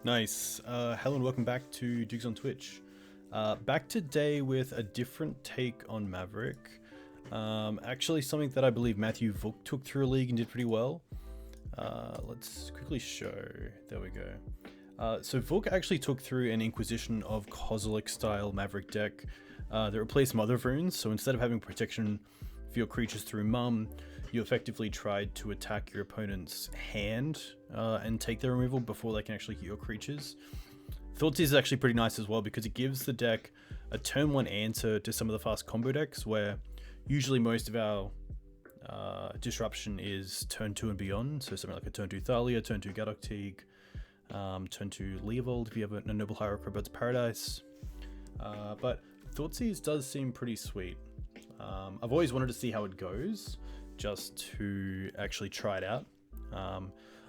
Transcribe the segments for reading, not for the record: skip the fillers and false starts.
Nice. Hello and welcome back to Dukes on Twitch. Back today with a different take on Maverick. Actually something that I believe Matthew Vuk took through a league and did pretty well. Let's quickly show. There we go. So Vuk actually took through an Inquisition of Kozilek style Maverick deck that replaced Mother of Runes. So instead of having protection for your creatures through Mum, you effectively tried to attack your opponent's hand and take their removal before they can actually hit your creatures. Thoughtseize is actually pretty nice as well because it gives the deck a turn 1 answer to some of the fast combo decks where usually most of our disruption is turn 2 and beyond. So something like a turn 2 Thalia, turn 2 Gadokteeg, turn 2 Leovold if you have a Noble Hierarch or Bird's Paradise. But Thoughtseize does seem pretty sweet. I've always wanted to see how it goes, just to actually try it out.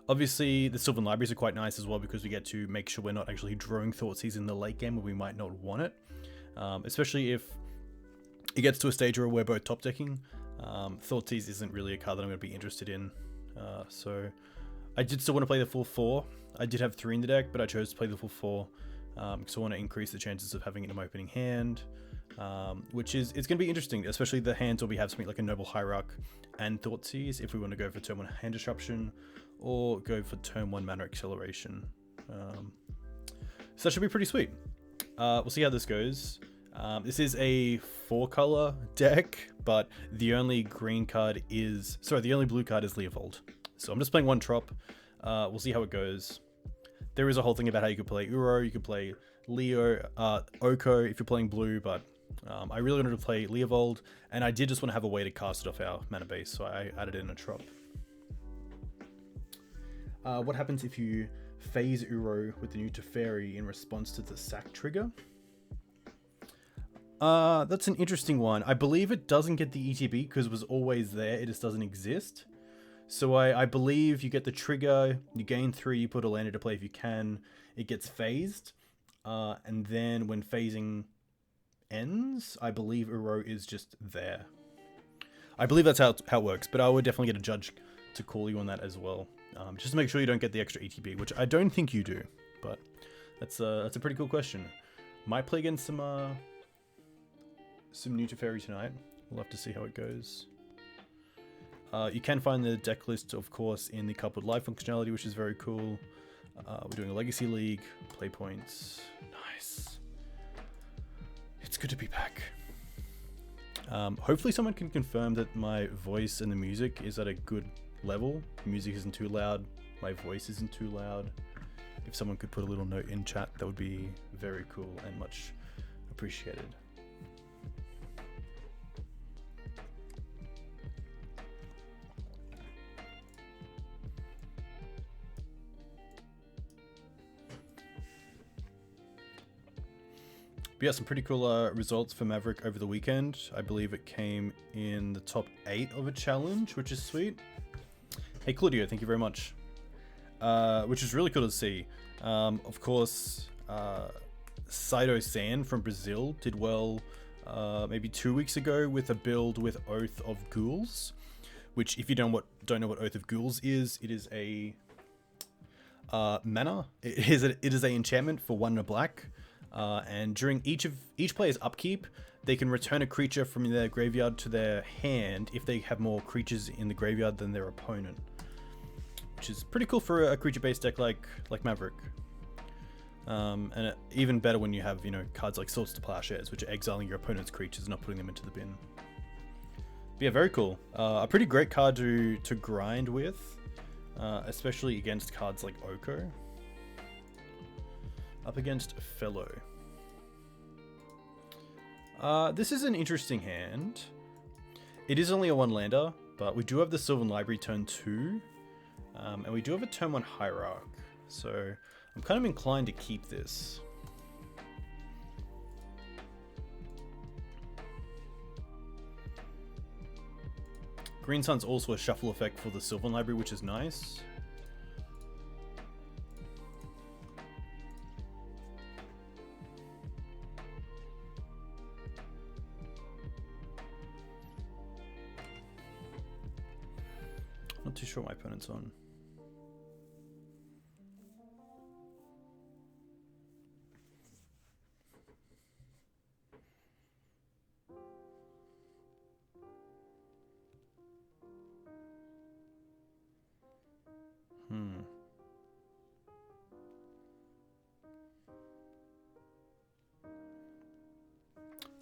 Obviously, the Sylvan Libraries are quite nice as well because we get to make sure we're not actually drawing Thoughtseize in the late game where we might not want it. Especially if it gets to a stage where we're both top decking. Thoughtseize isn't really a card that I'm going to be interested in. So I did still want to play the full 4. I did have 3 in the deck, but I chose to play the full 4 because I want to increase the chances of having it in my opening hand. Which is, it's going to be interesting, especially the hands where we have something like a Noble Hierarch and Thoughtseize if we want to go for turn 1 hand disruption or go for turn 1 mana acceleration. So that should be pretty sweet. We'll see how this goes. This is a 4-color deck, but the only blue card is Leovold. So I'm just playing 1 trop. We'll see how it goes. There is a whole thing about how you could play Uro, you could play Leo, Oko if you're playing blue, but I really wanted to play Leovold, and I did just want to have a way to cast it off our mana base, so I added in a trop. What happens if you phase Uro with the new Teferi in response to the sack trigger? That's an interesting one. I believe it doesn't get the ETB because it was always there, it just doesn't exist. So I believe you get the trigger, you gain 3, you put a land into play if you can, it gets phased, and then when phasing ends, I believe Uro is just there. I believe that's how it works, but I would definitely get a judge to call you on that as well. Just to make sure you don't get the extra ETB, which I don't think you do, but that's a pretty cool question. Might play against some new Teferi tonight. We'll have to see how it goes. You can find the deck list, of course, in the coupled live functionality, which is very cool. We're doing a Legacy League, play points. Nice. It's good to be back. Hopefully someone can confirm that my voice and the music is at a good level. The music isn't too loud. My voice isn't too loud. If someone could put a little note in chat, that would be very cool and much appreciated. But yeah, some pretty cool results for Maverick over the weekend. I believe it came in the top 8 of a challenge, which is sweet. Hey Claudio, thank you very much. Which is really cool to see. Of course, Saito San from Brazil did well maybe 2 weeks ago with a build with Oath of Ghouls, which if you don't know what Oath of Ghouls is, it is a mana. It is a enchantment for 1 and a black. And during each player's upkeep, they can return a creature from their graveyard to their hand if they have more creatures in the graveyard than their opponent, which is pretty cool for a creature-based deck like Maverick. And even better when you have cards like Swords to Plowshares, which are exiling your opponent's creatures, not putting them into the bin. But yeah, very cool. A pretty great card to grind with, especially against cards like Oko. Up against Fellow. This is an interesting hand. It is only a 1-lander, but we do have the Sylvan Library turn 2. And we do have a turn 1 Hierarch. So I'm kind of inclined to keep this. Green Sun's also a shuffle effect for the Sylvan Library, which is nice. Not too sure what my opponent's on.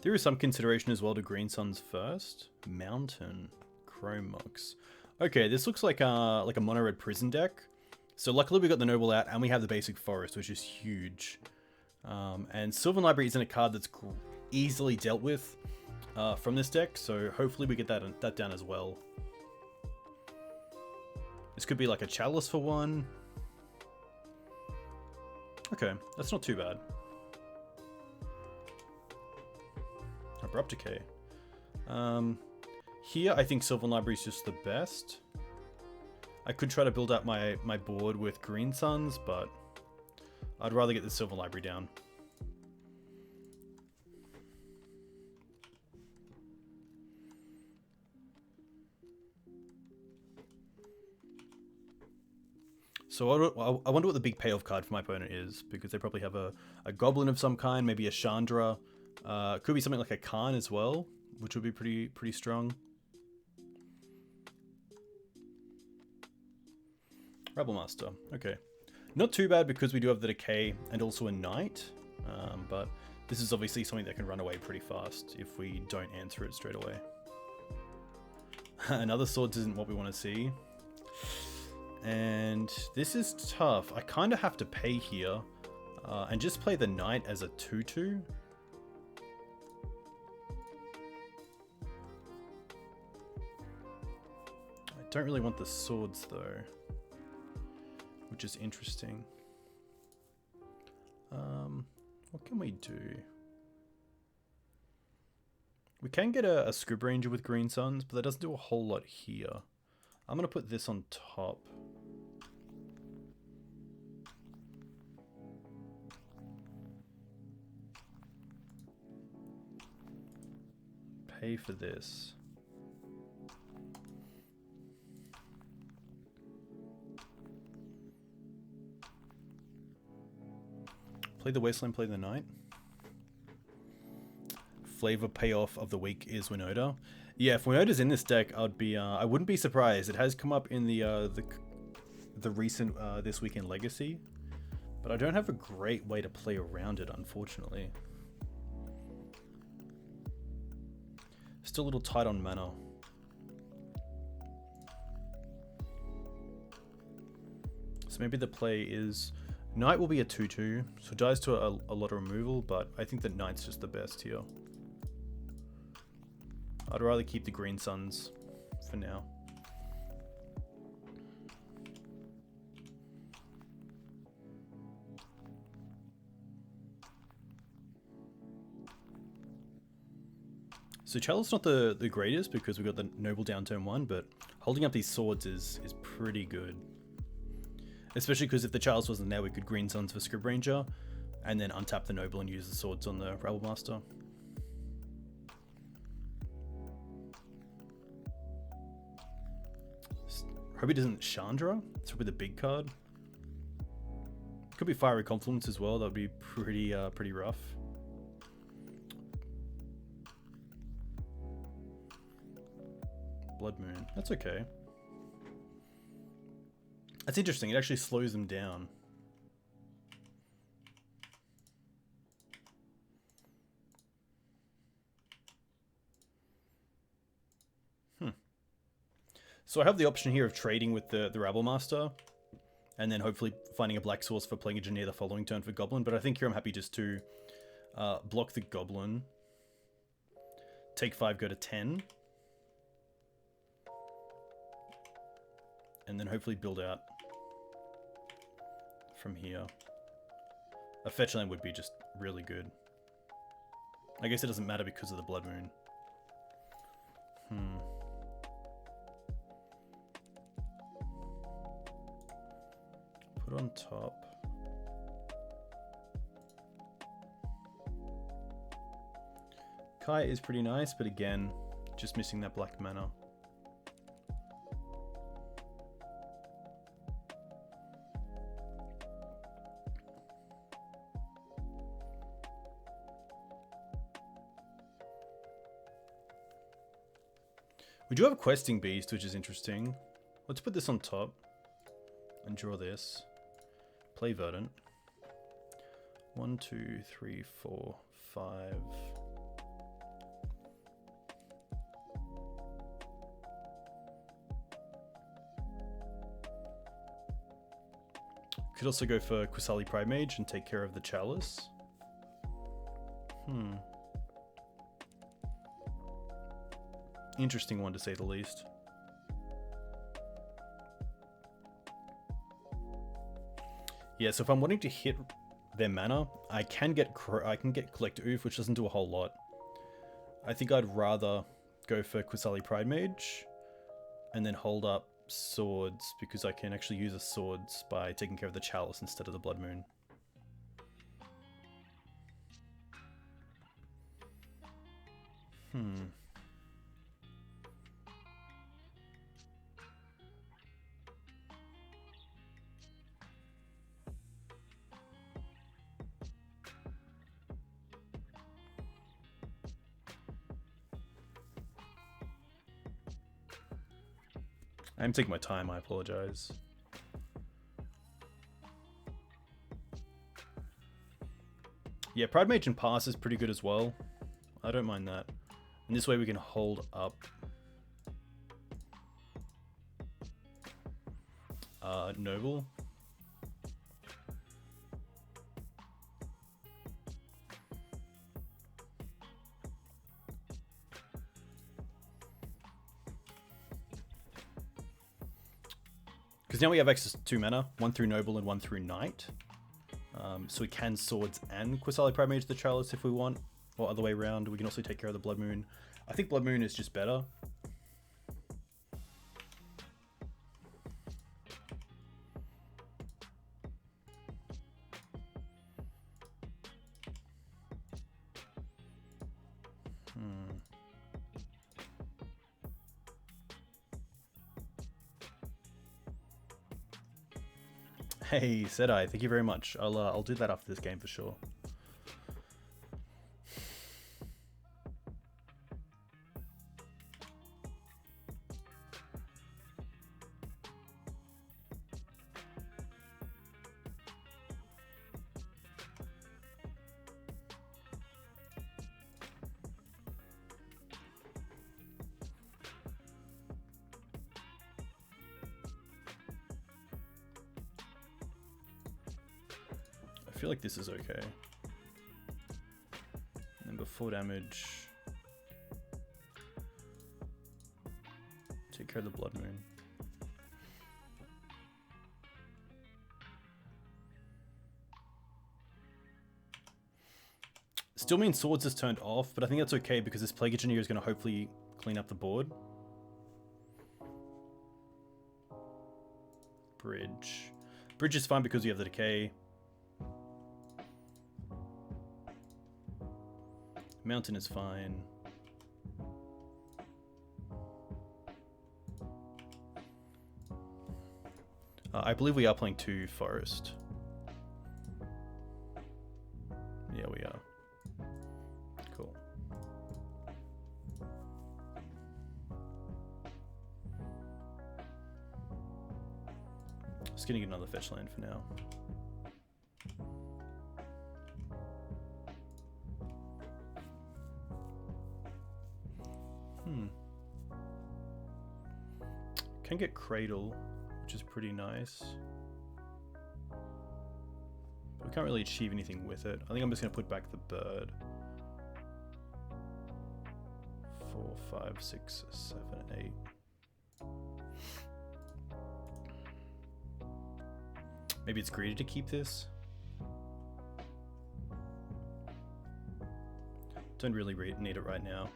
There is some consideration as well to Green Suns first. Mountain. Chrome Monks. Okay, this looks like a mono red prison deck. So luckily we got the Noble out and we have the basic forest, which is huge. And Sylvan Library isn't a card that's easily dealt with from this deck, so hopefully we get that down as well. This could be like a Chalice for one. Okay, that's not too bad. Abrupt Decay. Here, I think Sylvan Library is just the best. I could try to build out my board with Green Suns, but I'd rather get the Sylvan Library down. So I wonder what the big payoff card for my opponent is, because they probably have a Goblin of some kind, maybe a Chandra. Could be something like a Khan as well, which would be pretty strong. Rebel Master, okay. Not too bad because we do have the Decay and also a Knight, but this is obviously something that can run away pretty fast if we don't answer it straight away. Another Swords isn't what we want to see. And this is tough. I kind of have to pay here and just play the Knight as a 2/2. I don't really want the Swords though, which is interesting. What can we do? We can get a Scryb Ranger with Green Suns, but that doesn't do a whole lot here. I'm going to put this on top. Pay for this. Play the Wasteland, play the Knight. Flavor payoff of the week is Winota. Yeah, if Winota's in this deck, I wouldn't be surprised. It has come up in the recent This Week in Legacy, but I don't have a great way to play around it, unfortunately. Still a little tight on mana. So maybe the play is Knight will be a 2/2, so it dies to a lot of removal, but I think that Knight's just the best here. I'd rather keep the Green Suns for now. So Chalice not the greatest because we got the Noble down turn 1, but holding up these Swords is pretty good. Especially because if the Chalice wasn't there, we could Green Suns for Scryb Ranger, and then untap the Noble and use the Swords on the Rebel Master. Hope he doesn't Chandra. It's probably the big card. Could be Fiery Confluence as well. That would be pretty rough. Blood Moon. That's okay. That's interesting. It actually slows them down. So I have the option here of trading with the Rebel Master, and then hopefully finding a black source for playing Engineer the following turn for Goblin, but I think here I'm happy just to block the Goblin, take 5, go to 10, and then hopefully build out from here. A fetch land would be just really good. I guess it doesn't matter because of the Blood Moon. Put on top. Kai is pretty nice, but again, just missing that black mana. We do have a Questing Beast, which is interesting. Let's put this on top and draw this. Play Verdant. 1, 2, 3, 4, 5. Could also go for Qasali Pridemage and take care of the Chalice. Interesting one to say the least. Yeah, so if I'm wanting to hit their mana, I can get Collector Ouphe, which doesn't do a whole lot. I think I'd rather go for Qasali Pridemage and then hold up swords, because I can actually use the swords by taking care of the Chalice instead of the Blood Moon. I'm taking my time, I apologize. Yeah, Pridemage and Pass is pretty good as well. I don't mind that. And this way we can hold up Noble. Because now we have access to 2 mana, 1 through Noble and 1 through Knight. So we can Swords and Qasali Pridemage the Chalice if we want, or other way around. We can also take care of the Blood Moon. I think Blood Moon is just better. Hey, Sedai, thank you very much. I'll do that after this game for sure. I feel like this is okay. And before damage, take care of the Blood Moon. Still means Swords is turned off, but I think that's okay because this Plague Engineer is going to hopefully clean up the board. Bridge. Bridge is fine because you have the Decay. Mountain is fine. I believe we are playing 2 Forest. Yeah, we are. Cool. Just getting another fetch land for now. Can get Cradle, which is pretty nice. But we can't really achieve anything with it. I think I'm just going to put back the bird. 4, 5, 6, 7, 8. Maybe it's greedy to keep this. Don't really need it right now.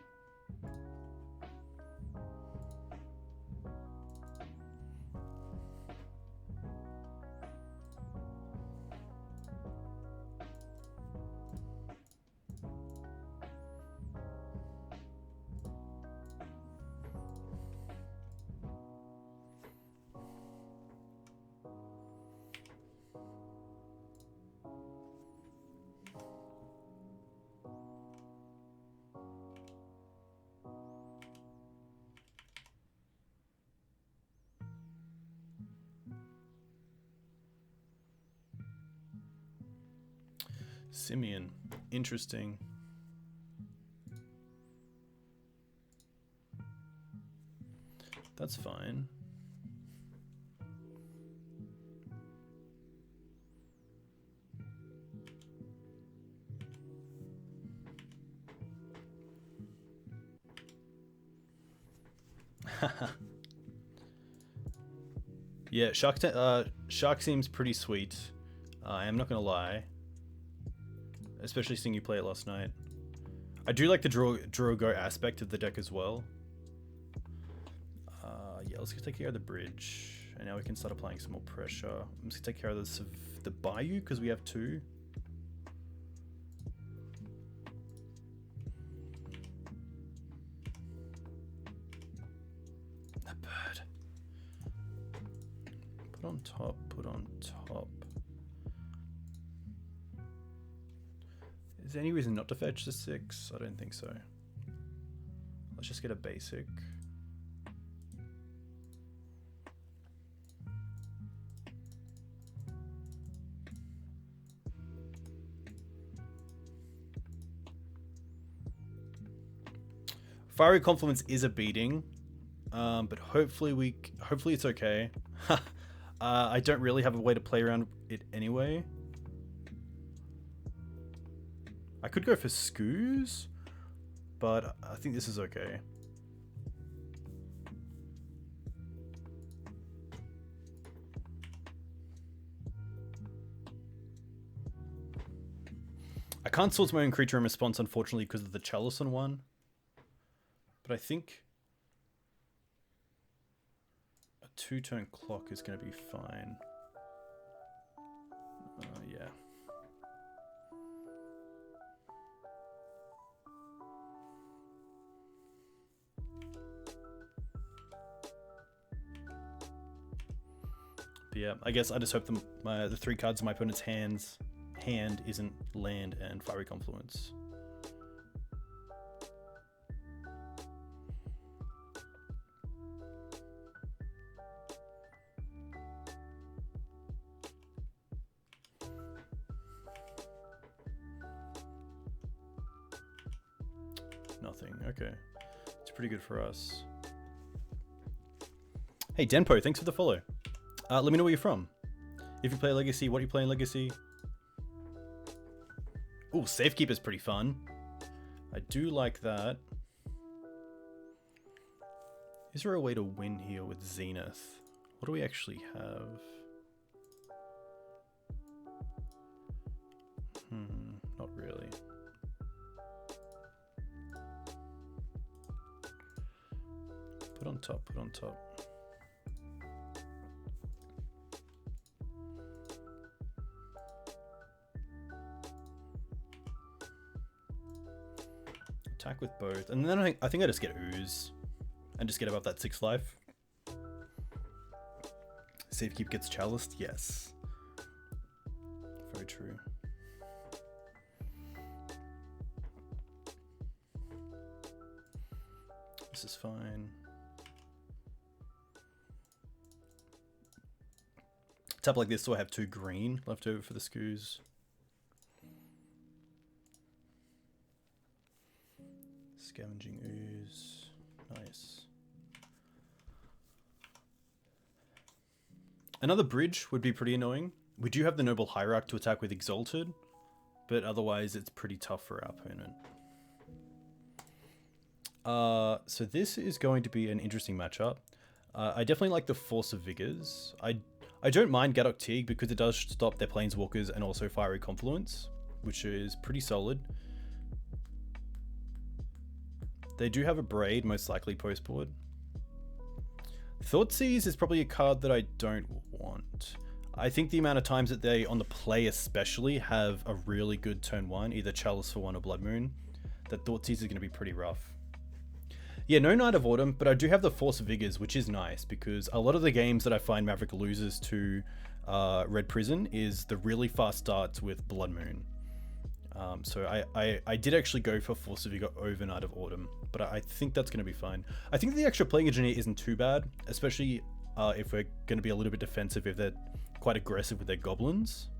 Simeon, interesting. That's fine. Yeah, Shark seems pretty sweet. I'm not gonna lie. Especially seeing you play it last night. I do like the draw go aspect of the deck as well. Yeah, let's take care of the bridge. And now we can start applying some more pressure. I'm just gonna take care of the Bayou because we have 2. That bird. Put on top, put on top. Is there any reason not to fetch the 6? I don't think so. Let's just get a basic. Fiery Confluence is a beating, but hopefully it's okay. I don't really have a way to play around it anyway. I could go for Scoos, but I think this is okay. I can't source my own creature in response, unfortunately, because of the Chalice on 1. But I think a 2-turn clock is going to be fine. Yeah. But yeah, I guess I just hope the 3 cards in my opponent's hand isn't land and Fiery Confluence. Nothing. Okay. It's pretty good for us. Hey, Denpo, thanks for the follow. Let me know where you're from. If you play Legacy, what you play in Legacy? Ooh, Safekeeper's pretty fun. I do like that. Is there a way to win here with Zenith? What do we actually have? Not really. Put on top, put on top. Attack with both. And then I think I just get Ooze. And just get above that 6 life. Safekeep gets Chaliced? Yes. Very true. This is fine. Tap like this so I have 2 green left over for the Scoos. Scavenging Ooze. Nice. Another bridge would be pretty annoying. We do have the Noble Hierarch to attack with Exalted, but otherwise it's pretty tough for our opponent. So this is going to be an interesting matchup. I definitely like the Force of Vigors. I don't mind Gadok Teague because it does stop their Planeswalkers and also Fiery Confluence, which is pretty solid. They do have a Braid, most likely post-board. Thoughtseize is probably a card that I don't want. I think the amount of times that they, on the play especially, have a really good turn 1, either Chalice for 1 or Blood Moon, that Thoughtseize is going to be pretty rough. Yeah, no Knight of Autumn, but I do have the Force of Vigors, which is nice, because a lot of the games that I find Maverick loses to Red Prison is the really fast starts with Blood Moon. So I did actually go for Force of Vigor over Knight of Autumn, but I think that's going to be fine. I think the extra Plague Engineer isn't too bad, especially if we're going to be a little bit defensive, if they're quite aggressive with their goblins,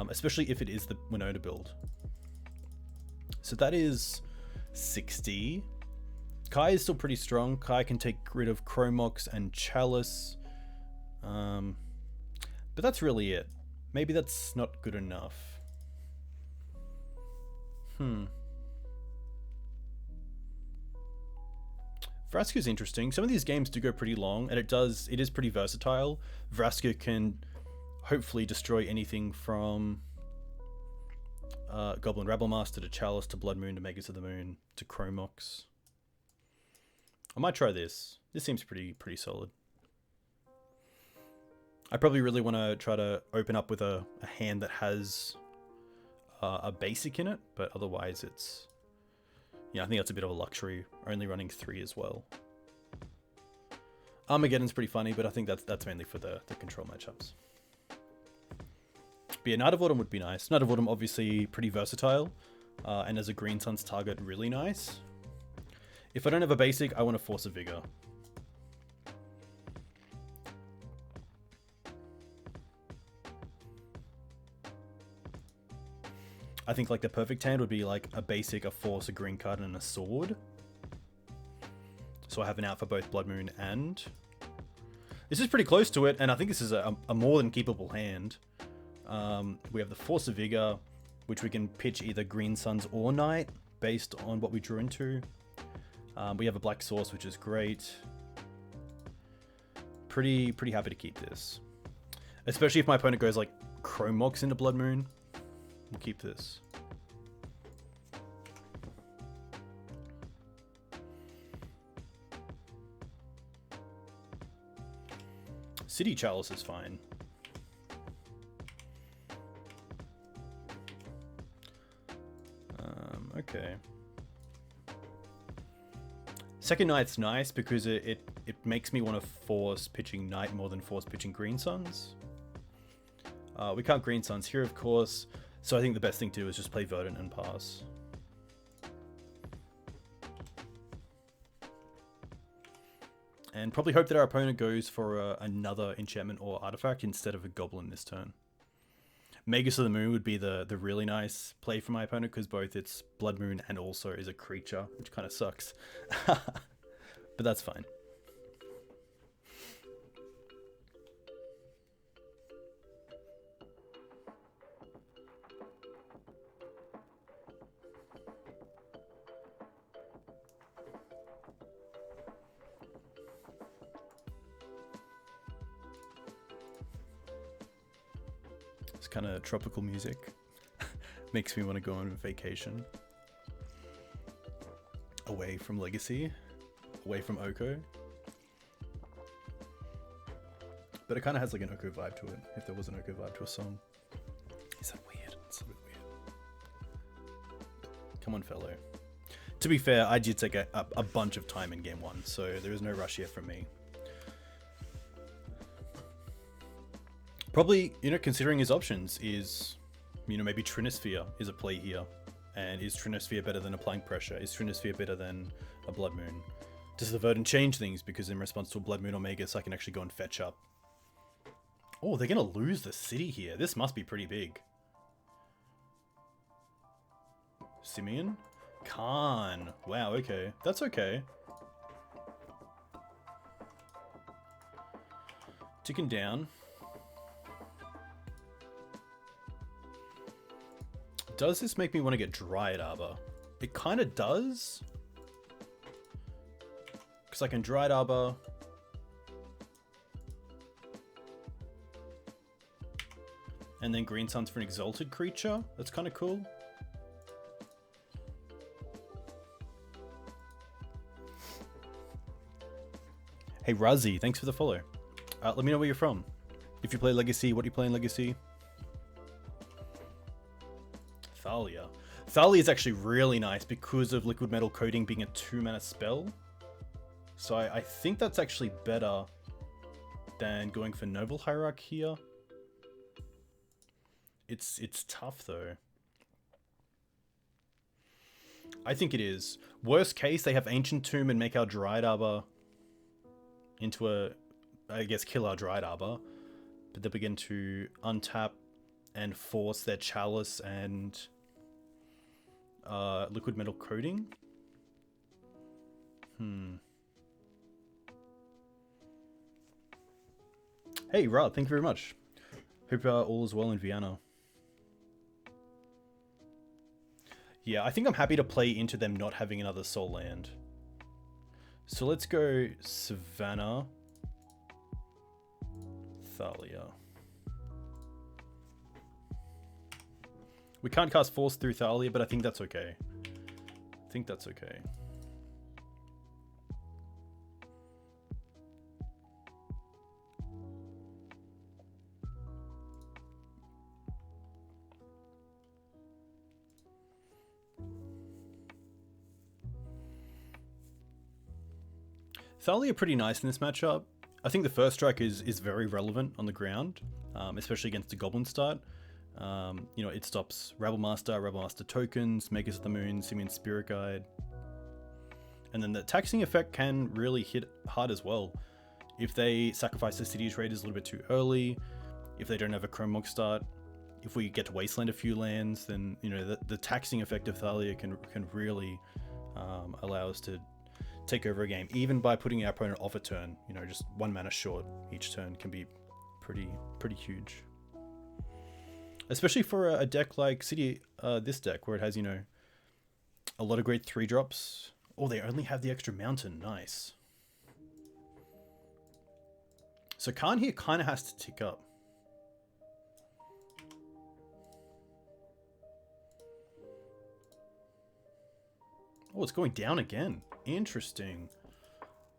especially if it is the Winota build. So that is 60. Kai is still pretty strong. Kai can take rid of Chromox and Chalice. But that's really it. Maybe that's not good enough. Vraska's interesting. Some of these games do go pretty long, and it is pretty versatile. Vraska can hopefully destroy anything from Goblin Rabblemaster to Chalice to Blood Moon to Magus of the Moon to Chromox. I might try this. This seems pretty solid. I probably really want to try to open up with a hand that has a basic in it, but otherwise it's... Yeah, I think that's a bit of a luxury, only running 3 as well. Armageddon's pretty funny, but I think that's mainly for the control matchups. But yeah, Knight of Autumn would be nice. Knight of Autumn obviously pretty versatile, and as a Green Sun's target, really nice. If I don't have a basic, I want to Force of Vigor. I think like the perfect hand would be like a basic, a force, a green card, and a sword. So I have an out for both Blood Moon and... This is pretty close to it, and I think this is a more than keepable hand. We have the Force of Vigor, which we can pitch either Green Suns or Knight, based on what we drew into. We have a Black Source, which is great. Pretty happy to keep this. Especially if my opponent goes like Chromox into Blood Moon. We'll keep this. City Chalice is fine. Okay. Second Knight's nice because it makes me want to force pitching Knight more than force pitching Green Suns. We can't Green Suns here, of course. So I think the best thing to do is just play Verdant and pass. And probably hope that our opponent goes for another enchantment or artifact instead of a goblin this turn. Magus of the Moon would be the really nice play for my opponent because both it's Blood Moon and also is a creature, which kind of sucks. But that's fine. Kind of tropical music makes me want to go on vacation away from Legacy, away from Oko, but it kind of has like an Oko vibe to it if there was an Oko vibe to a song. Is that weird? It's a bit weird. Come on, fellow. To be fair, I did take a bunch of time in game 1, so there is no rush here from me. Probably, considering his options is, maybe Trinisphere is a play here. And is Trinisphere better than applying pressure? Is Trinisphere better than a Blood Moon? Does the Verdant change things? Because in response to a Blood Moon or Magus, I can actually go and fetch up. Oh, they're going to lose the city here. This must be pretty big. Simeon? Khan. Wow, okay. That's okay. Ticking down. Does this make me want to get Dryad Arbor? It kind of does. Because I can Dryad Arbor. And then Green Suns for an Exalted creature. That's kind of cool. Hey Razi, thanks for the follow. Let me know where you're from. If you play Legacy, what do you play in Legacy? Thalia. Thalia is actually really nice because of Liquid Metal Coating being a 2-mana spell. So I think that's actually better than going for Noble Hierarch here. It's tough though. I think it is. Worst case, they have Ancient Tomb and make our Dryad Arbor into I guess kill our Dryad Arbor. But they begin to untap and force their Chalice and Liquid Metal Coating. Hey, Ra, thank you very much. Hope all is well in Vienna. Yeah, I think I'm happy to play into them not having another Soul Land. So let's go Savannah, Thalia. We can't cast Force through Thalia, but I think that's okay. I think that's okay. Thalia pretty nice in this matchup. I think the first strike is very relevant on the ground, especially against a Goblin start. You know, it stops Rabblemaster tokens, Makers of the Moon, Simian Spirit Guide. And then the taxing effect can really hit hard as well. If they sacrifice the Sidious Raiders a little bit too early, if they don't have a Chromog start, if we get to Wasteland a few lands, then, you know, the taxing effect of Thalia can really allow us to take over a game, even by putting our opponent off a turn. You know, just 1 mana short each turn can be pretty huge. Especially for a deck like this deck, where it has, you know, a lot of great 3-drops. Oh, they only have the extra mountain. Nice. So Khan here kind of has to tick up. Oh, it's going down again. Interesting.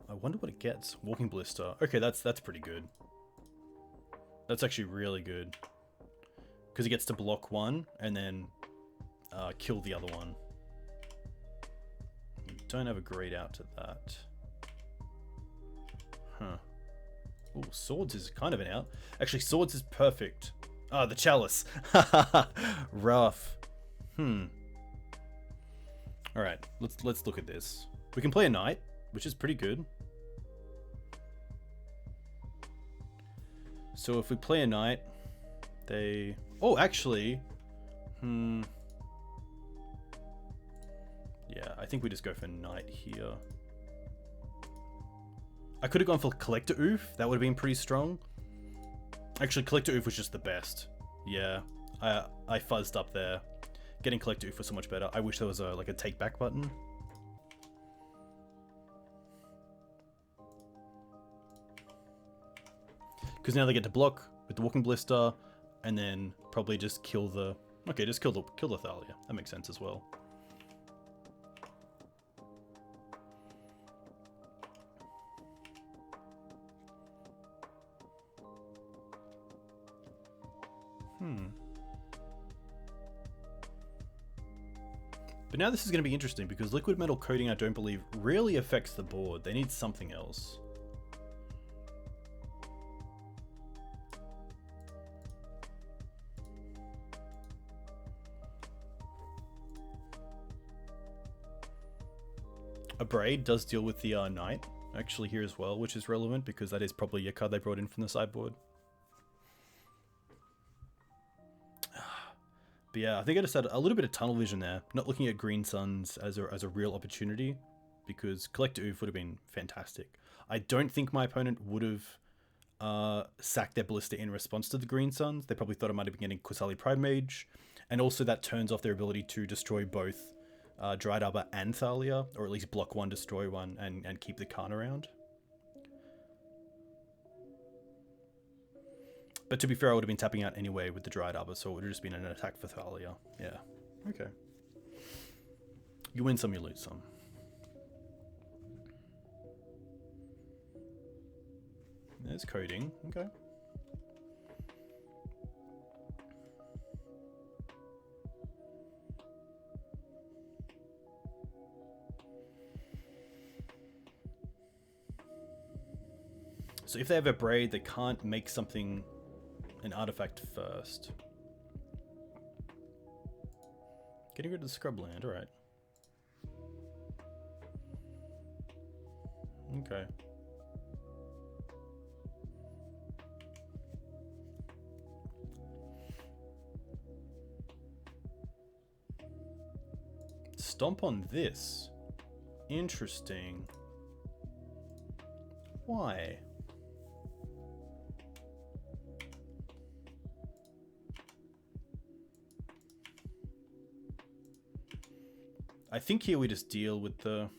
I wonder what it gets. Walking Blister. Okay, that's pretty good. That's actually really good. Because it gets to block one and then kill the other one. We don't have a great out to that. Huh. Oh, Swords is kind of an out. Actually, Swords is perfect. Ah, the Chalice. Rough. Alright, let's look at this. We can play a Knight, which is pretty good. So if we play a Knight, they... Oh, actually... Yeah, I think we just go for Knight here. I could have gone for Collector Ouphe. That would have been pretty strong. Actually, Collector Ouphe was just the best. Yeah, I fuzzed up there. Getting Collector Ouphe was so much better. I wish there was like a take back button. Because now they get to block with the Walking Blister, and then probably just kill the... Okay, just kill the Thalia. That makes sense as well. But now this is going to be interesting, because liquid metal coating, I don't believe, really affects the board. They need something else. A Braid does deal with the Knight, actually, here as well, which is relevant, because that is probably a card they brought in from the sideboard. But yeah, I think I just had a little bit of tunnel vision there, not looking at Green Suns as a real opportunity, because Collector Ouphe would have been fantastic. I don't think my opponent would have sacked their Ballista in response to the Green Suns. They probably thought I might have been getting Qasali Pridemage, and also that turns off their ability to destroy both Dryad Arbor and Thalia, or at least block one, destroy one, and keep the Khan around. But to be fair, I would have been tapping out anyway with the Dryad Arbor, so it would have just been an attack for Thalia. Yeah. Okay. You win some, you lose some. There's coding. Okay. So if they have a Braid, they can't make something... an artifact first. Getting rid of the Scrub land, alright. Okay. Stomp on this. Interesting. Why? I think here we just deal with the...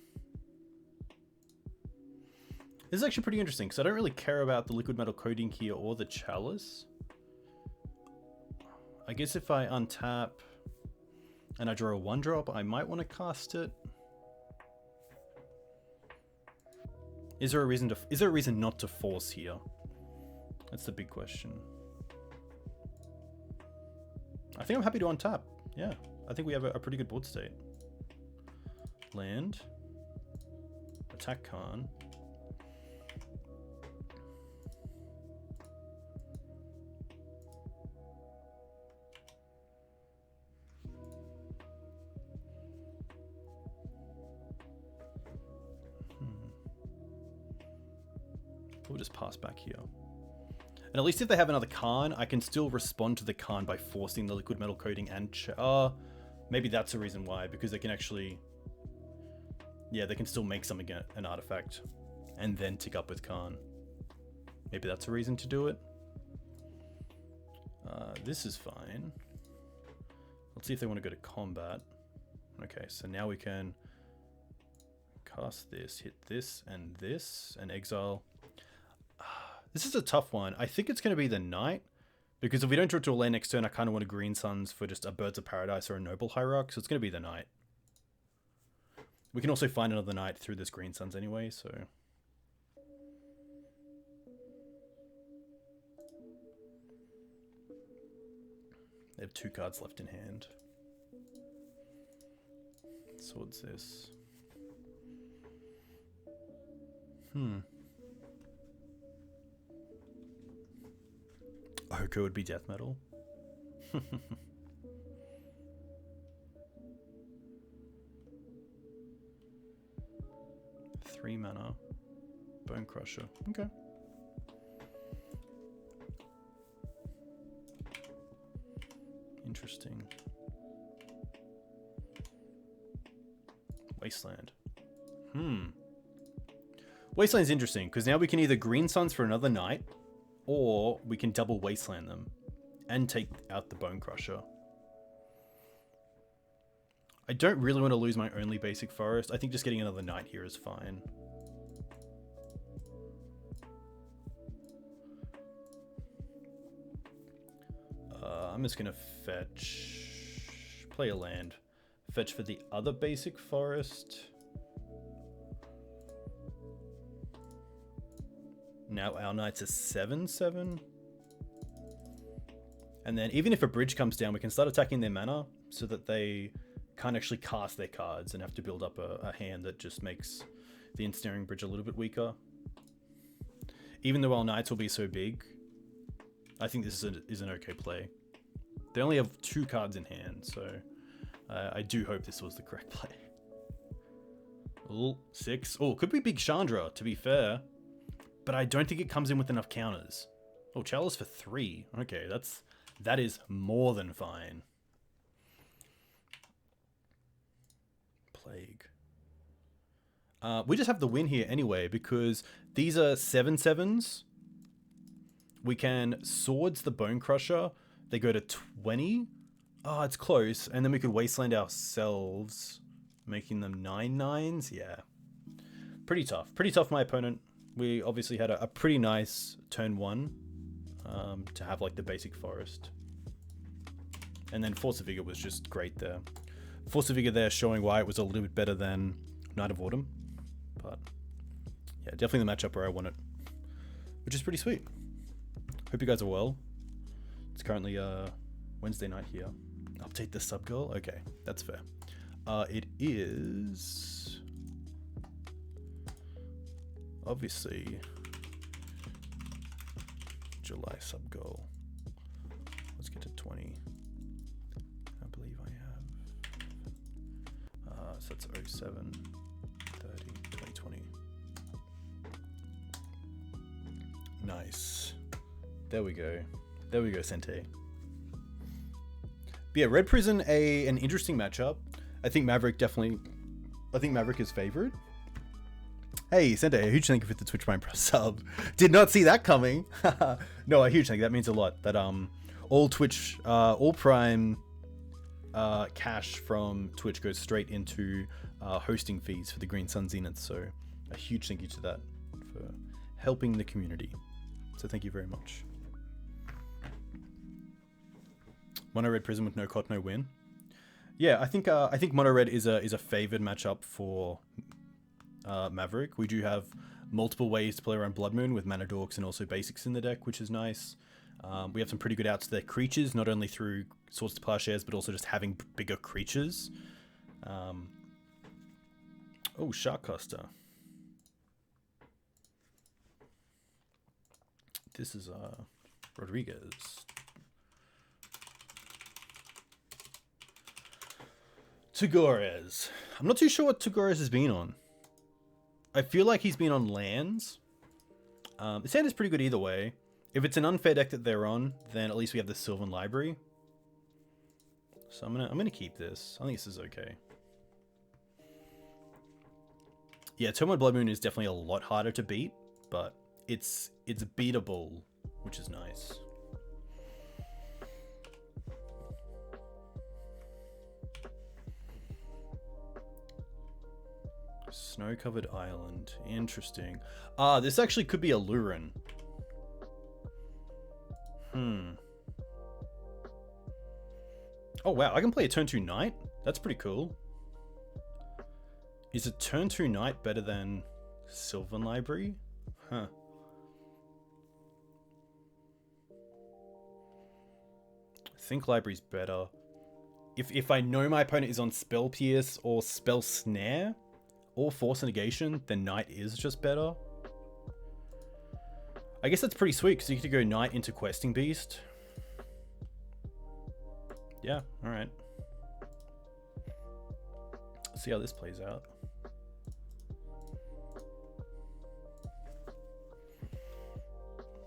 This is actually pretty interesting because I don't really care about the liquid metal coating here or the chalice. I guess if I untap and I draw a 1-drop, I might want to cast it. Is there a reason not to force here? That's the big question. I think I'm happy to untap. Yeah, I think we have a pretty good board state. Land. Attack Khan. We'll just pass back here. And at least if they have another Khan, I can still respond to the Khan by forcing the liquid metal coating and... maybe that's the reason why, because they can actually... Yeah, they can still make something, an artifact, and then tick up with Khan. Maybe that's a reason to do it. This is fine. Let's see if they want to go to combat. Okay, so now we can cast this, hit this, and exile. This is a tough one. I think it's going to be the Knight, because if we don't draw to a land next turn, I kind of want a Green Suns for just a Birds of Paradise or a Noble Hierarch, so it's going to be the Knight. We can also find another Knight through this Green Suns anyway, so... They have 2 cards left in hand. So what's this? Oko would be death metal. 3 mana. Bone Crusher. Okay. Interesting. Wasteland. Wasteland's interesting, because now we can either Green Suns for another Knight, or we can double Wasteland them and take out the Bone Crusher. I don't really want to lose my only basic forest. I think just getting another Knight here is fine. I'm just going to fetch... Play a land. Fetch for the other basic forest. Now our Knight's a 7/7. And then even if a bridge comes down, we can start attacking their mana so that they can't actually cast their cards and have to build up a hand that just makes the Ensnaring Bridge a little bit weaker. Even though our Knights will be so big, I think this is an okay play. They only have 2 cards in hand, so I do hope this was the correct play. Ooh, 6. Oh, could be Big Chandra, to be fair. But I don't think it comes in with enough counters. Oh, Chalice for 3. Okay, that is more than fine. Plague. We just have the win here anyway, because these are 7/7s. We can Swords the Bone Crusher. They go to 20. Oh, it's close. And then we could Wasteland ourselves, making them 9/9s. Yeah. Pretty tough. Pretty tough, my opponent. We obviously had a pretty nice turn 1 to have like the basic forest. And then Force of Vigor was just great there. Force of Vigor there showing why it was a little bit better than Knight of Autumn. But yeah, definitely the matchup where I want it, which is pretty sweet. Hope you guys are well. It's currently Wednesday night here. Update the sub goal? Okay, that's fair. It is obviously July sub goal. Let's get to 20. I believe I have. So that's 07, 30, 2020. Nice. There we go. There we go, Sente. But yeah, Red Prison, an interesting matchup. I think Maverick is favored. Hey, Sente, a huge thank you for the Twitch Prime Pro sub. Did not see that coming. No, a huge thank you. That means a lot. That all Twitch, all Prime cash from Twitch goes straight into hosting fees for the Green Sun Zenith. So a huge thank you to that helping the community. So thank you very much. Mono red Prism with no cot, no win. Yeah, I think mono red is a favored matchup for Maverick. We do have multiple ways to play around Blood Moon with mana dorks and also basics in the deck, which is nice. We have some pretty good outs to their creatures, not only through Swords to Plowshares, but also just having bigger creatures. Oh, Sharkcaster. This is Rodriguez. Tugores. I'm not too sure what Tugores has been on. I feel like he's been on lands. The sand is pretty good either way. If it's an unfair deck that they're on, then at least we have the Sylvan Library. So I'm gonna keep this. I think this is okay. Yeah, Turmoil Blood Moon is definitely a lot harder to beat, but it's beatable, which is nice. Snow-covered island. Interesting. Ah, this actually could be a Lurin. Oh wow, I can play a turn 2 knight? That's pretty cool. Is a turn 2 knight better than Sylvan Library? Huh. I think Library's better. If I know my opponent is on Spell Pierce or Spell Snare or Force Negation, then Knight is just better. I guess that's pretty sweet because you get to go Knight into Questing Beast. Yeah, alright. Let's see how this plays out.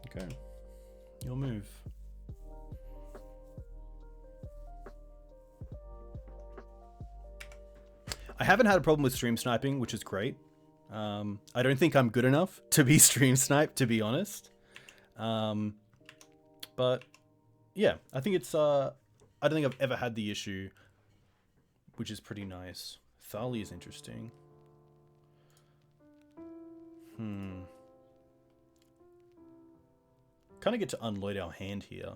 Okay. Your move. I haven't had a problem with stream sniping, which is great. I don't think I'm good enough to be stream sniped, to be honest. But yeah, I think it's I don't think I've ever had the issue, which is pretty nice. Thalia is interesting. Kind of get to unload our hand here.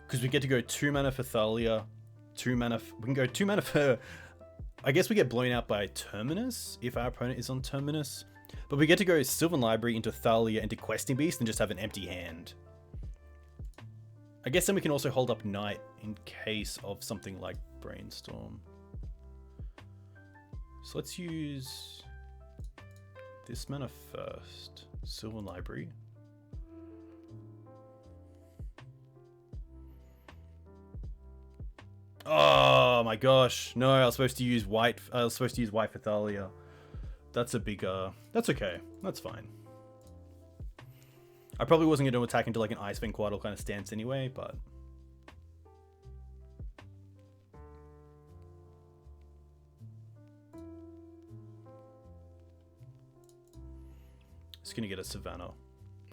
Because we get to go 2 mana for Thalia, 2 mana... We can go 2 mana for... I guess we get blown out by Terminus, if our opponent is on Terminus. But we get to go Sylvan Library into Thalia into Questing Beast and just have an empty hand. I guess then we can also hold up Knight in case of something like Brainstorm. So let's use this mana first. Sylvan Library. Oh my gosh. No, I was supposed to use white. I was supposed to use white for Thalia. That's a big, that's okay. That's fine. I probably wasn't going to attack into like an Icewind Quaddle kind of stance anyway, but... It's going to get a Savannah.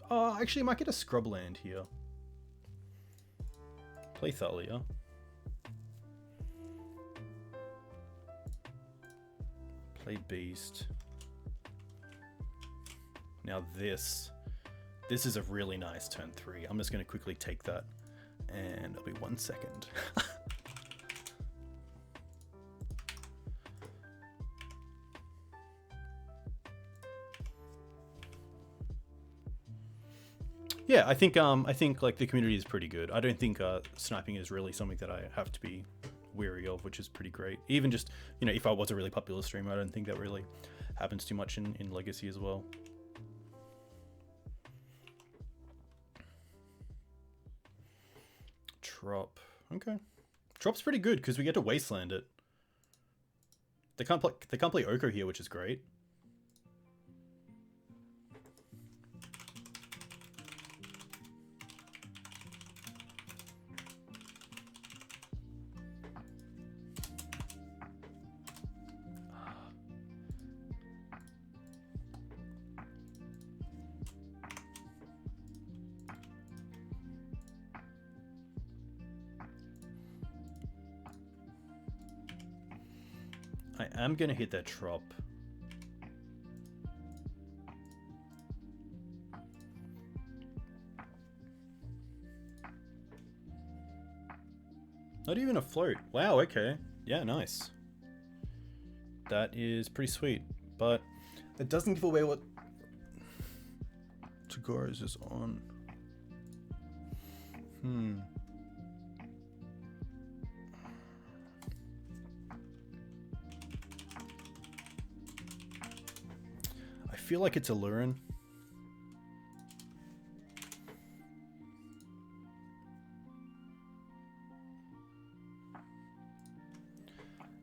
Oh, actually, I might get a Scrubland here. Play Thalia. Play Beast. Now this is a really nice turn 3. I'm just going to quickly take that, and it'll be 1 second. Yeah, I think like the community is pretty good. I don't think sniping is really something that I have to be weary of, which is pretty great. Even just, you know, if I was a really popular streamer, I don't think that really happens too much in Legacy as well. Trop. Okay. Trop's pretty good because we get to Wasteland it. They can't play Oko here, which is great. I am going to hit that Trop. Not even a float. Wow, okay. Yeah, nice. That is pretty sweet. But it doesn't give away what Tagore is on. I feel like it's a Lurin.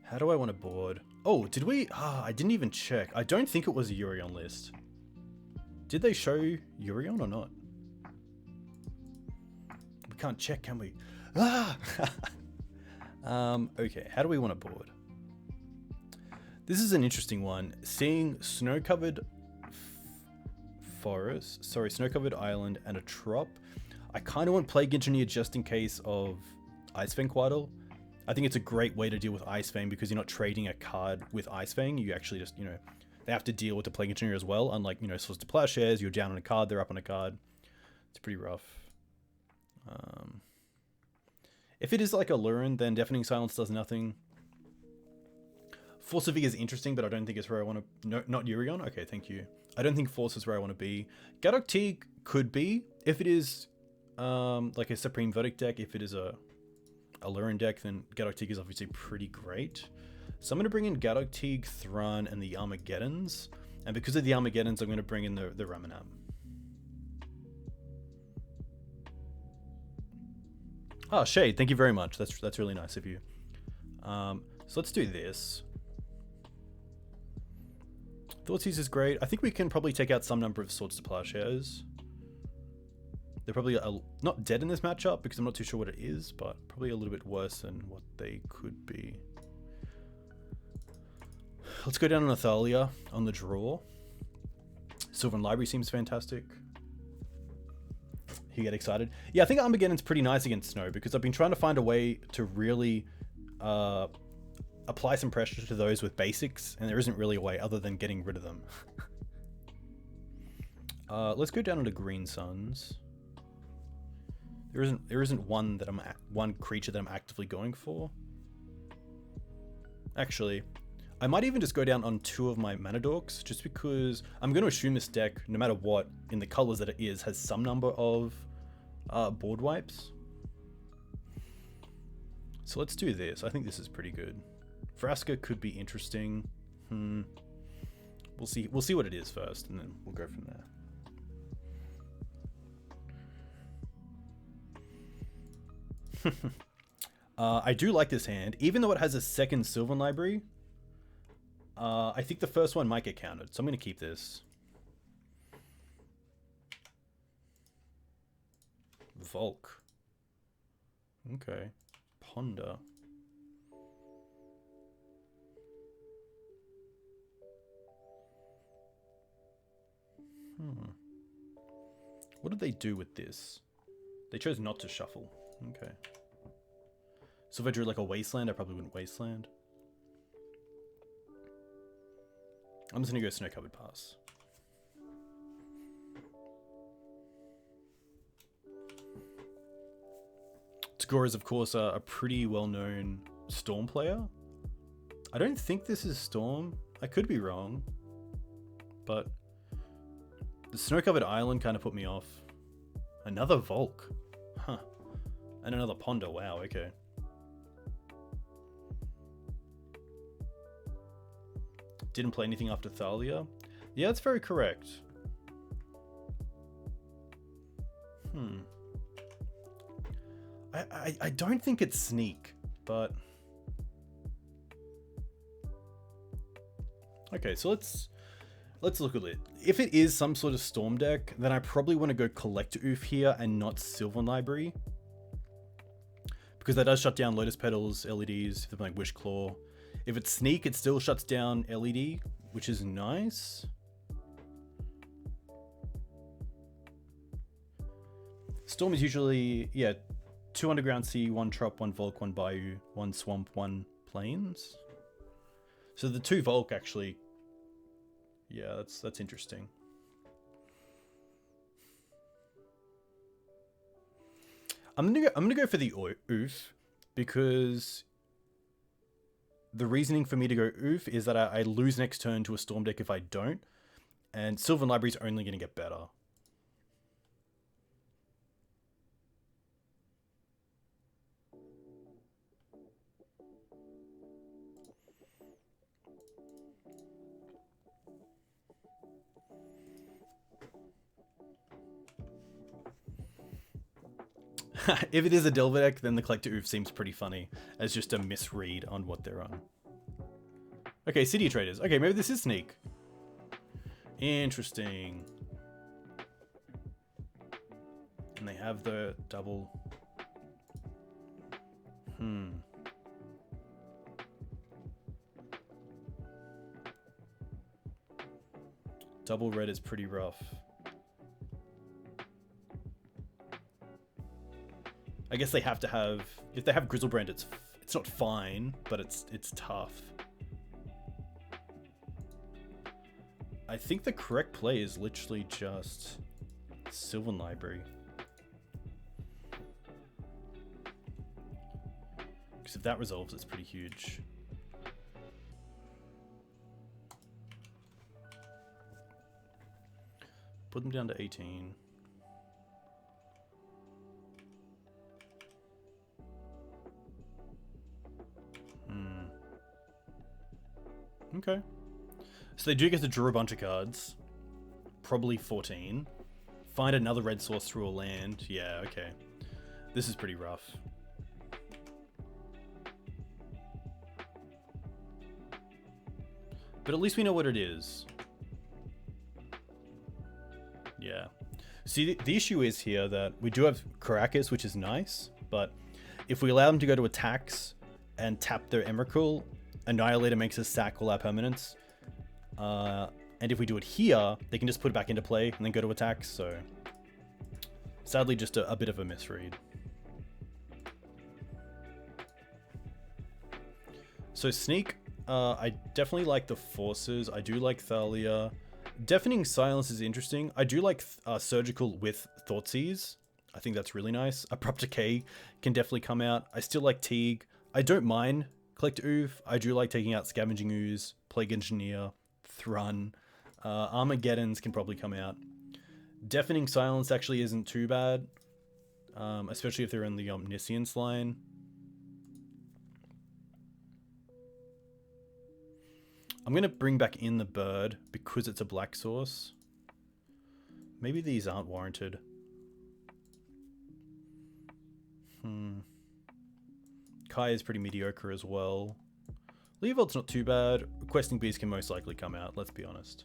How do I want to board? Oh, did we? I didn't even check. I don't think it was a Yorion list. Did they show Yorion or not? We can't check, can we? Okay, how do we want to board? This is an interesting one. Seeing snow-covered forest, snow-covered island and a trop. I kind of want Plague Engineer just in case of Icefang Quaddle. I think it's a great way to deal with Icefang because you're not trading a card with Icefang. You actually just, they have to deal with the Plague Engineer as well. Unlike, Swords to Plowshares, you're down on a card, they're up on a card. It's pretty rough. If it is like a Lurin, then Deafening Silence does nothing. Force of V is interesting, but I don't think it's where I want to... No, not Yorion? Okay, thank you. I don't think Force is where I want to be. Gadok Teeg could be. If it is like a Supreme Verdict deck, if it is a Lurin deck, then Gadok Teeg is obviously pretty great. So I'm going to bring in Gadok Teeg, Thran, and the Armageddons. And because of the Armageddons, I'm going to bring in the Ramanam. Oh, Shade, thank you very much. That's really nice of you. So let's do this. Thoughtseize is great. I think we can probably take out some number of Swords to Plowshares. They're probably not dead in this matchup because I'm not too sure what it is, but probably a little bit worse than what they could be. Let's go down on Thalia on the draw. Sylvan Library seems fantastic. You get excited. Yeah, I think Armageddon's pretty nice against Snow because I've been trying to find a way to really apply some pressure to those with basics, and there isn't really a way other than getting rid of them. Let's go down into Green Suns. There isn't one creature that I'm actively going for. Actually, I might even just go down on 2 of my mana dorks, just because I'm going to assume this deck, no matter what, in the colors that it is, has some number of board wipes. So let's do this. I think this is pretty good. Vraska could be interesting. We'll see. We'll see what it is first, and then we'll go from there. I do like this hand, even though it has a second Sylvan Library. I think the first one might get countered, so I'm going to keep this. Volk. Okay. Ponder. What did they do with this? They chose not to shuffle. Okay. So if I drew like a Wasteland, I probably wouldn't Wasteland. I'm just going to go Snow-Covered Pass. Tagore is, of course, a pretty well-known Storm player. I don't think this is Storm. I could be wrong. But the Snow-Covered Island kind of put me off. Another Volk. Huh. And another Ponder. Wow, okay. Didn't play anything after Thalia. Yeah, that's very correct. I don't think it's Sneak, but... Okay, so let's look at it. If it is some sort of Storm deck, then I probably want to go Collector Ouphe here and not Sylvan Library. Because that does shut down Lotus Petals, LEDs, something like Wish Claw. If it's Sneak, it still shuts down LED, which is nice. Storm is usually, yeah, 2 Underground Sea, 1 Trop, 1 Volk, 1 Bayou, 1 Swamp, 1 Plains. So the 2 Volk actually, yeah, that's interesting. I'm gonna go for the Ouphe. because the reasoning for me to go Ouphe is that I lose next turn to a Storm deck if I don't, and Sylvan Library is only going to get better. If it is a Delver deck, then the Collector Ouphe seems pretty funny as just a misread on what they're on. Okay, City Traders. Okay, maybe this is Sneak. Interesting. And they have the double. Double red is pretty rough. I guess they have to have, if they have Grizzlebrand, it's not fine, but it's tough. I think the correct play is literally just Sylvan Library. Because if that resolves, it's pretty huge. Put them down to 18. Okay. So they do get to draw a bunch of cards. Probably 14. Find another red source through a land. Yeah, okay. This is pretty rough. But at least we know what it is. Yeah. See, the issue is here that we do have Karakas, which is nice, but if we allow them to go to attacks and tap their Emrakul, Annihilator makes us sack all our permanents. And if we do it here, they can just put it back into play and then go to attacks, so sadly just a bit of a misread. So Sneak, I definitely like the forces. I do like Thalia. Deafening Silence is interesting. I do like Surgical with Thoughtseize. I think that's really nice. Abrupt Decay can definitely come out. I still like Teague. I don't mind Collector Ouphe. I do like taking out Scavenging Ooze, Plague Engineer, Thrun. Armageddons can probably come out. Deafening Silence actually isn't too bad, especially if they're in the Omniscience line. I'm going to bring back in the bird because it's a black source. Maybe these aren't warranted. Kai is pretty mediocre as well. Leovold's not too bad. Requesting Beast can most likely come out, let's be honest.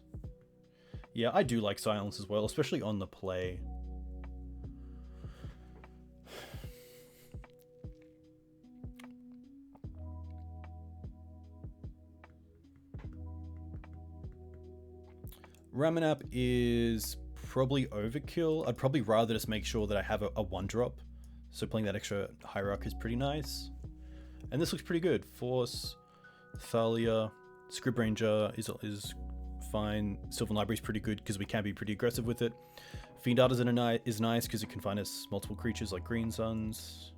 Yeah, I do like Silence as well, especially on the play. Ramanap is probably overkill. I'd probably rather just make sure that I have a 1-drop. So playing that extra Hierarch is pretty nice. And this looks pretty good. Force, Thalia, Scryb Ranger is fine. Sylvan Library is pretty good because we can be pretty aggressive with it. Fiend Artisan is nice because it can find us multiple creatures like Green Suns.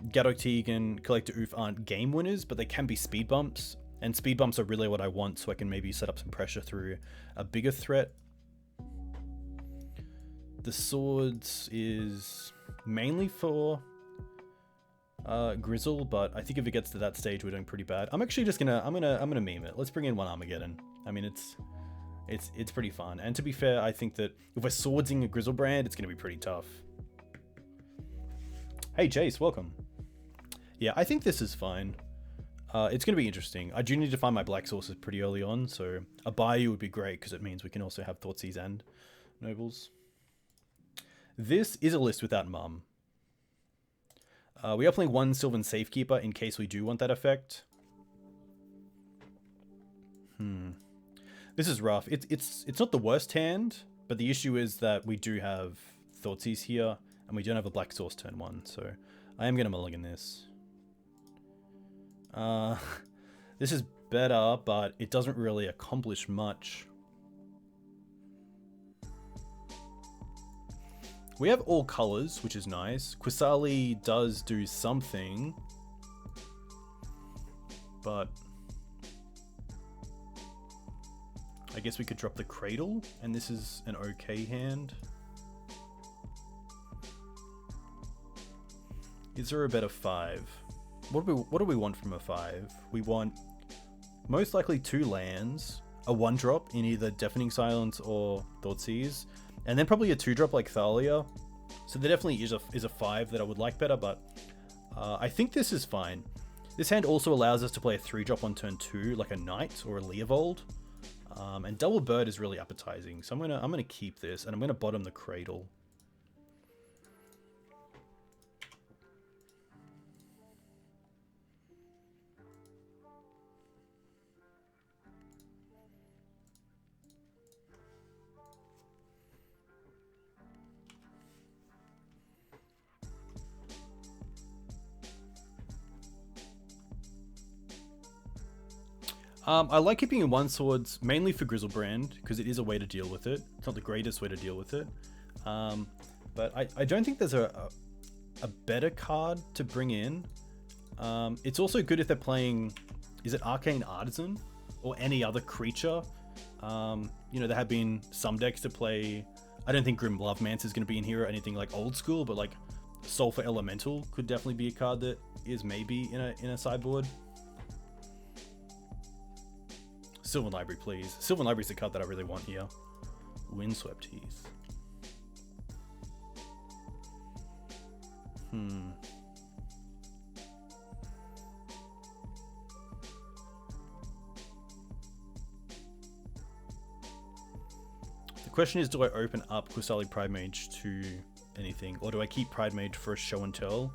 Gadok Teague and Collector Ouphe aren't game winners, but they can be speed bumps. And speed bumps are really what I want, so I can maybe set up some pressure through a bigger threat. The swords is mainly for Grizzle, but I think if it gets to that stage, we're doing pretty bad. I'm actually just I'm gonna meme it. Let's bring in one Armageddon. I mean, it's pretty fun. And to be fair, I think that if we're swordsing a Grizzlebrand, it's gonna be pretty tough. Hey Jace, welcome. Yeah, I think this is fine. It's going to be interesting. I do need to find my black sources pretty early on, so a Bayou would be great because it means we can also have Thoughtseize and Nobles. This is a list without Mum. We are playing one Sylvan Safekeeper in case we do want that effect. This is rough. It's not the worst hand, but the issue is that we do have Thoughtseize here, and we don't have a black source turn 1, so I am going to mulligan this. This is better, but it doesn't really accomplish much. We have all colors, which is nice. Qasali does do something, but I guess we could drop the Cradle, and this is an okay hand. Is there a better 5? What do we want from a 5? We want most likely 2 lands, a 1-drop in either Deafening Silence or Thoughtseize, and then probably a 2-drop like Thalia. So there definitely is a 5 that I would like better, but I think this is fine. This hand also allows us to play a 3-drop on turn 2, like a Knight or a Leovold. And Double Bird is really appetizing, so I'm gonna keep this, and I'm gonna bottom the Cradle. I like keeping in 1 swords mainly for Grizzlebrand because it is a way to deal with it. It's not the greatest way to deal with it, but I don't think there's a better card to bring in. It's also good if they're playing, is it Arcane Artisan or any other creature? You know, there have been some decks to play. I don't think Grim Lovemancer is going to be in here or anything like old school, but like Sulfur Elemental could definitely be a card that is maybe in a sideboard. Sylvan Library, please. Sylvan Library is the card that I really want here. Windswept Heath. The question is, do I open up Qasali Pridemage to anything, or do I keep Pridemage for a show and tell?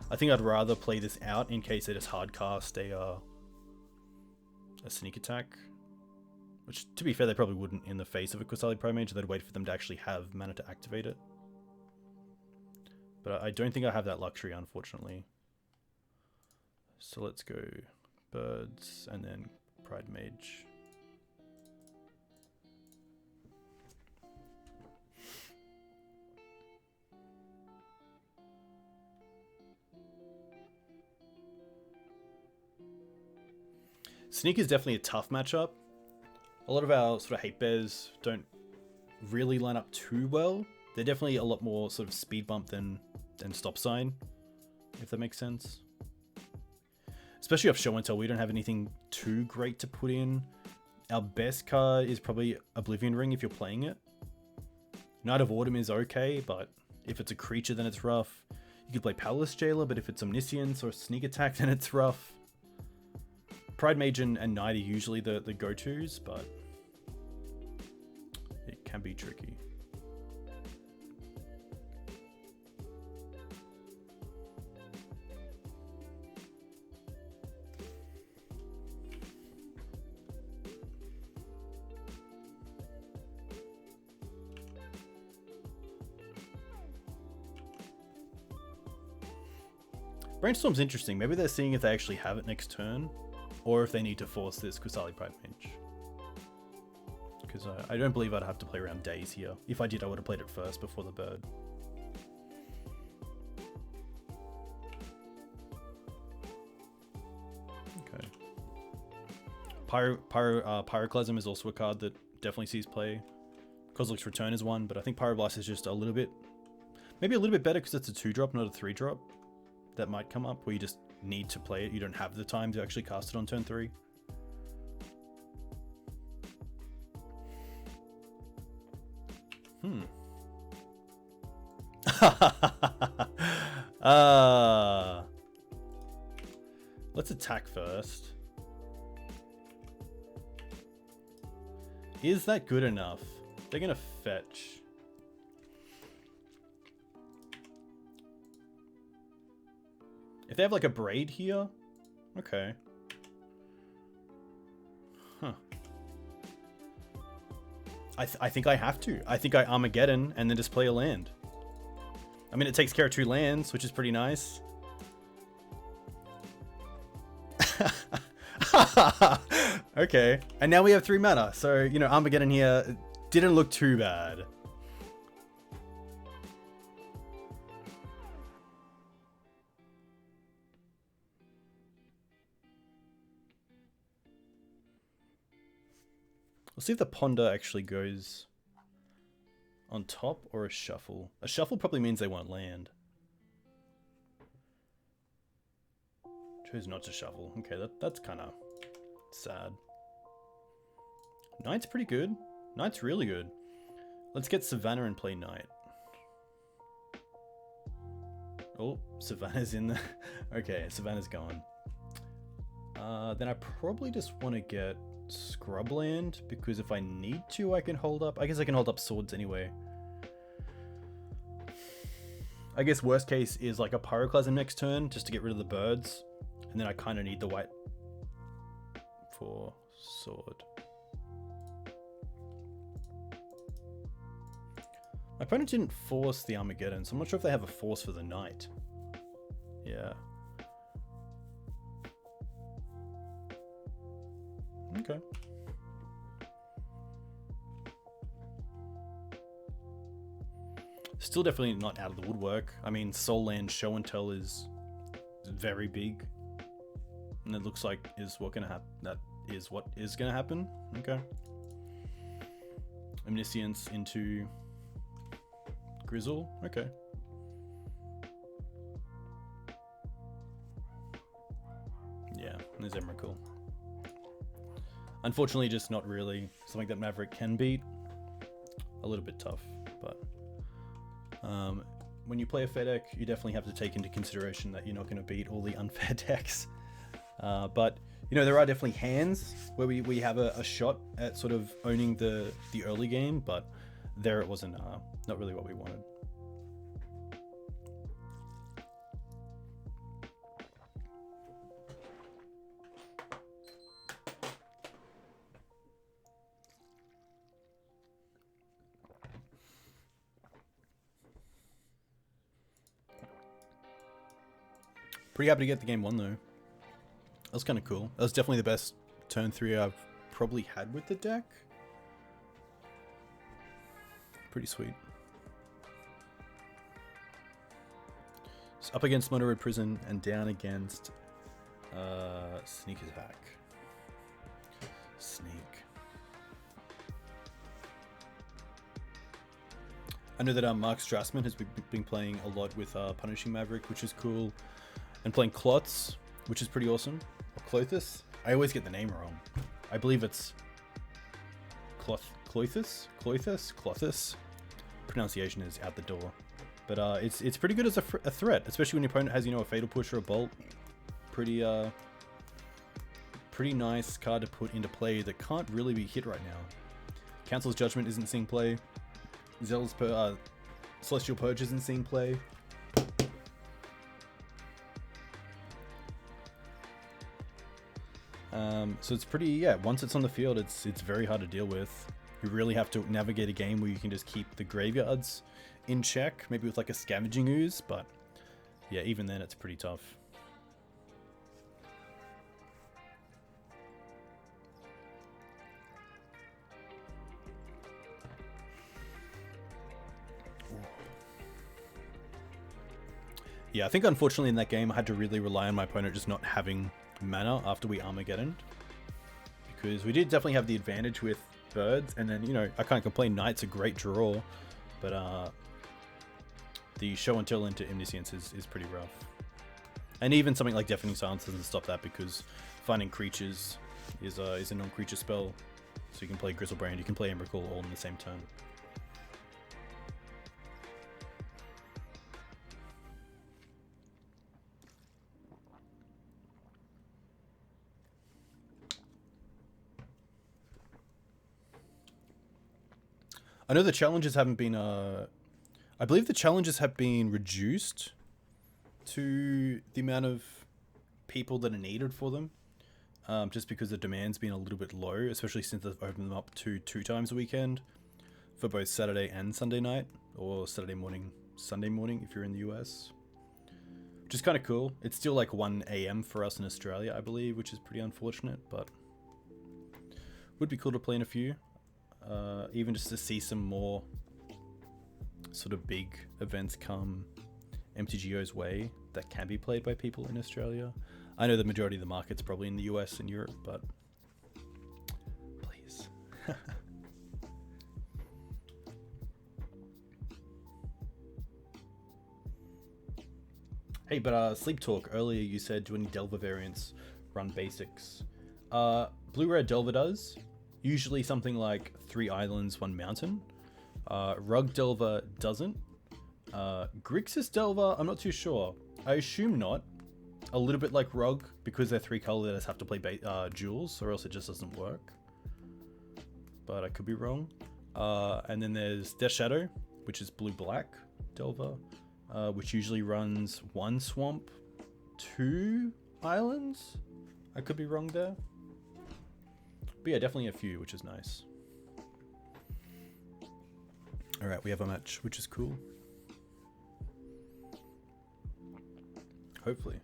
I think I'd rather play this out in case they just hardcast a sneak attack. Which, to be fair, they probably wouldn't in the face of a Qasali Pridemage. They'd wait for them to actually have mana to activate it. But I don't think I have that luxury, unfortunately. So let's go Birds and then Pridemage. Sneak is definitely a tough matchup. A lot of our sort of hate bears don't really line up too well. They're definitely a lot more sort of speed bump than stop sign, if that makes sense. Especially off show and tell, we don't have anything too great to put in. Our best card is probably Oblivion Ring if you're playing it. Knight of Autumn is okay, but if it's a creature, then it's rough. You could play Palace Jailer, but if it's Omniscience or Sneak Attack, then it's rough. Pridemage and Knight are usually the go-tos, but it can be tricky. Brainstorm's interesting. Maybe they're seeing if they actually have it next turn, or if they need to force this Qasali Pridemage. Because I don't believe I'd have to play around days here. If I did, I would have played it first before the bird. Okay. Pyroclasm is also a card that definitely sees play. Kozilek's Return is one, but I think Pyroblast is just a little bit, maybe a little bit better because it's a 2-drop, not a 3-drop. That might come up where you just need to play it. You don't have the time to actually cast it on turn 3. Let's attack first. Is that good enough? They're gonna fetch. If they have like a Braid here, okay. Huh. I think I have to. I think I Armageddon and then just play a land. I mean, it takes care of 2 lands, which is pretty nice. Okay, and now we have 3 mana, so, you know, Armageddon here didn't look too bad. We'll see if the ponder actually goes on top or a shuffle. A shuffle probably means they won't land. Chose not to shuffle. Okay, that's kind of sad. Knight's pretty good. Knight's really good. Let's get Savannah and play Knight. Oh, Savannah's in there. Okay, Savannah's gone. Then I probably just want to get Scrubland, because if I need to, I can hold up. I guess I can hold up swords anyway. I guess worst case is like a Pyroclasm next turn, just to get rid of the birds. And then I kind of need the white for sword. My opponent didn't force the Armageddon, so I'm not sure if they have a force for the Knight. Yeah. Okay. Still definitely not out of the woodwork. I mean, Soul Land Show and Tell is very big. And it looks like is what gonna happen. That is what is gonna happen. Okay. Omniscience into Grizzle. Okay. Yeah, there's Emrakul. Unfortunately, just not really something that Maverick can beat. A little bit tough, but when you play a fair deck, you definitely have to take into consideration that you're not going to beat all the unfair decks. But you know, there are definitely hands where we have a shot at sort of owning the early game, but there it wasn't not really what we wanted. Pretty happy to get the game won though. That was kind of cool. That was definitely the best turn 3 I've probably had with the deck. Pretty sweet. So up against Mono Red Prison and down against Sneak Attack. Sneak. I know that Mark Strassman has been playing a lot with Punishing Maverick, which is cool. And playing Klotz, which is pretty awesome. Or Clothis. I always get the name wrong. I believe it's Clothis. Pronunciation is out the door. But it's pretty good as a threat, especially when your opponent has, you know, a Fatal Push or a Bolt. Pretty nice card to put into play that can't really be hit right now. Council's Judgment isn't seeing play. Celestial Purge isn't seeing play. So it's pretty, yeah, once it's on the field, it's very hard to deal with. You really have to navigate a game where you can just keep the graveyards in check, maybe with like a Scavenging Ooze, but yeah, even then it's pretty tough. Yeah, I think unfortunately in that game I had to really rely on my opponent just not having mana after we Armageddon, because we did definitely have the advantage with birds, and then, you know, I can't complain, Knight's a great draw, but the Show and Tell into Omniscience is pretty rough. And even something like Deafening Silence doesn't stop that, because finding creatures is a non-creature spell, so you can play Grizzlebrand, you can play Emrakul all in the same turn. I know the challenges haven't been, I believe the challenges have been reduced to the amount of people that are needed for them, just because the demand's been a little bit low, especially since they've opened them up to 2 times a weekend for both Saturday and Sunday night, or Saturday morning, Sunday morning if you're in the US, which is kind of cool. It's still like 1 AM for us in Australia, I believe, which is pretty unfortunate, but would be cool to play in a few. Even just to see some more sort of big events come MTGO's way that can be played by people in Australia. I know the majority of the market's probably in the US and Europe, but please. Hey, but Sleep Talk, earlier you said do any Delver variants run basics? Blue-Red Delver does. Usually something like 3 islands, 1 mountain. Rug Delver doesn't. Grixis Delver, I'm not too sure. I assume not. A little bit like Rug, because they're 3 color, they just have to play duels, or else it just doesn't work. But I could be wrong. And then there's Death Shadow, which is blue-black Delver, which usually runs 1 swamp, 2 islands. I could be wrong there. But yeah, definitely a few, which is nice. Alright, we have a match, which is cool. Hopefully.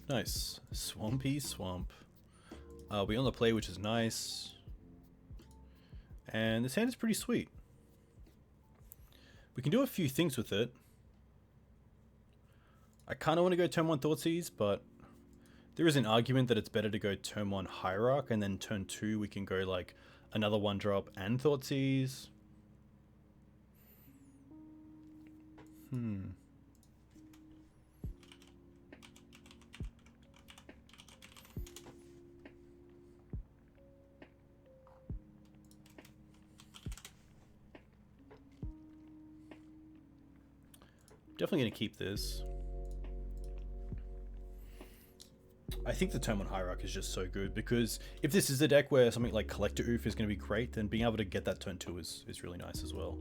Nice. Swampy Swamp. We on the play, which is nice. And this hand is pretty sweet. We can do a few things with it. I kind of want to go turn 1 Thoughtseize, but there is an argument that it's better to go turn 1 Hierarch, and then turn 2 we can go like another 1-drop and Thoughtseize. Definitely going to keep this. I think the turn 1 Hierarch is just so good, because if this is a deck where something like Collector Ouphe is going to be great, then being able to get that turn 2 is really nice as well.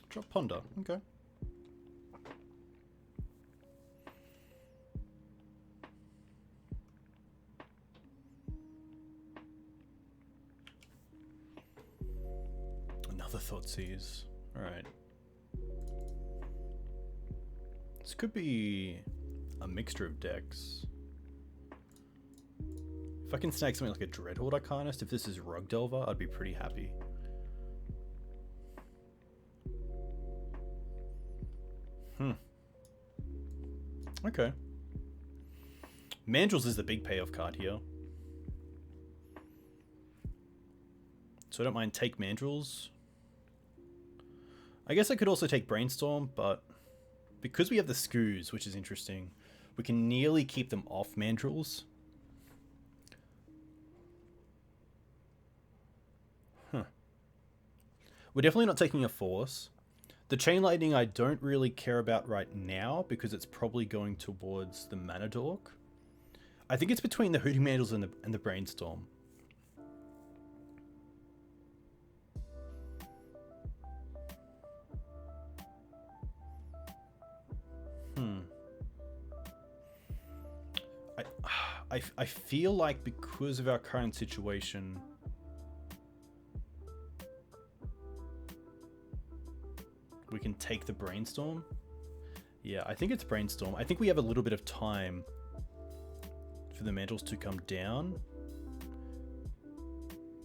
Drop Ponder, okay. Another Thoughtseize. Alright. This could be a mixture of decks. If I can snag something like a Dreadhorde Arcanist, if this is Rug Delver, I'd be pretty happy. Okay. Mandrills is the big payoff card here. So I don't mind take Mandrills. I guess I could also take Brainstorm, but because we have the Skoos, which is interesting, we can nearly keep them off Mandrills. We're definitely not taking a Force. The Chain Lightning I don't really care about right now, because it's probably going towards the Mana Dork. I think it's between the Hooting Mandrills and the Brainstorm. I feel like because of our current situation, we can take the Brainstorm. Yeah, I think it's Brainstorm. I think we have a little bit of time for the Mantles to come down,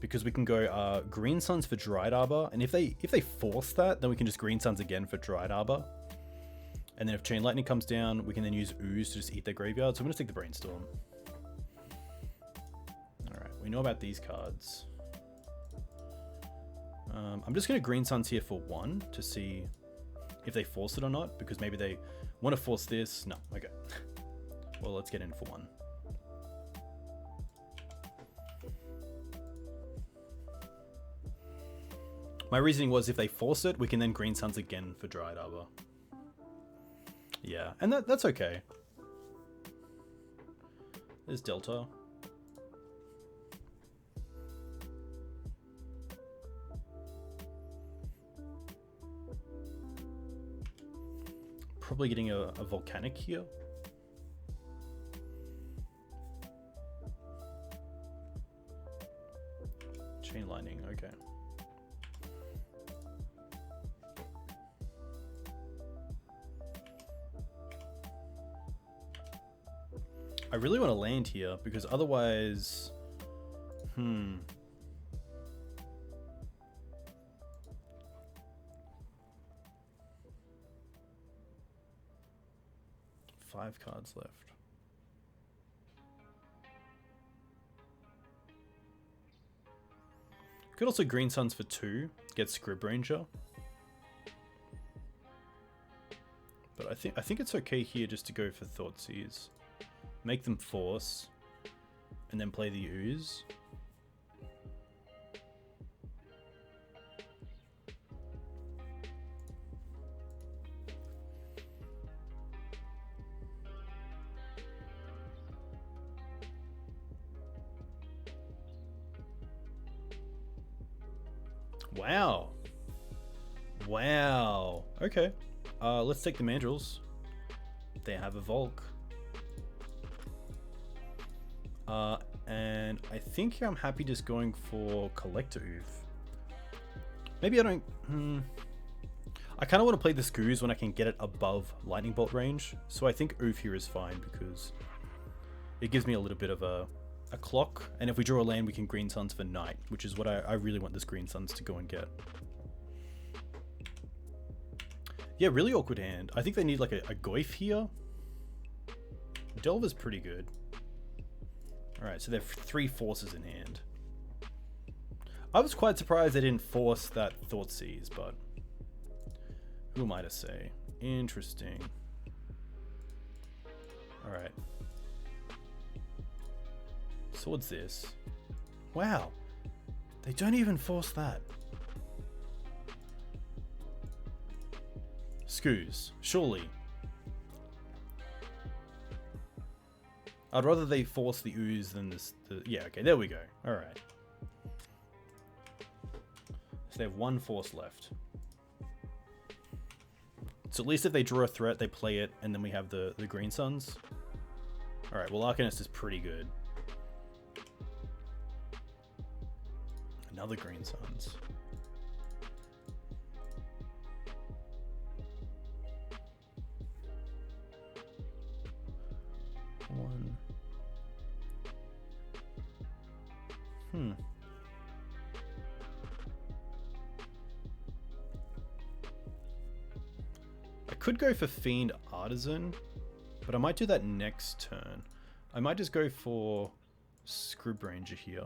because we can go Green Suns for Dryad Arbor, and if they force that, then we can just Green Suns again for Dryad Arbor. And then if Chain Lightning comes down, we can then use Ooze to just eat their graveyard. So I'm going to take the Brainstorm. Alright, we know about these cards. I'm just going to Green Suns here for 1 to see if they force it or not, because maybe they want to force this. No, okay. Well, let's get in for 1. My reasoning was if they force it, we can then Green Suns again for Dryad Arbor. Yeah, and that's okay. There's Delta. Probably getting a Volcanic here. Chain Lightning, okay. I really want to land here because otherwise... 5 cards left. Could also green suns for 2, get Scryb Ranger. But I think it's okay here just to go for Thoughtseize. Make them force, and then play the Ooze. Wow. Wow. Okay. Let's take the Mandrills. They have a Volk. And I think I'm happy just going for Collector Ouphe. Maybe I don't... I kind of want to play this Goose when I can get it above Lightning Bolt range. So I think Ouphe here is fine because it gives me a little bit of a clock. And if we draw a land, we can Green Suns for Night, which is what I really want this Green Suns to go and get. Yeah, really awkward hand. I think they need like a Goif here. Delver's pretty good. Alright, so they have 3 forces in hand. I was quite surprised they didn't force that Thoughtseize, but who am I to say? Interesting. Alright. So what's this? Wow. They don't even force that. Scoos, surely. I'd rather they force the Ooze than this. Yeah, okay, there we go. Alright. So they have 1 force left. So at least if they draw a threat, they play it, and then we have the Green Suns. Alright, well Arcanist is pretty good. Another Green Suns. One. I could go for Fiend Artisan, but I might do that next turn. I might just go for Scryb Ranger here.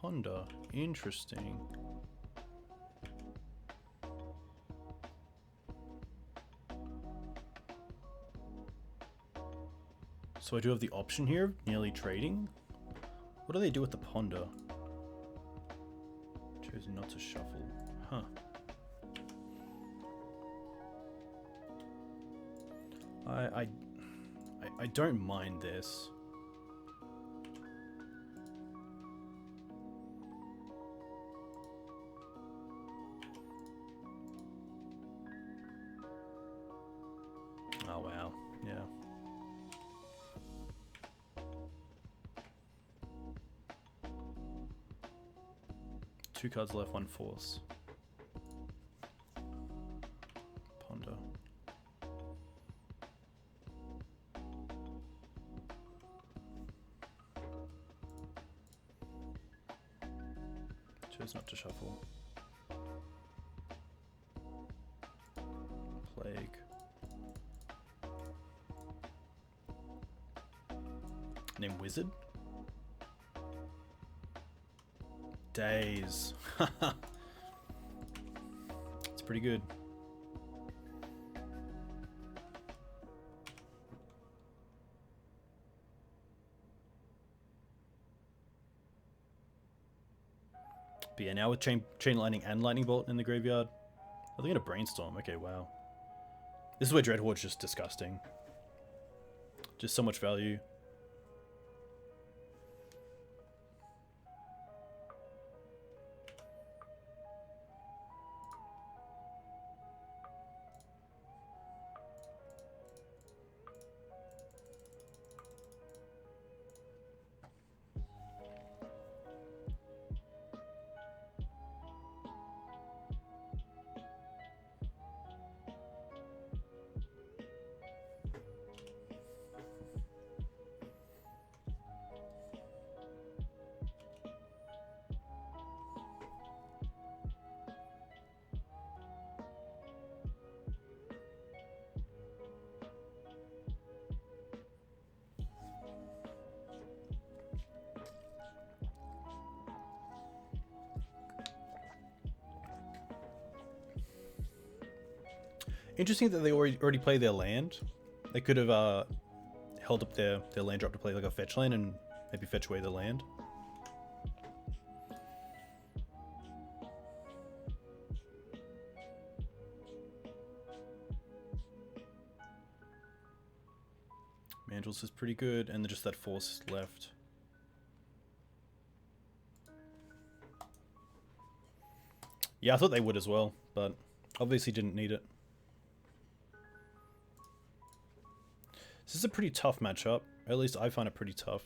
Ponder. Interesting. So I do have the option here of nearly trading. What do they do with the Ponder? Chose not to shuffle. Huh. I don't mind this. Oh wow, yeah. Two cards left, 1 force. Ponder. Chose not to shuffle. Plague. Name Wizard. Days. It's pretty good. But yeah, now with Chain Lightning and Lightning Bolt in the graveyard, are they going to Brainstorm? Okay, wow. This is where Dreadhorde's just disgusting. Just so much value. Interesting that they already play their land. They could have held up their land drop to play like a fetch land and maybe fetch away the land. Mandrels is pretty good, and just that force left. Yeah, I thought they would as well, but obviously didn't need it. This is a pretty tough matchup. At least I find it pretty tough.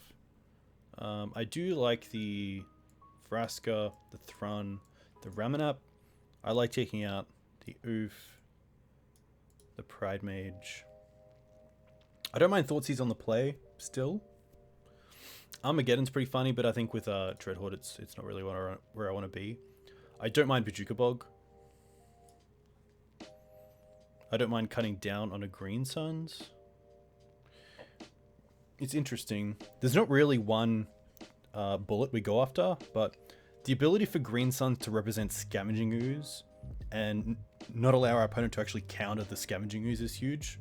I do like the Vraska, the Thrun, the Ramanap. I like taking out the Ouphe, the Pridemage. I don't mind Thoughtseize on the play still. Armageddon's pretty funny, but I think with Dreadhorde it's not really where I want to be. I don't mind Bojuka Bog. I don't mind cutting down on a Green Suns. It's interesting. There's not really one bullet we go after, but the ability for Green Suns to represent Scavenging Ooze and not allow our opponent to actually counter the Scavenging Ooze is huge.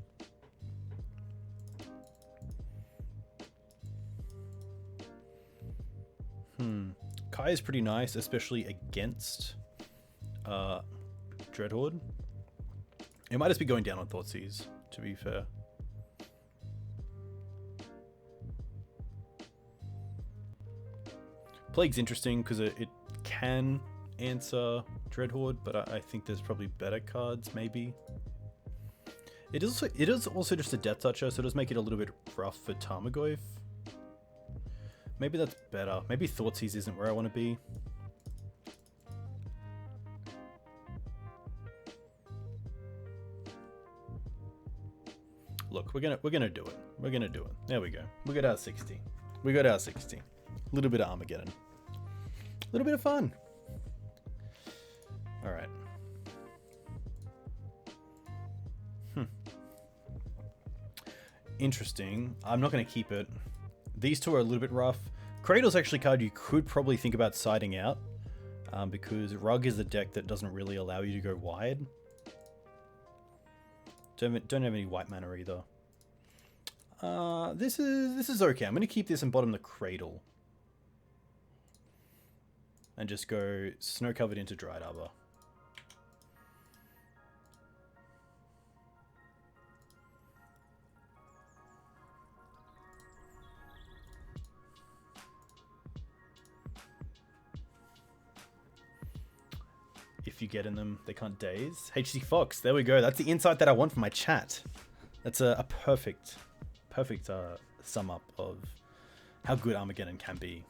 Kai is pretty nice, especially against Dreadhorde. It might just be going down on Thoughtseize, to be fair. Plague's interesting because it can answer Dreadhorde, but I think there's probably better cards, maybe. It is also just a Death Toucher, so it does make it a little bit rough for Tarmogoyf. Maybe that's better. Maybe Thoughtseize isn't where I want to be. Look, we're gonna do it. We're gonna do it. There we go. We got our 60. We got our 60. A little bit of Armageddon. A little bit of fun. All right. Interesting. I'm not going to keep it. These two are a little bit rough. Cradle's actually a card you could probably think about siding out, because Rug is a deck that doesn't really allow you to go wide. Don't have any white mana either. This is okay. I'm going to keep this and bottom the Cradle. And just go snow-covered into Dryad Arbor. If you get in them, they can't daze. HC Fox, there we go. That's the insight that I want from my chat. That's a perfect sum up of how good Armageddon can be.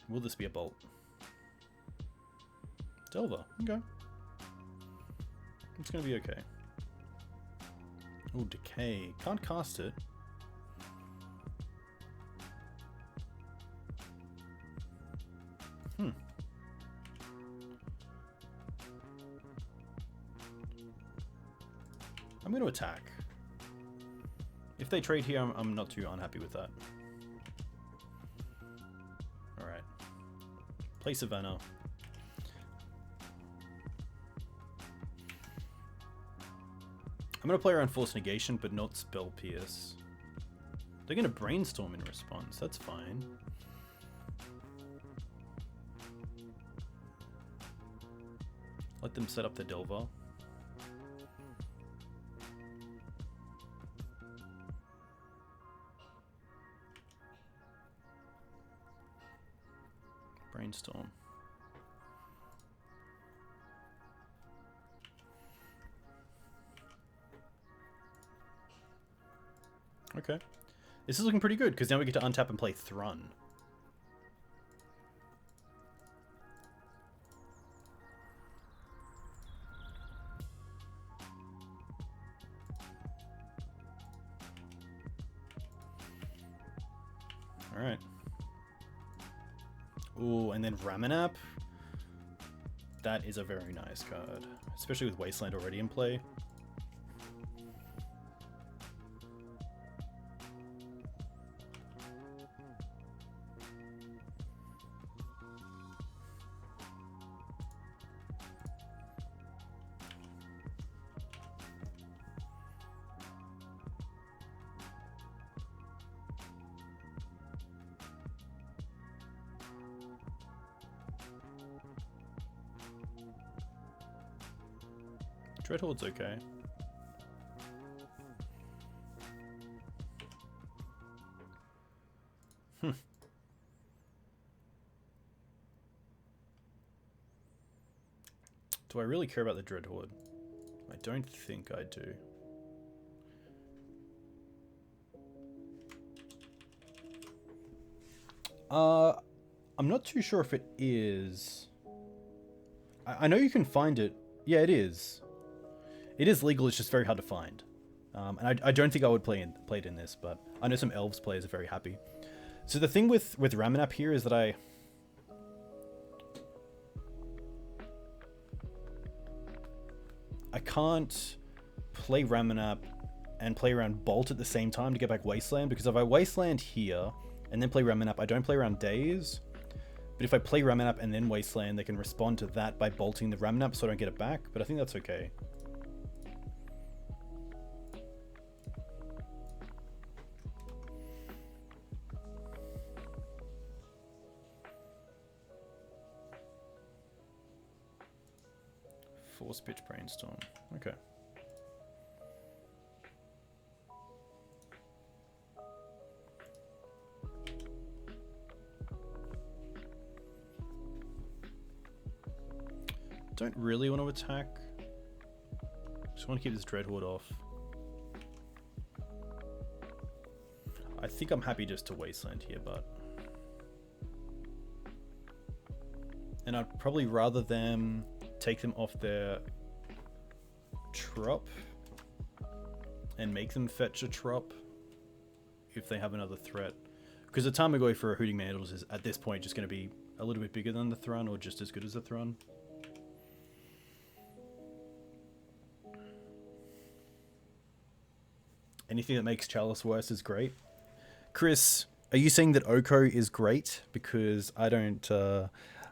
Will this be a bolt? Delver, okay. It's gonna be okay. Oh, Decay. Can't cast it. I'm going to attack. If they trade here, I'm not too unhappy with that. Alright. Play Savannah. I'm going to play around Force Negation, but not Spell Pierce. They're going to brainstorm in response. That's fine. Let them set up the Delver. Brainstorm. Okay. This is looking pretty good, because now we get to untap and play Thrun. Alright. Ooh, and then Ramanap. That is a very nice card. Especially with Wasteland already in play. Dreadhold's okay. Do I really care about the Dreadhorde? I don't think I do. I'm not too sure if it is. I know you can find it. Yeah, it is. It is legal, it's just very hard to find. And I don't think I would play it in this, but I know some Elves players are very happy. So the thing with Ramanap here is that I can't play Ramanap and play around Bolt at the same time to get back Wasteland, because if I Wasteland here and then play Ramanap, I don't play around Daze. But if I play Ramanap and then Wasteland, they can respond to that by bolting the Ramanap so I don't get it back, but I think that's okay. Force Pitch Brainstorm. Okay. Don't really want to attack. Just want to keep this Dreadhorde off. I think I'm happy just to Wasteland here, but... And I'd probably rather them take them off their trop and make them fetch a trop if they have another threat. Because the Tarmogoyf for a Hooting Mandals is at this point just going to be a little bit bigger than the Thrun, or just as good as the Thrun. Anything that makes Chalice worse is great. Chris, are you saying that Oko is great? Because I don't...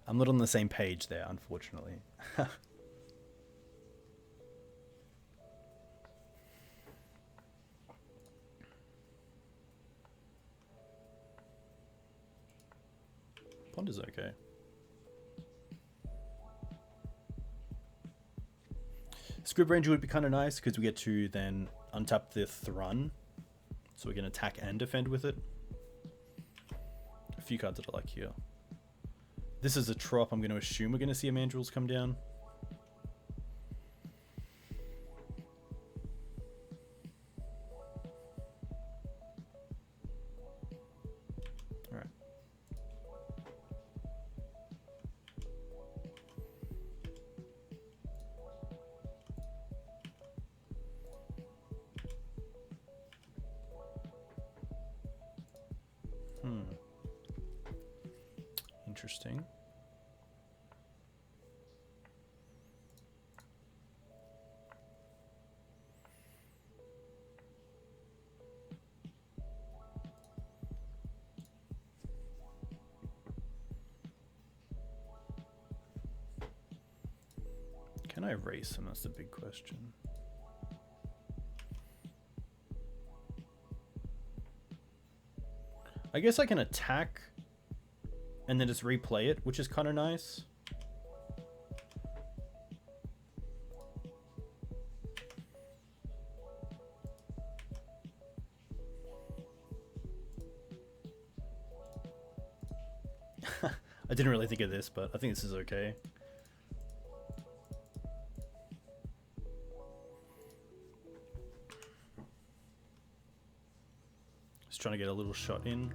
I'm not on the same page there, unfortunately. Pond is okay. Scryb Ranger would be kind of nice because we get to then untap the Thrun, so we can attack and defend with it. A few cards that I like here. This is a trop. I'm going to assume we're going to see a Mandrills come down. All right. Interesting. Can I erase him? That's the big question. I guess I can attack and then just replay it, which is kind of nice. I didn't really think of this, but I think this is okay. Just trying to get a little shot in.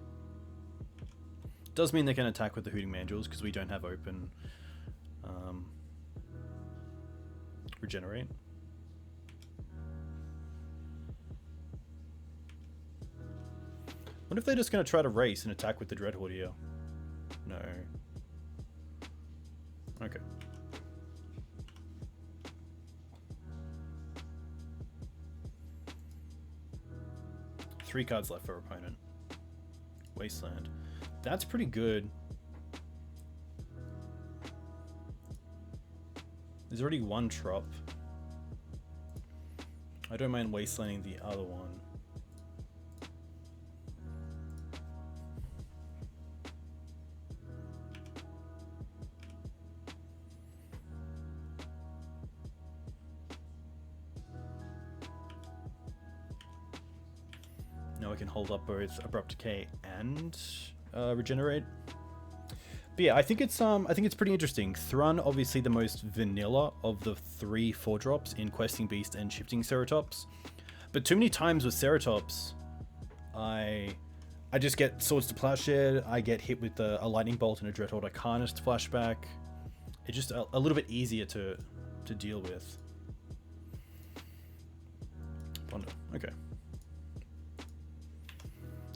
Does mean they can attack with the Hooting Mandrills because we don't have open regenerate. What if they're just going to try to race and attack with the Dreadhorde here? No. Okay. Three cards left for opponent. Wasteland. That's pretty good. There's already one trop. I don't mind wastelanding the other one. Now I can hold up both Abrupt Decay and regenerate. But yeah, I think it's pretty interesting. Thrun, obviously the most vanilla of the 3 4-drops in Questing Beast and Shifting Ceratops. But too many times with Ceratops, I just get Swords to Plowshare, I get hit with a Lightning Bolt and a Dreadhorde Arcanist flashback. It's just a little bit easier to deal with. Wonder. Okay.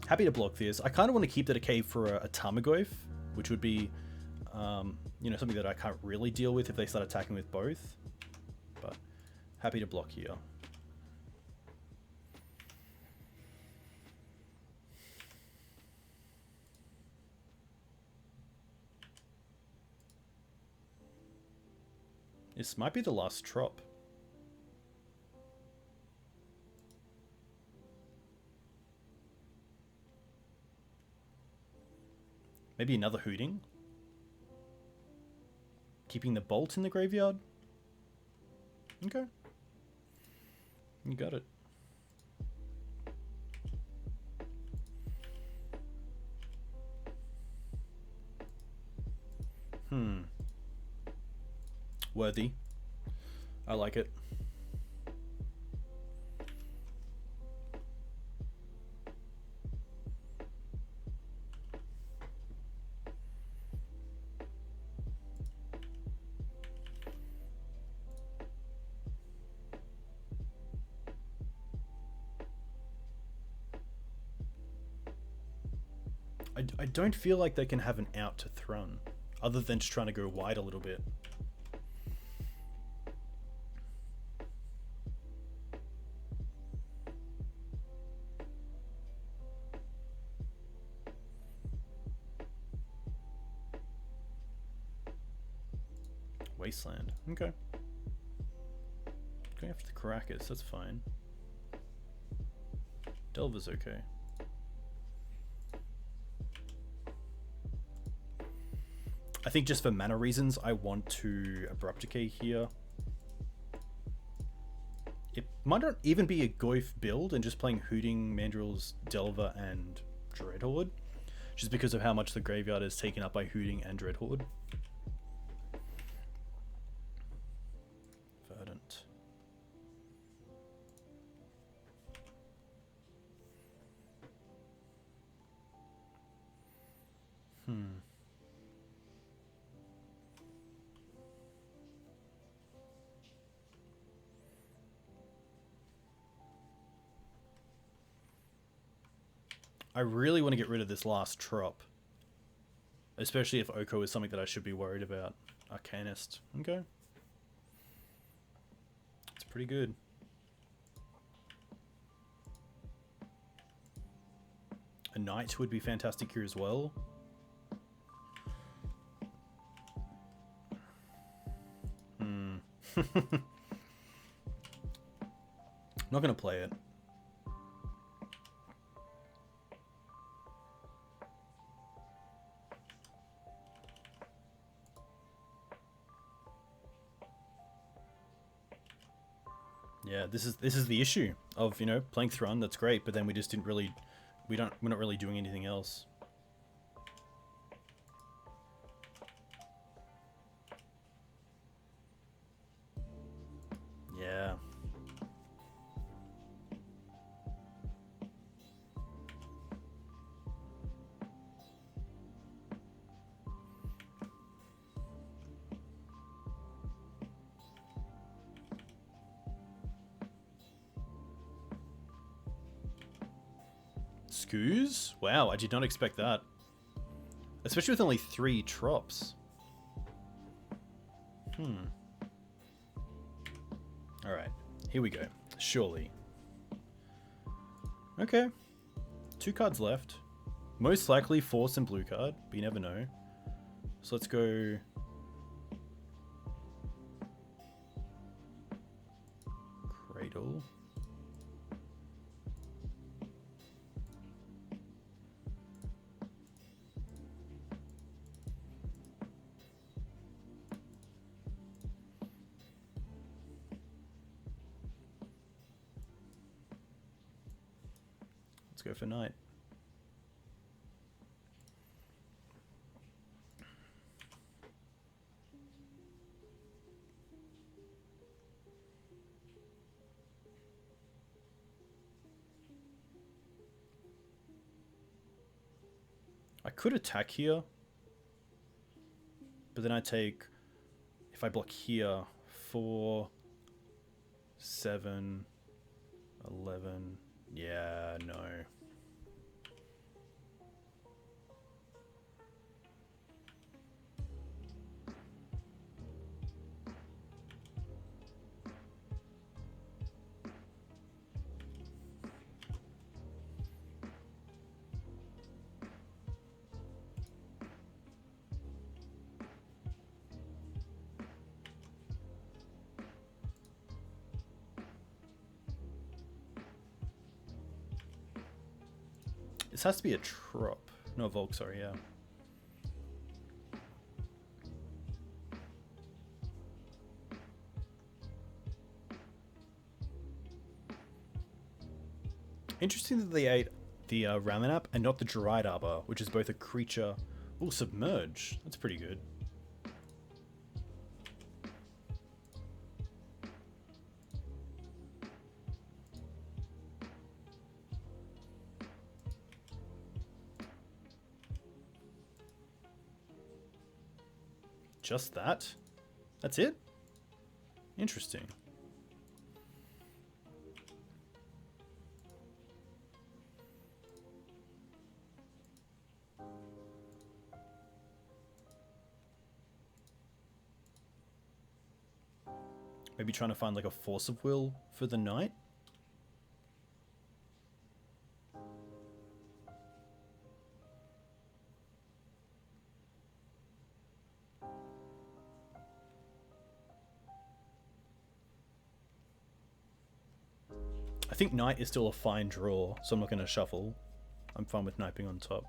Happy to block this. I kind of want to keep the decay for a Tarmogoyf, which would be, you know, something that I can't really deal with if they start attacking with both. But happy to block here. This might be the last trop. Maybe another Hooting. Keeping the Bolt in the graveyard. Okay. You got it. Worthy. I like it. I don't feel like they can have an out to Thrun, other than just trying to go wide a little bit. Wasteland. Okay. Going after the Karakas, that's fine. Delver's okay. I think just for mana reasons, I want to Abrupt Decay here. It might not even be a Goyf build and just playing Hooting, Mandrills, Delver, and Dreadhorde. Just because of how much the graveyard is taken up by Hooting and Dreadhorde. Verdant. I really want to get rid of this last trop. Especially if Oko is something that I should be worried about. Arcanist. Okay. It's pretty good. A Knight would be fantastic here as well. Not going to play it. Yeah, this is the issue of, you know, playing Thrun. That's great, but then we just didn't really, we're not really doing anything else. Yeah. Scoos? Wow, I did not expect that. Especially with only 3 drops. Alright, here we go. Surely. Okay. 2 cards left. Most likely force and blue card, but you never know. So let's go... Cradle. Let's go for Knight. I could attack here, but then I take, if I block here, 4, 7, 11, yeah, no. This has to be a trop. No, Volk, sorry, yeah. Interesting that they ate the Ramanap and not the Dryad Arbor, which is both a creature... Oh, Submerge. That's pretty good. Just that? That's it? Interesting. Maybe trying to find like a Force of Will for the Knight? I think Knight is still a fine draw, so I'm not going to shuffle. I'm fine with Kniping on top.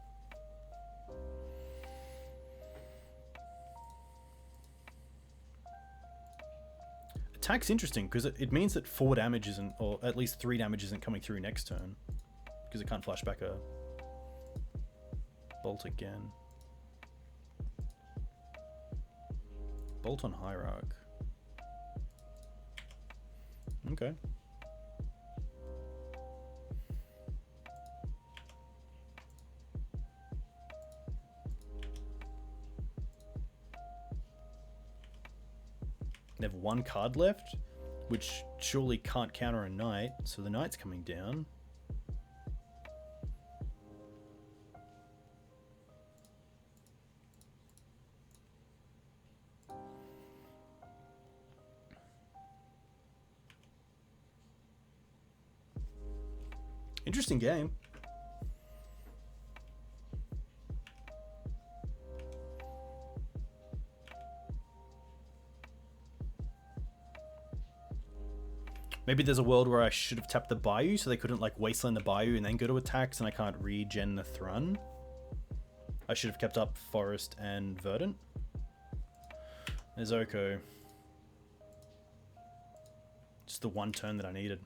Attack's interesting, because it means that 4 damage isn't, or at least 3 damage isn't coming through next turn. Because it can't flash back a Bolt again. Bolt on Hierarch. Okay. They have 1 card left, which surely can't counter a Knight, so the Knight's coming down. Interesting game. Maybe there's a world where I should have tapped the Bayou so they couldn't like Wasteland the Bayou and then go to attacks and I can't regen the Thrun. I should have kept up Forest and Verdant. There's Oko. Just the one turn that I needed.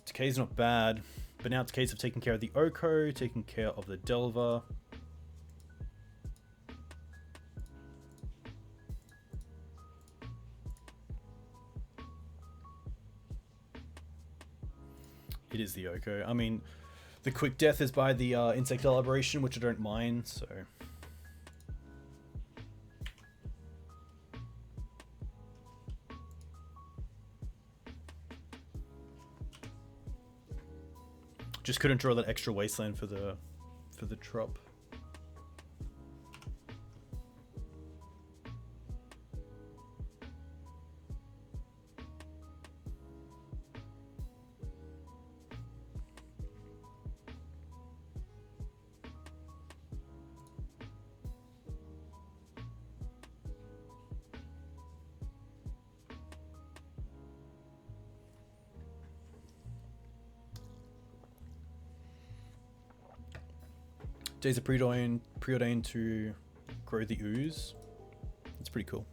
Decay's not bad, but now it's a case of taking care of the Oko, taking care of the Delver. It is the Oko. I mean, the quick death is by the insect elaboration, which I don't mind, so... Just couldn't draw that extra Wasteland for the trop. Days are preordained to grow the ooze. It's pretty cool.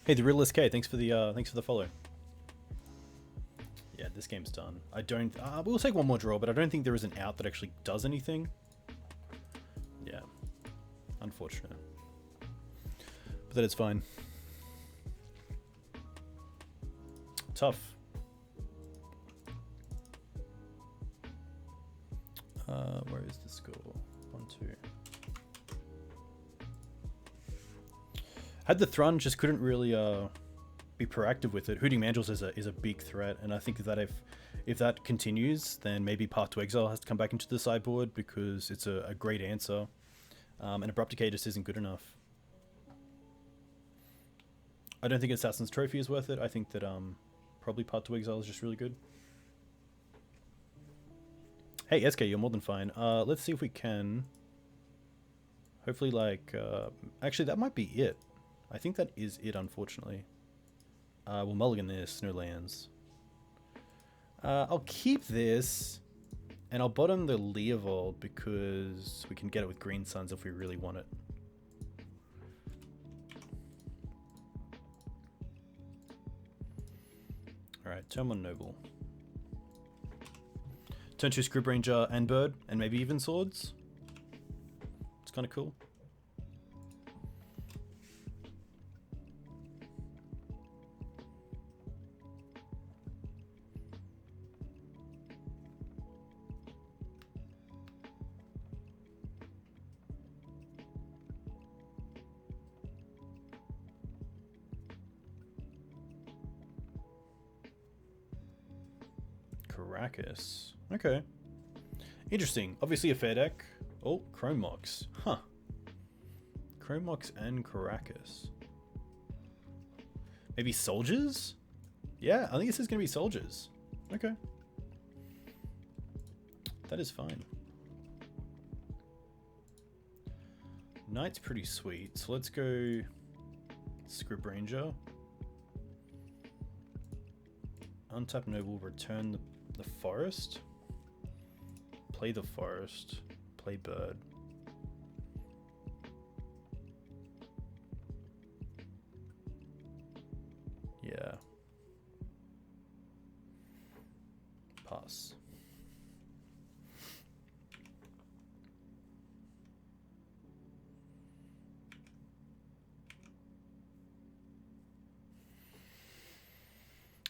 Hey, the Realist K, thanks for the follow. Yeah, this game's done. I don't. We'll take one more draw, but I don't think there is an out that actually does anything. Yeah, unfortunate. But that is fine. Tough. Where is the score? 1-2. Had the Thrun, just couldn't really be proactive with it. Hooting Mandrills is a big threat, and I think that if that continues, then maybe Path to Exile has to come back into the sideboard because it's a great answer, and Abrupt Decay just isn't good enough. I don't think Assassin's Trophy is worth it. I think that probably Path to Exile is just really good. Hey, SK, you're more than fine. Let's see if we can... Hopefully, like... actually, that might be it. I think that is it, unfortunately. We'll mulligan this. No lands. I'll keep this. And I'll bottom the Leovold because we can get it with Green Suns if we really want it. Alright, turn one Noble. Turn 2 Scryb Ranger and Bird, and maybe even Swords. It's kind of cool. Karakas. Okay. Interesting. Obviously a fair deck. Oh, Chrome Mox. Huh. Chrome Mox and Karakas. Maybe Soldiers? Yeah, I think this is going to be Soldiers. Okay. That is fine. Knight's pretty sweet. So let's go Scryb Ranger. Untap Noble, return the forest. Play the forest. Play bird. Yeah. Pass.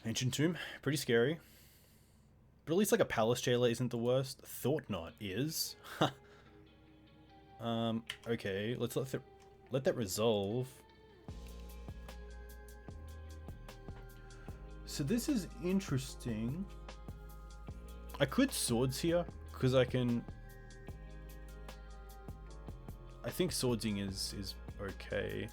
Ancient Tomb, pretty scary. But at least like a Palace Jailer isn't the worst. Thought Knot is. Okay, let's let that resolve. So this is interesting. I could Swords here, because I can... I think Swordsing is okay.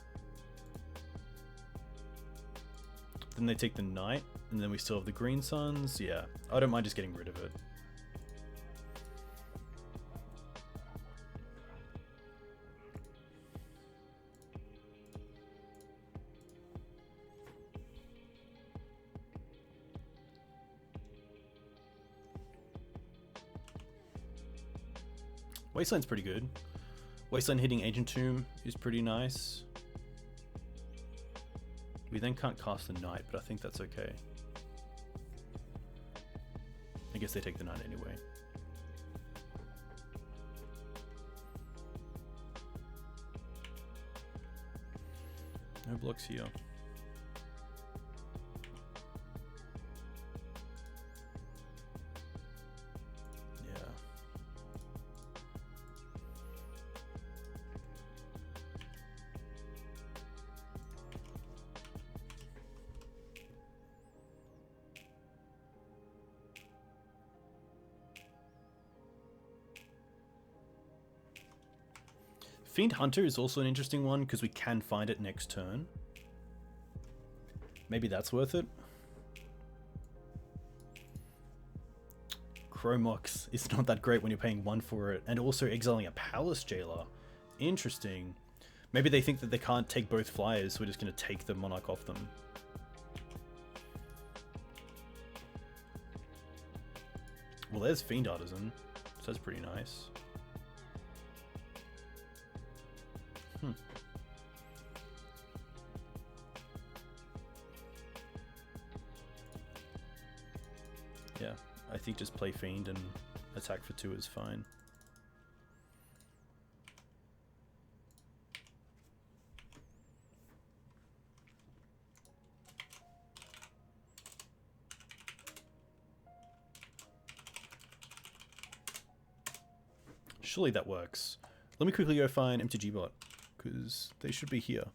Then they take the Knight, and then we still have the Green Suns. Yeah, I don't mind just getting rid of it. Wasteland's pretty good. Wasteland hitting Ancient Tomb is pretty nice. We then can't cast the Knight, but I think that's okay. I guess they take the Knight anyway. No blocks here. Yeah. Fiend Hunter is also an interesting one because we can find it next turn. Maybe that's worth it. Chromox is not that great when you're paying 1 for it, and also exiling a Palace Jailer. Interesting. Maybe they think that they can't take both flyers, so we're just going to take the Monarch off them. Well, there's Fiend Artisan, so that's pretty nice. Yeah, I think just play Fiend and attack for 2 is fine. Surely that works. Let me quickly go find MTG bot, because they should be here.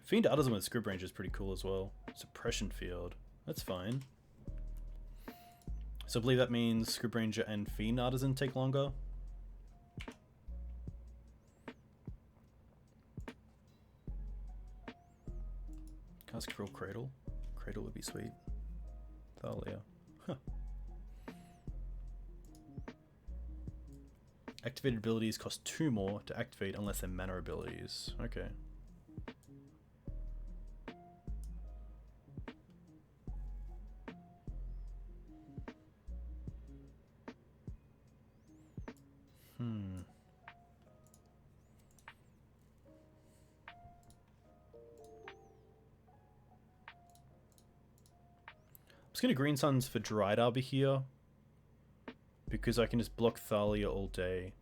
Fiend Artisan with Scryb Ranger is pretty cool as well. Suppression Field. That's fine. So I believe that means Scryb Ranger and Fiend Artisan take longer. Cast Cradle. Cradle would be sweet. Thalia. Huh. Activated abilities cost 2 more to activate unless they're mana abilities. Okay. I'm just going to Green Suns for Dryad Arbor here, because I can just block Thalia all day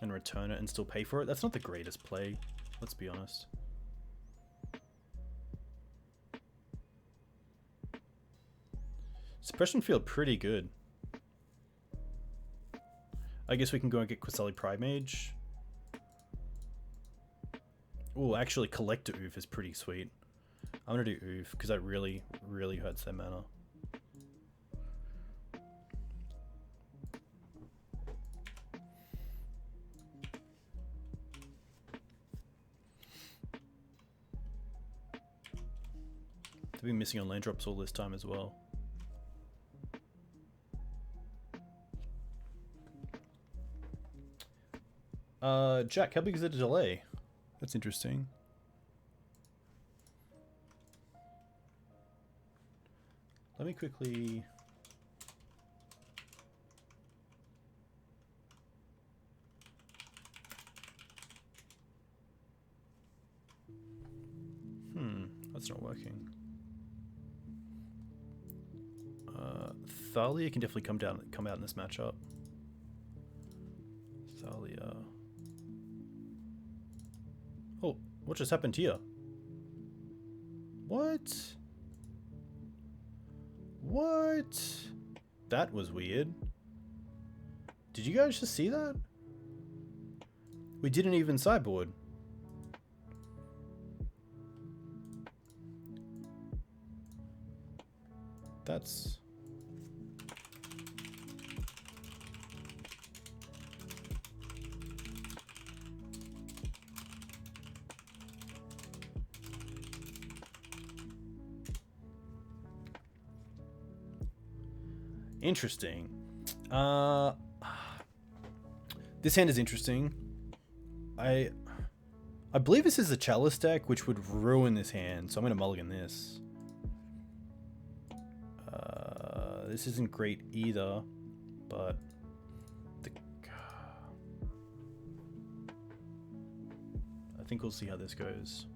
and return it and still pay for it. That's not the greatest play, let's be honest. Suppression Field pretty good. I guess we can go and get Qasali Pridemage. Oh, actually Collector Ouphe is pretty sweet. I'm gonna do Ouphe because that really, really hurts their mana. They've been missing on land drops all this time as well. Jack, how big is the delay? That's interesting. Let me quickly... That's not working. Thalia can definitely come out in this matchup. Thalia. Oh, what just happened here? What? What? That was weird. Did you guys just see that? We didn't even sideboard. That's... Interesting. This hand is interesting. I believe this is a Chalice deck, which would ruin this hand, so I'm going to mulligan this. This isn't great either, but I think we'll see how this goes.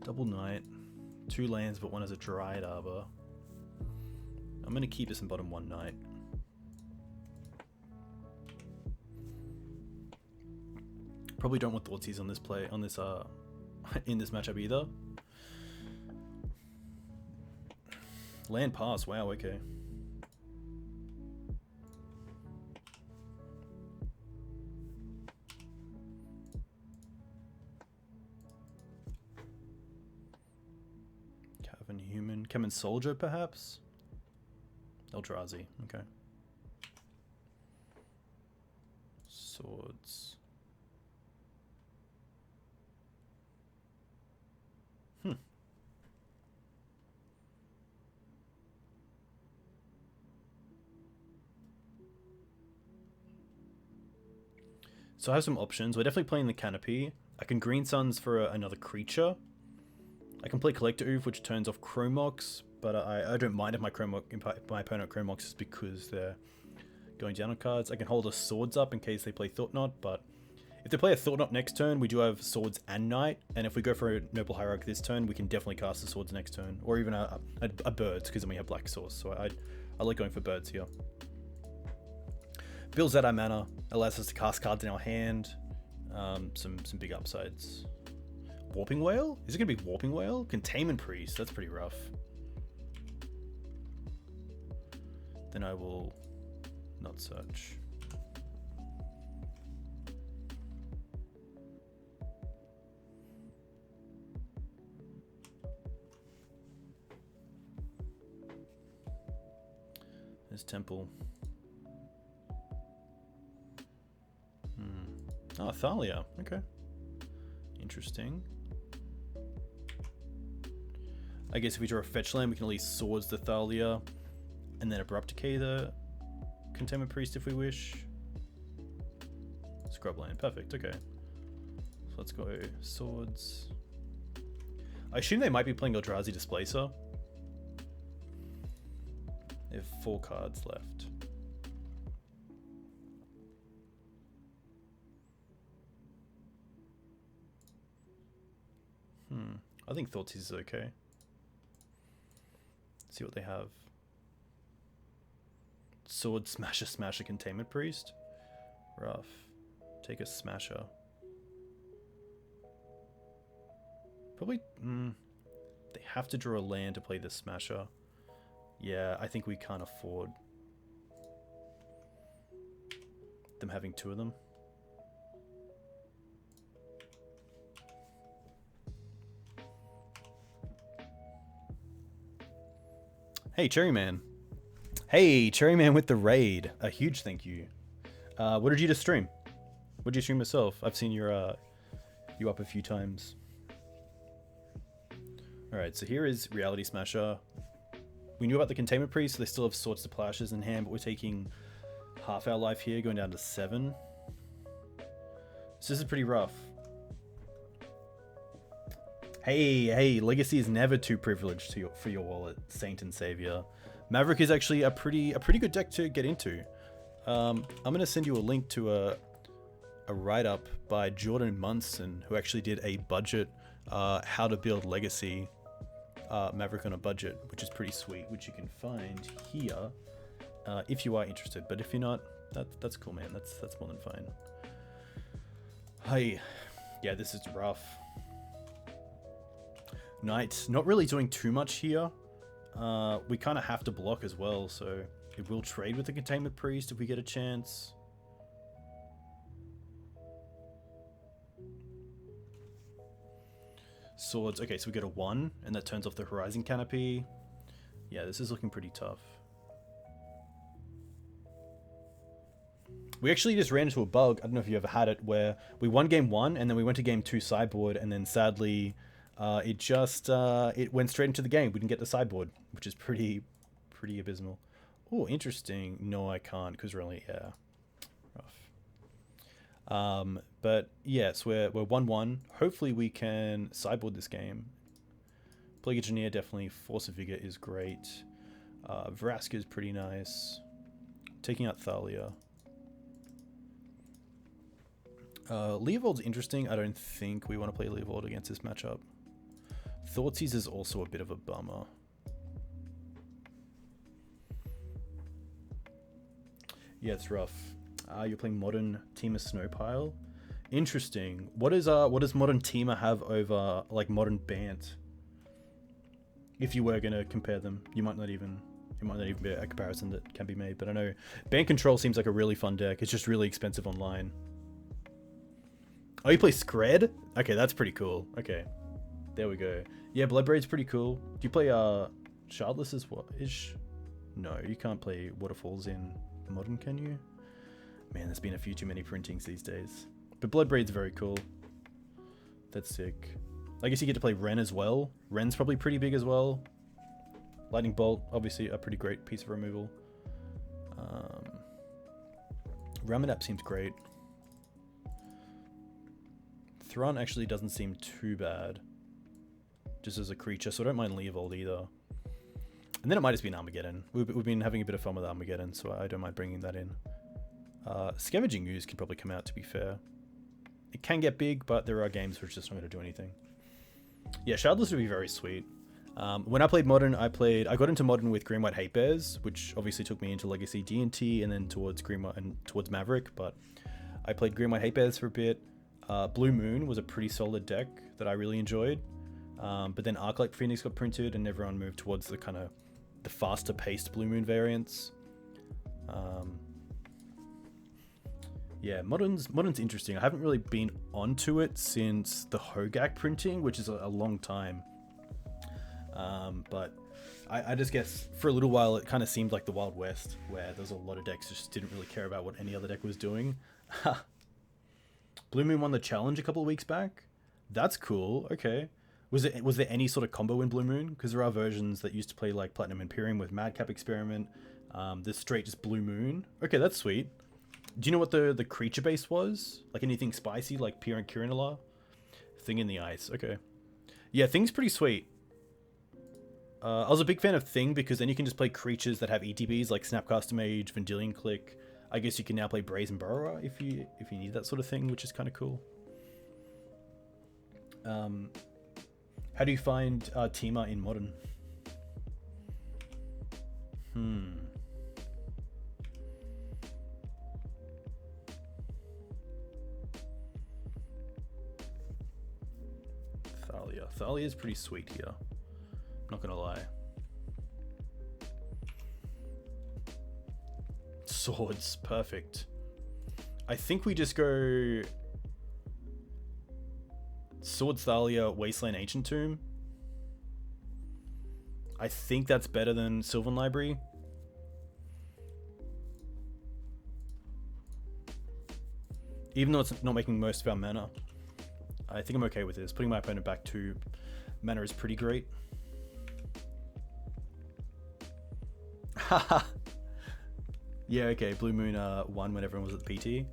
Double Knight, 2 lands, but one has a Dryad Arbor. I'm going to keep this in bottom 1 Knight. Probably don't want Thoughtseize on this play, on this in this matchup either. Land pass, wow, okay. Cavern Human, Cavern Soldier perhaps? Eldrazi, okay. Swords. So I have some options. We're definitely playing the Canopy. I can Green Suns for another creature. I can play Collector Ouphe, which turns off Chromox, but I don't mind if my opponent Chromoxes because they're going down on cards. I can hold the Swords up in case they play Thought-Knot, but if they play a Thought-Knot next turn, we do have Swords and Knight, and if we go for a Noble Hierarch this turn, we can definitely cast the Swords next turn, or even a Birds, because then we have Black Source, so I like going for Birds here. Builds out our mana, allows us to cast cards in our hand. Some big upsides. Warping Whale? Is it going to be Warping Whale? Containment Priest, that's pretty rough. Then I will not search. There's Temple. Oh, Thalia. Okay. Interesting. I guess if we draw a fetch land, we can at least Swords the Thalia, and then Abrupt Decay the Containment Priest if we wish. Scrub land. Perfect. Okay. So let's go Swords. I assume they might be playing Eldrazi Displacer. They have 4 cards left. I think Thoughtseize is okay. Let's see what they have. Sword Smasher Containment Priest. Rough. Take a Smasher. Probably they have to draw a land to play the Smasher. Yeah, I think we can't afford them having 2 of them. Hey, Cherryman. Hey, Cherryman with the raid. A huge thank you. What did you just stream? What did you stream yourself? I've seen your you up a few times. Alright, so here is Reality Smasher. We knew about the Containment Priest, so they still have Swords to Plowshares in hand, but we're taking half our life here, going down to 7. So this is pretty rough. Hey, Legacy is never too privileged for your wallet, Saint and Savior. Maverick is actually a pretty good deck to get into. I'm gonna send you a link to a write-up by Jordan Munson, who actually did a budget how to build Legacy Maverick on a budget, which is pretty sweet, which you can find here if you are interested. But if you're not, that's cool, man. That's more than fine. Hey, yeah, this is rough. Knight, not really doing too much here. We kind of have to block as well, so it will trade with the Containment Priest if we get a chance. Swords, okay, so we get a 1, and that turns off the Horizon Canopy. Yeah, this is looking pretty tough. We actually just ran into a bug, I don't know if you ever had it, where we won game 1, and then we went to game 2 sideboard, and then sadly... it went straight into the game. We didn't get the sideboard, which is pretty pretty abysmal. Oh, interesting. No, I can't because we're only, yeah, rough. But yes, we're 1-1. Hopefully we can sideboard this game. Plague Engineer, definitely. Force of Vigor is great. Vraska is pretty nice. Taking out Thalia. Leovold's interesting. I don't think we want to play Leovold against this matchup. Thoughtseize is also a bit of a bummer. Yeah, it's rough. You're playing Modern Temur Snowpile. Interesting. What does Modern Temur have over like Modern Bant? If you were gonna compare them, it might not even be a comparison that can be made. But I know Bant Control seems like a really fun deck. It's just really expensive online. Oh, you play Scred? Okay, that's pretty cool. Okay, there we go. Yeah, Bloodbraid's pretty cool. Do you play Shardless as well? No, you can't play Waterfalls in Modern, can you? Man, there's been a few too many printings these days. But Bloodbraid's very cool. That's sick. I guess you get to play Ren as well. Ren's probably pretty big as well. Lightning Bolt, obviously a pretty great piece of removal. Ramadap seems great. Thrawn actually doesn't seem too bad. Just as a creature, so I don't mind Leovold either. And then it might just be an Armageddon. We've been having a bit of fun with Armageddon, so I don't mind bringing that in. Scavenging Ooze can probably come out, to be fair. It can get big, but there are games where it's just not going to do anything. Yeah, Shardless would be very sweet. When I played Modern, I got into Modern with Green White Hate Bears, which obviously took me into Legacy D&T and then towards Green White and towards Maverick, but I played Green White Hate Bears for a bit. Blue Moon was a pretty solid deck that I really enjoyed. But then Arclight Phoenix got printed and everyone moved towards the kind of the faster paced Blue Moon variants. Yeah, Modern's interesting. I haven't really been onto it since the Hogak printing, which is a long time. But I just guess for a little while it kind of seemed like the Wild West, where there's a lot of decks just didn't really care about what any other deck was doing. Blue Moon won the challenge a couple of weeks back. That's cool. Okay. Was there any sort of combo in Blue Moon? Because there are versions that used to play like Platinum Imperium with Madcap Experiment. There's straight just Blue Moon. Okay, that's sweet. Do you know what the creature base was? Like anything spicy, like Pyr and Kirinala? Thing in the Ice. Okay. Yeah, Thing's pretty sweet. I was a big fan of Thing because then you can just play creatures that have ETBs like Snapcaster Mage, Vendilion Click. I guess you can now play Brazen Burrower if you need that sort of thing, which is kind of cool. How do you find Temur in Modern? Thalia. Thalia is pretty sweet here. Not gonna lie. Swords, perfect. I think we just go Swords Thalia, Wasteland Ancient Tomb. I think that's better than Sylvan Library. Even though it's not making most of our mana. I think I'm okay with this. Putting my opponent back to mana is pretty great. Haha. Yeah, okay. Blue Moon won when everyone was at the PT.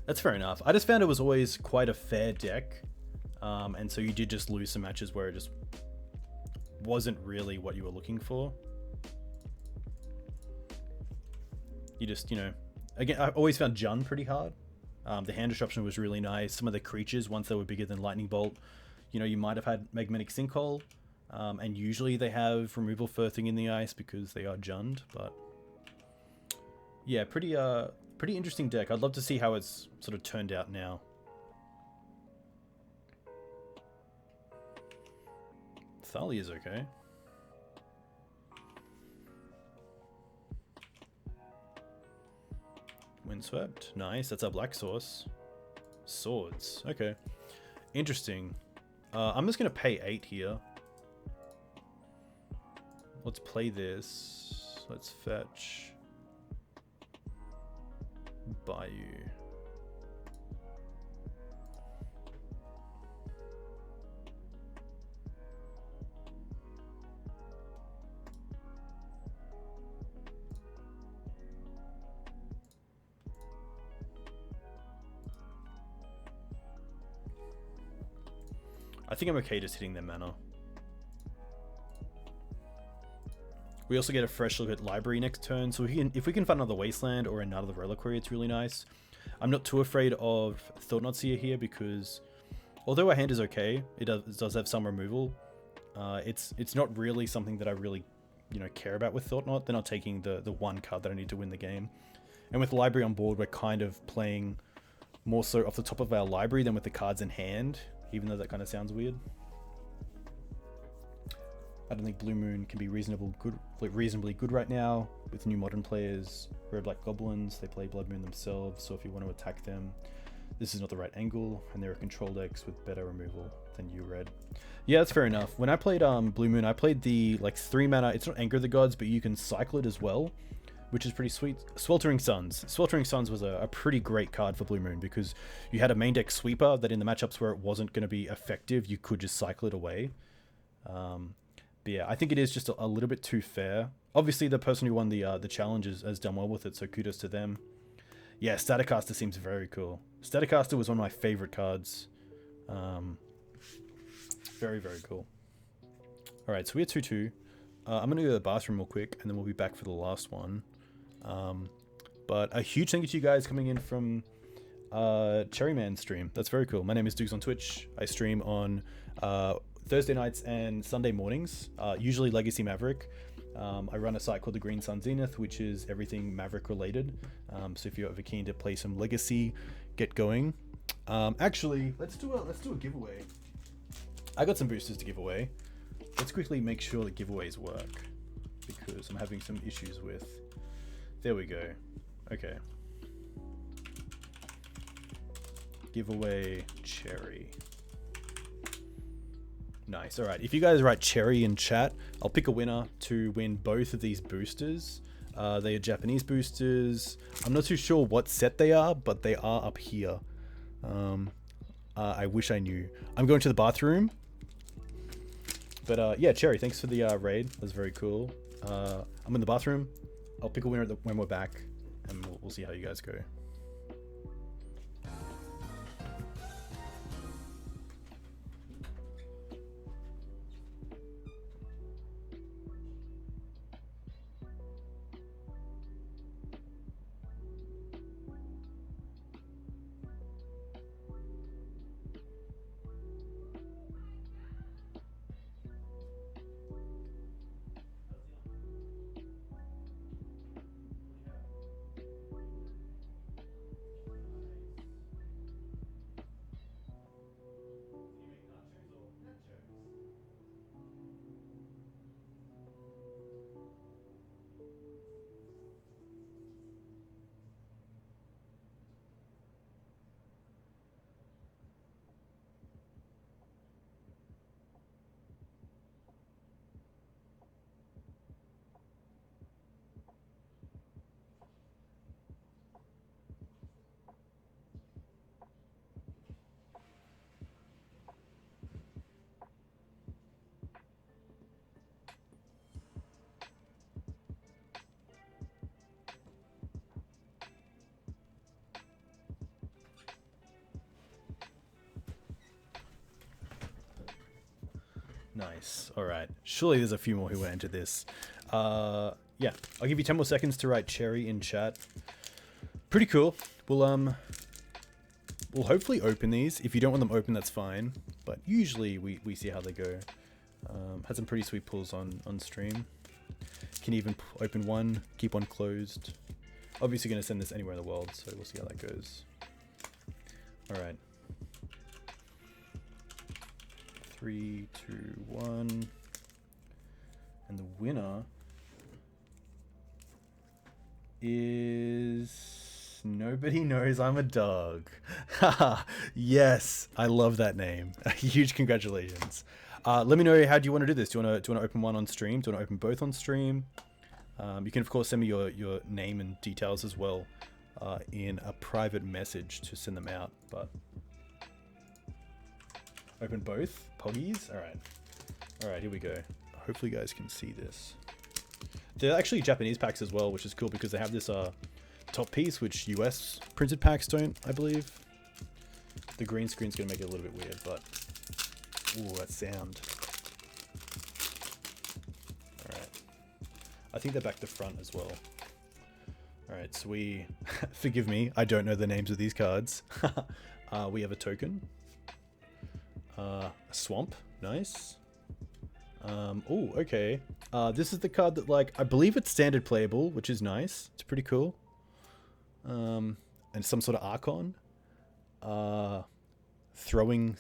That's fair enough. I just found it was always quite a fair deck. And so you did just lose some matches where it just wasn't really what you were looking for. You just, again, I always found Jund pretty hard. The hand disruption was really nice. Some of the creatures, once they were bigger than Lightning Bolt, you might have had Magmatic Sinkhole. And usually they have removal for Thing in the Ice because they are Jund, but yeah, pretty interesting deck. I'd love to see how it's sort of turned out now. Thalia's okay. Windswept, nice. That's our black source. Swords, okay. Interesting. I'm just gonna pay 8 here. Let's play this. Let's fetch Bayou. think I'm okay just hitting their mana. We also get a fresh look at Library next turn, so if we can find another Wasteland or another Reliquary, it's really nice. I'm not too afraid of Thought-Knot Seer here because, although our hand is okay, it does have some removal. It's not really something that I really, care about with Thought-Knot. They're not taking the one card that I need to win the game. And with Library on board, we're kind of playing more so off the top of our library than with the cards in hand, even though that kind of sounds weird. I don't think Blue Moon can be reasonably good right now with new modern players. Red Black Goblins, they play Blood Moon themselves, so if you want to attack them, this is not the right angle, and they're a control decks with better removal than you red. Yeah, that's fair enough. When I played Blue Moon, I played the 3 mana, it's not Anger of the Gods, but you can cycle it as well, which is pretty sweet. Sweltering Suns. Sweltering Suns was a pretty great card for Blue Moon because you had a main deck sweeper that in the matchups where it wasn't going to be effective, you could just cycle it away. But yeah, I think it is just a little bit too fair. Obviously, the person who won the challenge has done well with it, so kudos to them. Yeah, Staticaster seems very cool. Staticaster was one of my favorite cards. Very, very cool. Alright, so we're 2-2. I'm going to go to the bathroom real quick, and then we'll be back for the last one. But a huge thank you to you guys coming in from Cherryman stream. That's very cool. My name is Dukes on Twitch. I stream on Thursday nights and Sunday mornings, usually Legacy Maverick. I run a site called the Green Sun Zenith, which is everything Maverick related. So if you're ever keen to play some Legacy, get going. Actually, let's do a giveaway. I got some boosters to give away. Let's quickly make sure that giveaways work because I'm having some issues with. There we go. Okay. Giveaway Cherry. Nice. All right. If you guys write Cherry in chat, I'll pick a winner to win both of these boosters. They are Japanese boosters. I'm not too sure what set they are, but they are up here. I wish I knew. I'm going to the bathroom. But yeah, Cherry, thanks for the raid. That's very cool. I'm in the bathroom. I'll pick a winner when we're back, and we'll see how you guys go. Nice. All right. Surely there's a few more who went into this. Yeah, I'll give you 10 more seconds to write Cherry in chat. Pretty cool. We'll hopefully open these. If you don't want them open, that's fine. But usually we see how they go. Had some pretty sweet pulls on stream. Can even open one, keep one closed. Obviously going to send this anywhere in the world, so we'll see how that goes. All right. 3, 2, 1. And the winner is Nobody Knows I'm a Dog. Haha, yes, I love that name. Huge congratulations. Let me know, how do you want to do this? Do you want to open one on stream? Do you want to open both on stream? You can of course send me your name and details as well in a private message to send them out. But open both poggies. All right, here we go. Hopefully you guys can see this. They're actually Japanese packs as well, which is cool because they have this top piece, which US printed packs don't, I believe. The green screen's gonna make it a little bit weird, but Ooh, that sound. Alright. I think they're back to front as well. Alright, so we... Forgive me, I don't know the names of these cards. We have a token. A swamp. Nice. Oh, okay. This is the card that, like, I believe it's standard playable, which is nice. It's pretty cool. And some sort of Archon. Throwing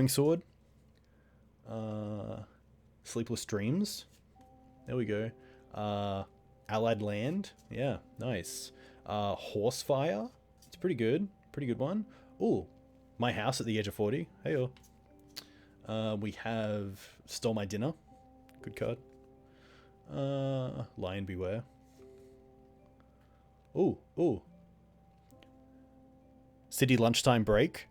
sword. Sleepless Dreams. There we go. Allied Land. Yeah, nice. Horsefire. It's pretty good. Pretty good one. Ooh, My House at the Edge of 40. Hey-oh. We have Stole My Dinner. Good card. Lion Beware. Ooh, ooh. City Lunchtime Break.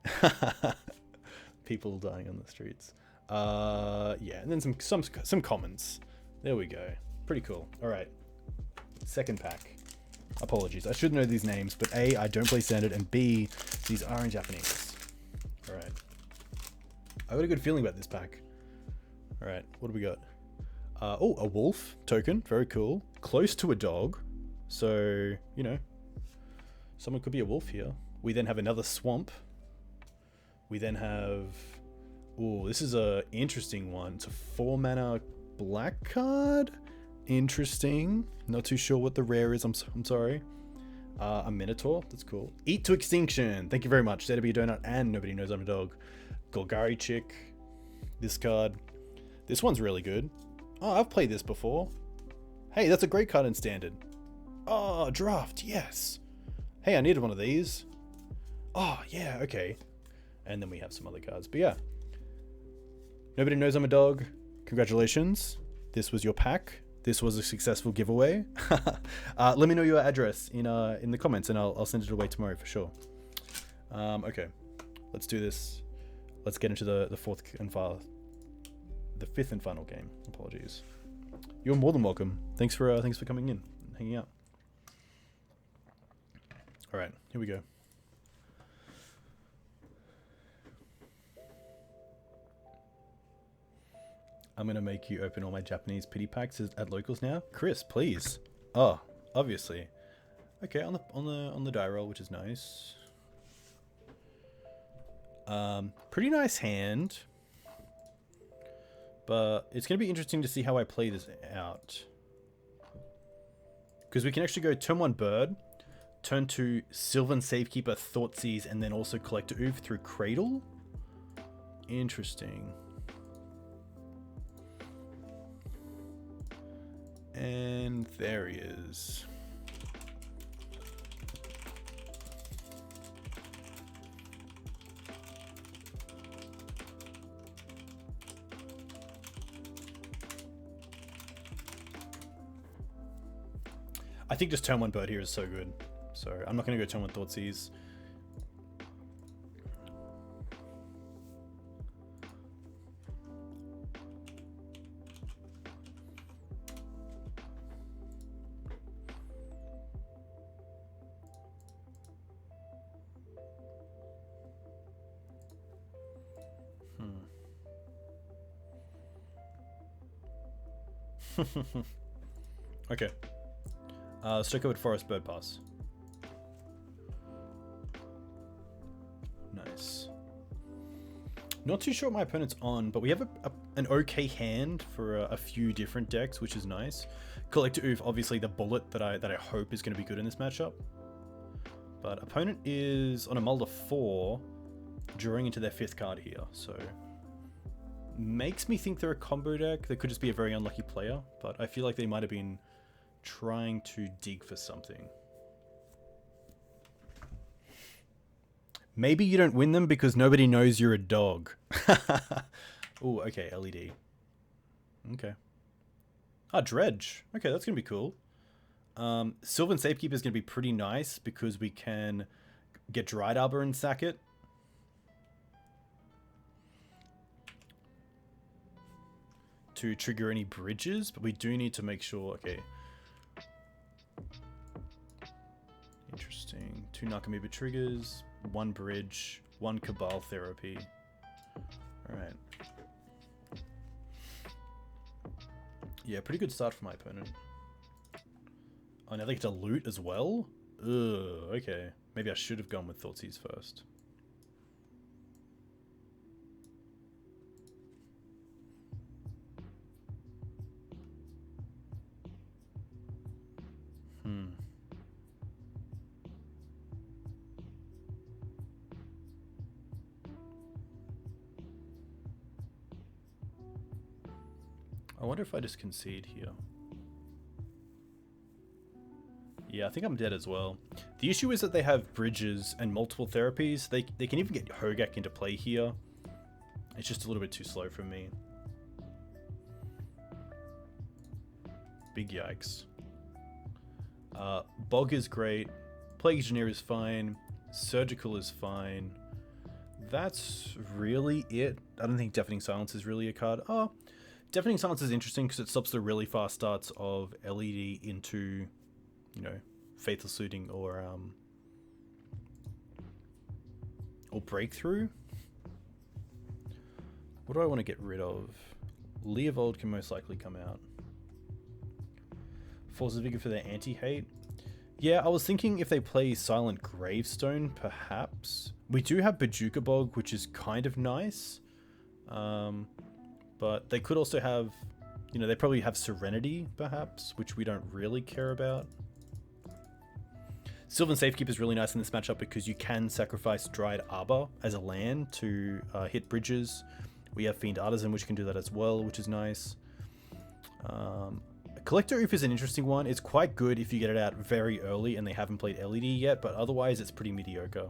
People dying on the streets. Yeah, and then some commons. There we go. Pretty cool. All right. Second pack. Apologies. I should know these names, but A, I don't play standard, and B, these are in Japanese. All right. I got a good feeling about this pack. All right. What do we got? Oh, a wolf token. Very cool. Close to a dog. So, you know, someone could be a wolf here. We then have another swamp. We then have... Oh, this is a interesting one. It's a 4-mana black card. Interesting. Not too sure what the rare is. I'm sorry. A Minotaur. That's cool. Eat to Extinction. Thank you very much. ZW Donut and Nobody Knows I'm a Dog. Golgari Chick. This card. This one's really good. Oh, I've played this before. Hey, that's a great card in Standard. Oh, draft. Yes. Hey, I needed one of these. Oh, yeah. Okay. And then we have some other cards. But yeah. Nobody Knows I'm a Dog. Congratulations. This was your pack. This was a successful giveaway. Let me know your address in the comments, and I'll send it away tomorrow for sure. Okay, let's do this. Let's get into the fifth and final game. Apologies. You're more than welcome. Thanks for coming in and hanging out. All right, here we go. I'm gonna make you open all my Japanese pity packs at locals now. Chris, please. Oh, obviously. Okay, on the die roll, which is nice. Pretty nice hand. But it's gonna be interesting to see how I play this out. Because we can actually go turn 1 bird, turn 2 Sylvan Safekeeper, Thoughtseize, and then also Collector Ouphe through Cradle. Interesting. And there he is. I think just turn 1 bird here is so good. So I'm not going to go turn 1 Thoughtseize. Okay. Let's check out Forest Bird Pass. Nice. Not too sure what my opponent's on, but we have an okay hand for a few different decks, which is nice. Collector Ouphe, obviously the bullet that I hope is going to be good in this matchup. But opponent is on a Mulder 4, drawing into their 5th card here, so makes me think they're a combo deck. They could just be a very unlucky player, but I feel like they might have been trying to dig for something. Maybe you don't win them because nobody knows you're a dog. Oh, okay, LED. Okay. Ah, Dredge. Okay, that's going to be cool. Sylvan Safekeeper is going to be pretty nice because we can get Dryad Arbor and sack it. To trigger any bridges, but we do need to make sure... Okay. Interesting. 2 Nakamoeba triggers, 1 bridge, 1 Cabal therapy. Alright. Yeah, pretty good start for my opponent. Oh, now they get to loot as well? Ugh, okay. Maybe I should have gone with Thoughtseize first. I wonder if I just concede here. Yeah, I think I'm dead as well. The issue is that they have bridges and multiple therapies. They can even get Hogak into play here. It's just a little bit too slow for me. Big yikes. Bog is great. Plague Engineer is fine. Surgical is fine. That's really it. I don't think Deafening Silence is really a card. Oh, Deafening Silence is interesting because it stops the really fast starts of LED into, you know, Faithless Looting or Breakthrough. What do I want to get rid of? Leovold can most likely come out. Force of Vigor for their anti-hate. Yeah, I was thinking if they play Silent Gravestone, perhaps. We do have Bajuka Bog, which is kind of nice. But they could also have, you know, they probably have Serenity, perhaps, which we don't really care about. Sylvan Safekeeper is really nice in this matchup because you can sacrifice Dryad Arbor as a land to hit bridges. We have Fiend Artisan, which can do that as well, which is nice. Collector Ouphe is an interesting one. It's quite good if you get it out very early and they haven't played LED yet, but otherwise it's pretty mediocre.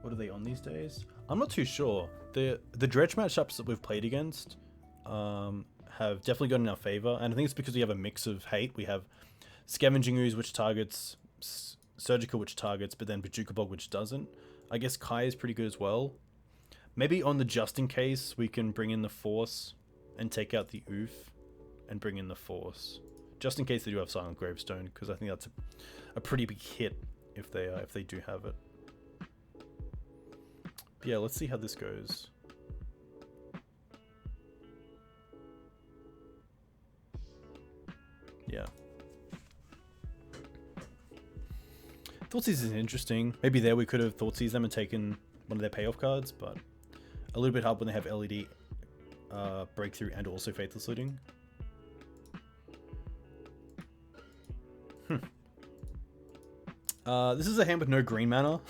What are they on these days? I'm not too sure. The Dredge matchups that we've played against have definitely gone in our favor, and I think it's because we have a mix of hate. We have Scavenging Ooze, which targets Surgical, which targets, but then Bajuka Bog, which doesn't. I guess Kai is pretty good as well. Maybe on the just in case, we can bring in the Force and take out the Ouphe and bring in the Force. Just in case they do have Silent Gravestone, because I think that's a pretty big hit if they do have it. But yeah, let's see how this goes. Yeah. Thoughtseize is interesting. Maybe there we could have Thoughtseized them and taken one of their payoff cards, but a little bit hard when they have LED Breakthrough and also Faithless Looting. This is a hand with no green mana,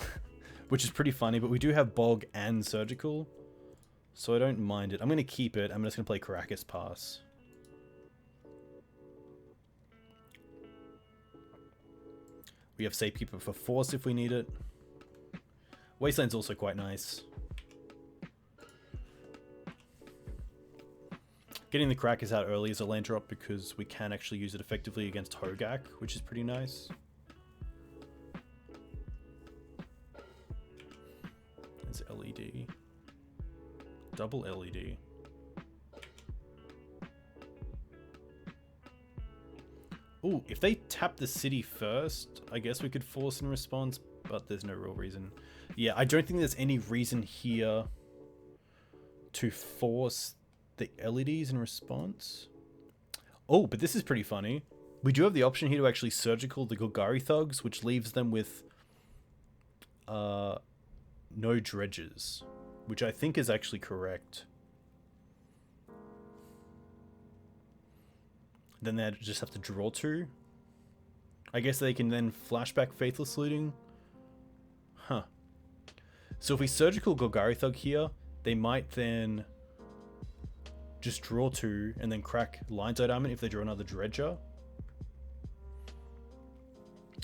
which is pretty funny, but we do have Bog and Surgical, so I don't mind it. I'm going to keep it. I'm just going to play Karakas Pass. We have Safekeeper for Force if we need it. Wasteland's also quite nice. Getting the Karakas out early is a land drop because we can actually use it effectively against Hogak, which is pretty nice. There's LED. Double LED. Ooh, if they tap the city first, I guess we could force in response, but there's no real reason. Yeah, I don't think there's any reason here to force the LEDs in response. Oh, but this is pretty funny. We do have the option here to actually Surgical the Golgari Thugs, which leaves them with no Dredges, which I think is actually correct. Then they just have to draw 2. I guess they can then flashback Faithless Looting. Huh. So if we Surgical Golgari Thug here, they might then just draw 2 and then crack Lion's Eye Diamond if they draw another Dredger.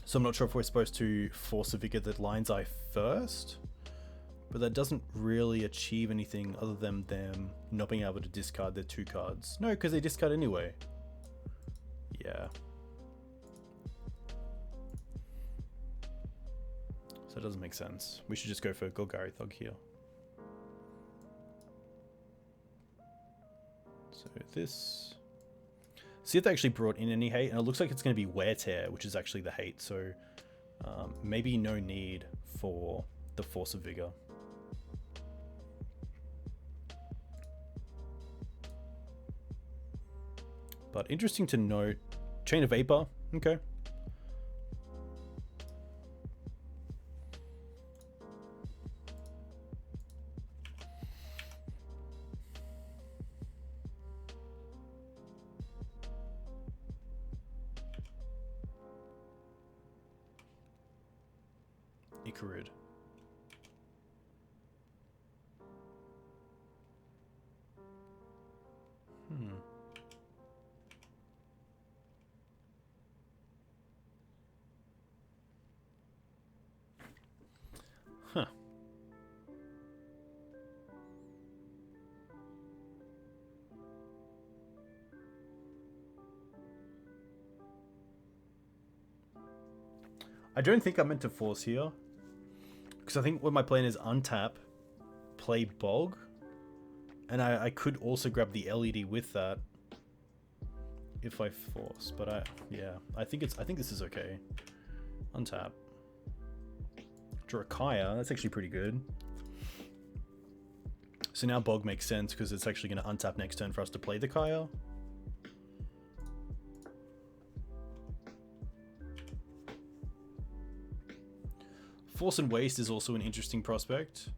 So I'm not sure if we're supposed to force a Vigor the Lion's Eye first, but that doesn't really achieve anything other than them not being able to discard their 2 cards. No, because they discard anyway. Yeah. So it doesn't make sense. We should just go for Golgari Thug here. So this... See if they actually brought in any hate, and it looks like it's going to be Wear Tear, which is actually the hate, so maybe no need for the Force of Vigor. But interesting to note. Chain of Vapor. Okay. Icarid. Huh. I don't think I meant to force here. Because I think what my plan is untap, play Bog, and I could also grab the LED with that if I force. But I think this is okay. Untap. Draw a Gaea, that's actually pretty good. So now Bog makes sense because it's actually going to untap next turn for us to play the Gaea. Force and Waste is also an interesting prospect.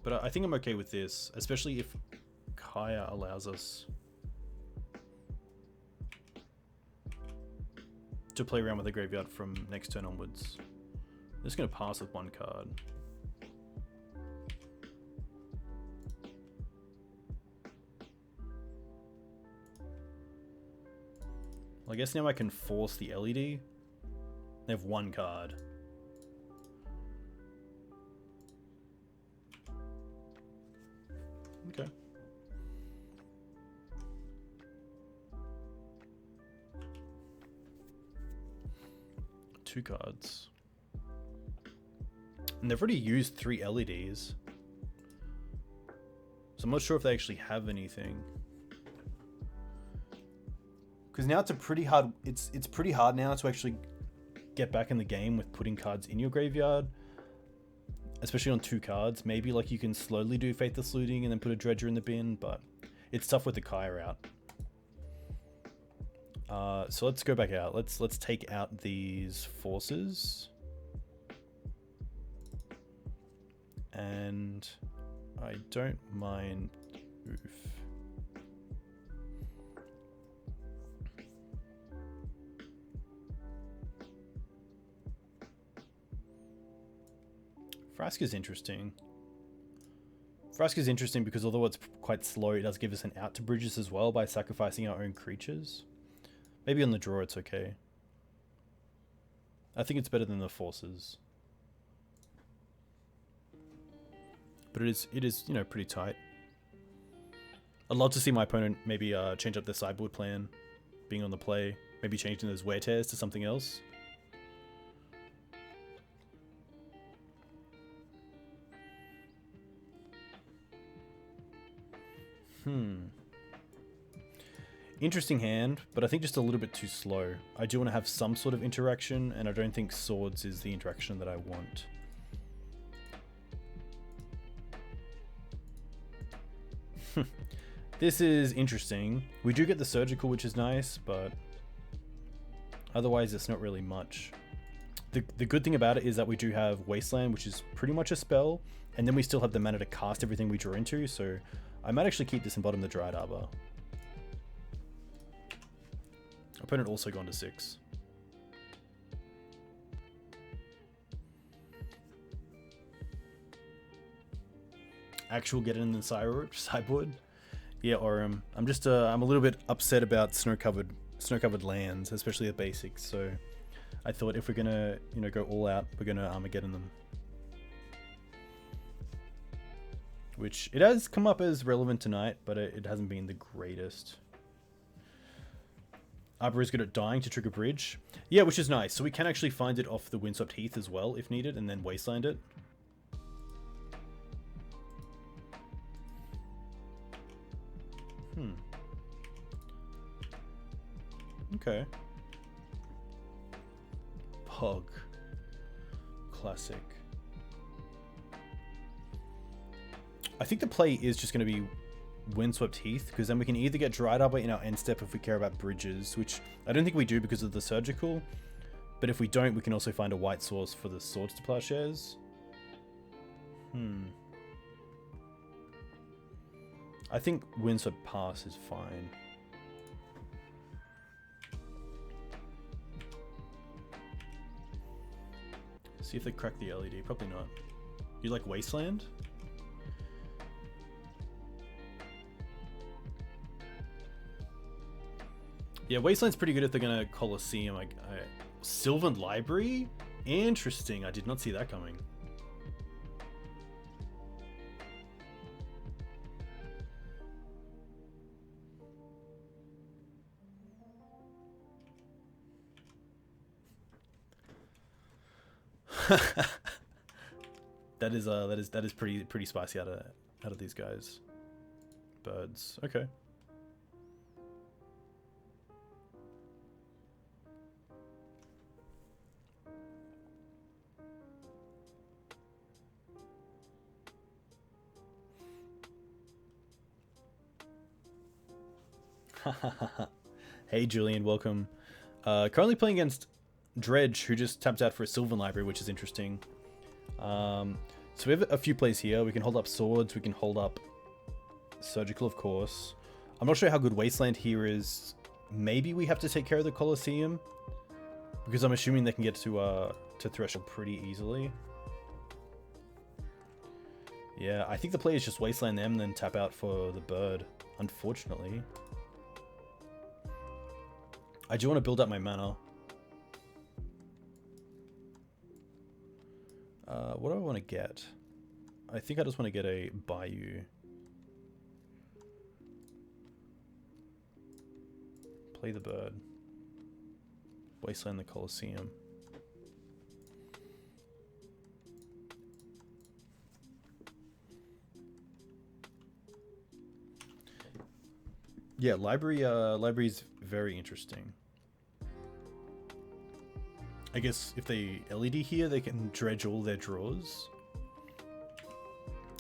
But I think I'm okay with this, especially if Gaea allows us to play around with the graveyard from next turn onwards. I'm just going to pass with one card. Well, I guess now I can force the LED. They have one card. Okay. Two cards. And they've already used 3 LEDs. So I'm not sure if they actually have anything. Because now it's a pretty hard... It's pretty hard now to actually get back in the game with putting cards in your graveyard. Especially on 2 cards. Maybe like you can slowly do Faithless Looting and then put a Dredger in the bin, but it's tough with the Gaea out. So let's go back out. Let's take out these forces. And I don't mind Ouphe. Frask is interesting. Frask is interesting because although it's quite slow, it does give us an out to bridges as well by sacrificing our own creatures. Maybe on the draw it's okay. I think it's better than the forces. But it is, you know, pretty tight. I'd love to see my opponent maybe change up their sideboard plan, being on the play. Maybe changing those wear tears to something else. Interesting hand, but I think just a little bit too slow. I do want to have some sort of interaction, and I don't think swords is the interaction that I want. This is interesting. We do get the surgical, which is nice, but otherwise it's not really much. The good thing about it is that we do have Wasteland, which is pretty much a spell, and then we still have the mana to cast everything we draw into, so I might actually keep this and bottom the Dryad Arbor. Opponent also gone to 6. Actual get it in the sideboard. Yeah, Aurum. I'm just I'm a little bit upset about snow-covered lands, especially the basics. So I thought if we're gonna, you know, go all out, we're gonna Armageddon them. Which it has come up as relevant tonight, but it hasn't been the greatest. Arbor is good at dying to trigger bridge. Yeah, which is nice. So we can actually find it off the Windswept Heath as well, if needed, and then Wasteland it. Okay. Pog. Classic. I think the play is just going to be Windswept Heath, because then we can either get Dryad Arbor in our end step if we care about bridges, which I don't think we do because of the surgical, but if we don't, we can also find a white source for the Swords to Plowshares. I think Windswept Pass is fine. See if they crack the LED. Probably not. You like Wasteland? Yeah, Wasteland's pretty good if they're gonna Colosseum. Sylvan Library? Interesting. I did not see that coming. that is pretty spicy out of these guys. Birds. Okay. Hey Julian, welcome. Currently playing against Dredge, who just tapped out for a Sylvan Library, which is interesting. So we have a few plays here. We can hold up Swords, we can hold up Surgical, of course. I'm not sure how good Wasteland here is. Maybe we have to take care of the Colosseum, because I'm assuming they can get to Threshold pretty easily. Yeah, I think the play is just Wasteland them, then tap out for the bird, unfortunately. I do want to build up my mana. What do I want to get? I think I just want to get a Bayou. Play the bird. Wasteland the Colosseum. Yeah, library's very interesting. I guess if they LED here, they can dredge all their draws.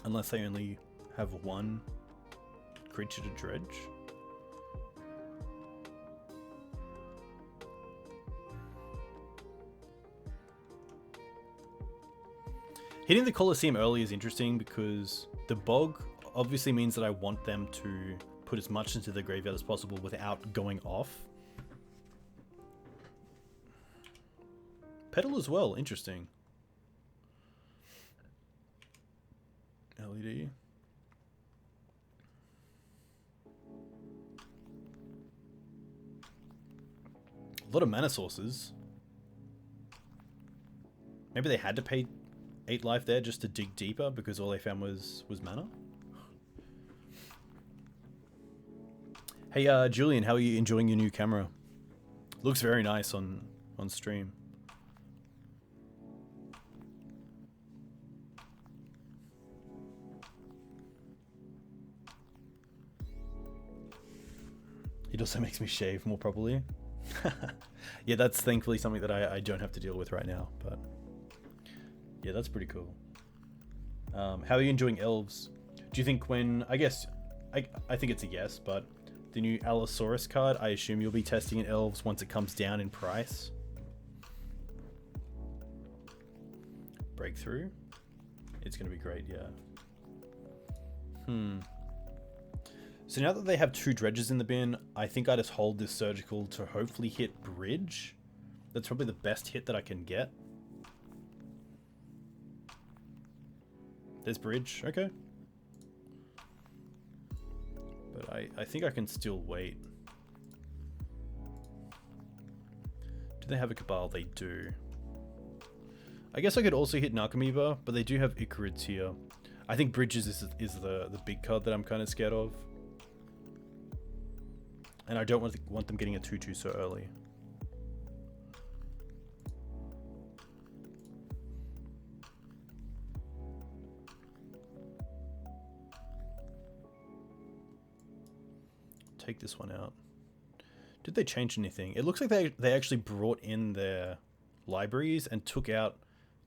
Unless they only have one creature to dredge. Hitting the Colosseum early is interesting because the bog obviously means that I want them to put as much into the graveyard as possible without going off. Petal as well, interesting. LED. A lot of mana sources. Maybe they had to pay 8 life there just to dig deeper because all they found was mana. Hey Julian, how are you enjoying your new camera? Looks very nice on stream. It also makes me shave more probably. Yeah, that's thankfully something that I don't have to deal with right now, but yeah, that's pretty cool. How are you enjoying Elves? Do you think when, I think it's a yes, but the new Allosaurus card, I assume you'll be testing in Elves once it comes down in price? Breakthrough? It's going to be great, yeah. So now that they have 2 dredges in the bin, I think I just hold this Surgical to hopefully hit Bridge. That's probably the best hit that I can get. There's Bridge, okay. But I think I can still wait. Do they have a Cabal? They do. I guess I could also hit Narcomoeba, but they do have Icarids here. I think Bridges is the big card that I'm kind of scared of. And I don't want them getting a 2/2 so early. Take this one out. Did they change anything? It looks like they actually brought in their libraries and took out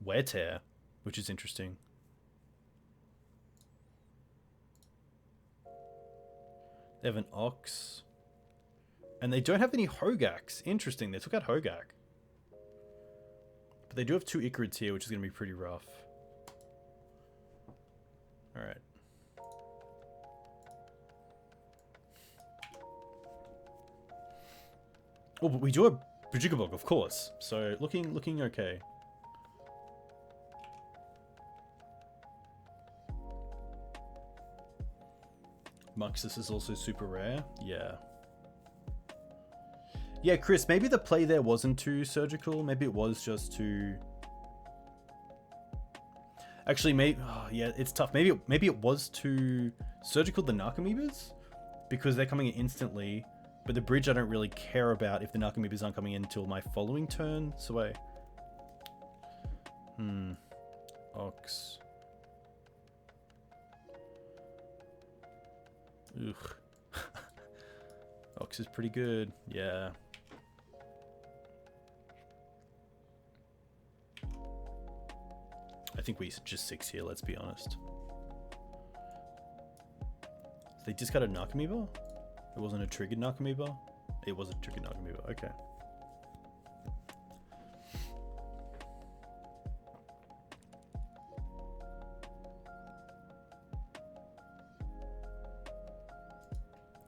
Wear Tear, which is interesting. They have an Ox. And they don't have any Hogaks. Interesting, they took out Hogak. But they do have 2 Icarids here, which is going to be pretty rough. Alright. Oh, but we do have Bajigabog, of course. So, looking okay. Muxus is also super rare. Yeah. Yeah, Chris, maybe the play there wasn't too surgical. Maybe it was just too... Actually, maybe... Oh, yeah, it's tough. Maybe it was too surgical, the Narcomoebas? Because they're coming in instantly. But the bridge I don't really care about if the Narcomoebas aren't coming in until my following turn. So wait. Ox. Ugh. Ox is pretty good. Yeah. I think we just 6 here, let's be honest. So they discarded Narcomoeba? It wasn't a triggered Narcomoeba? It was a triggered Narcomoeba, okay.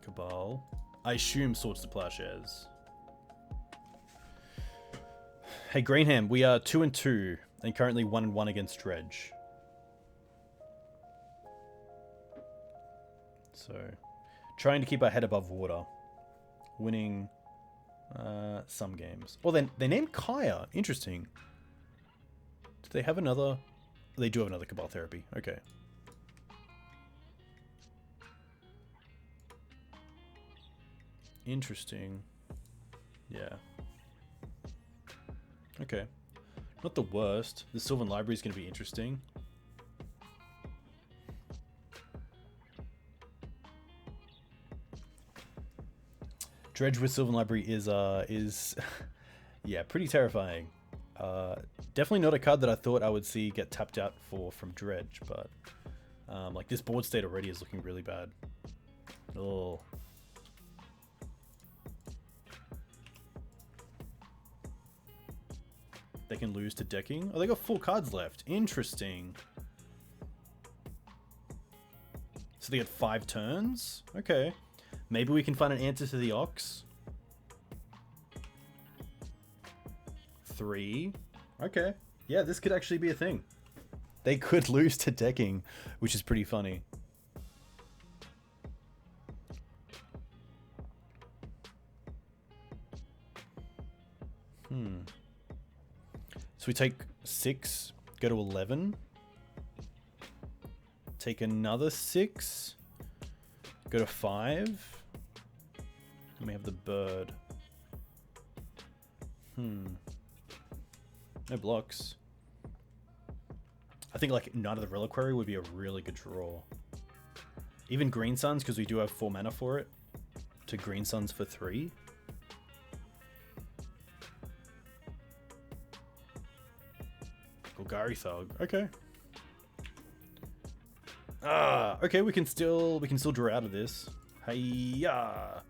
Cabal. I assume Swords to Plowshares. Hey Greenham, we are 2-2 and currently 1-1 against Dredge. So, trying to keep our head above water. Winning some games. Oh, they named Gaea. Interesting. Do they have another? They do have another Cabal Therapy. Okay. Interesting. Yeah. Okay. Not the worst. The Sylvan Library is going to be interesting. Dredge with Sylvan Library is yeah, pretty terrifying. Definitely not a card that I thought I would see get tapped out from Dredge, but like this board state already is looking really bad. Oh. They can lose to decking. Oh, they got 4 cards left. Interesting. So they get 5 turns? Okay. Maybe we can find an answer to the Ox. 3. Okay. Yeah, this could actually be a thing. They could lose to decking, which is pretty funny. So we take 6, go to 11. Take another 6, go to 5. And we have the bird. No blocks. I think like Knight of the Reliquary would be a really good draw. Even Green Suns, because we do have 4 mana for it. To Green Suns for 3. Golgari Thug. Okay. Okay, we can still draw out of this. Hey-ya!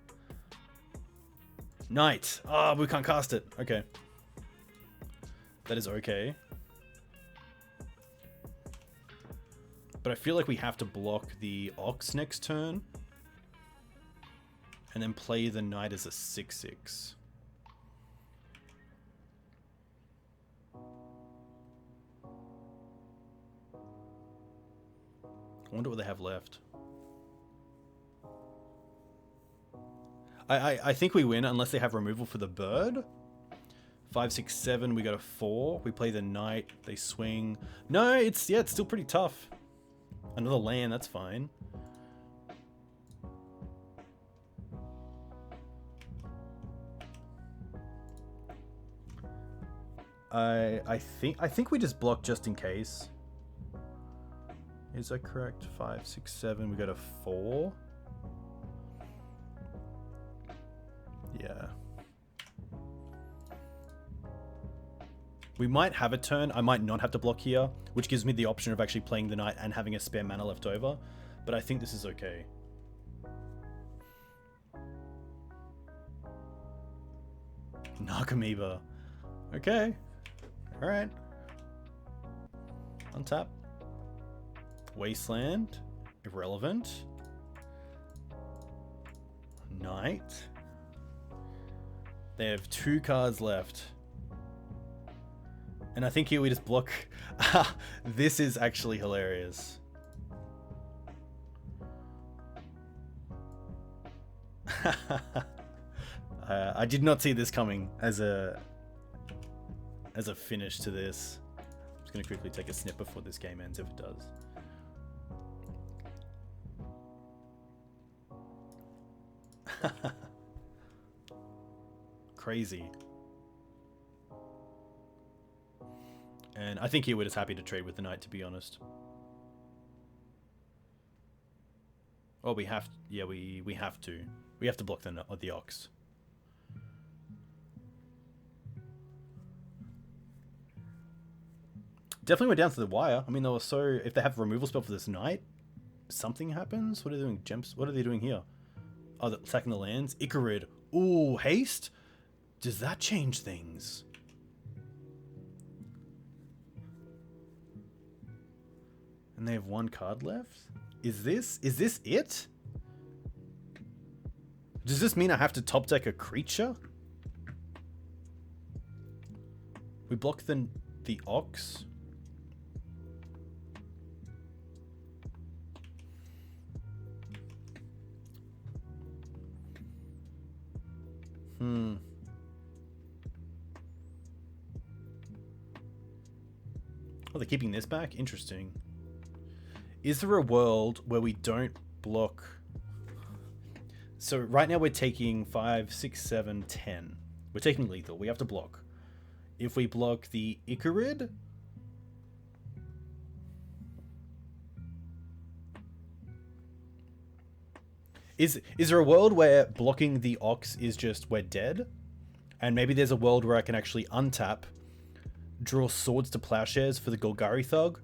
Knight. We can't cast it. Okay. That is okay. But I feel like we have to block the Ox next turn. And then play the Knight as a 6/6. I wonder what they have left. I think we win unless they have removal for the bird. 5, 6, 7. We go to 4. We play the Knight. They swing. No, it's still pretty tough. Another land. That's fine. I think we just block just in case. Is that correct? 5, 6, 7. We go to 4. Yeah. We might have a turn. I might not have to block here, which gives me the option of actually playing the Knight and having a spare mana left over. But I think this is okay. Narcomoeba. Okay. Alright. Untap. Wasteland. Irrelevant. Knight. They have 2 cards left. And I think here we just block. This is actually hilarious. I did not see this coming as a finish to this. I'm just going to quickly take a snip before this game ends if it does. Crazy. And I think he was just happy to trade with the knight, to be honest. Oh, we have... Yeah, we have to. We have to block the ox. Definitely went down to the wire. I mean, they were so... If they have a removal spell for this knight, something happens? What are they doing? Gems? What are they doing here? Oh, they're attacking the lands. Icarid. Ooh, haste? Does that change things? And they have 1 card left? Is this it? Does this mean I have to top deck a creature? We block the ox. Oh, they're keeping this back? Interesting. Is there a world where we don't block... So right now we're taking 5, 6, 7, 10. We're taking lethal. We have to block. If we block the Icarid... Is there a world where blocking the ox is just we're dead? And maybe there's a world where I can actually untap, draw swords to plowshares for the Golgari Thug.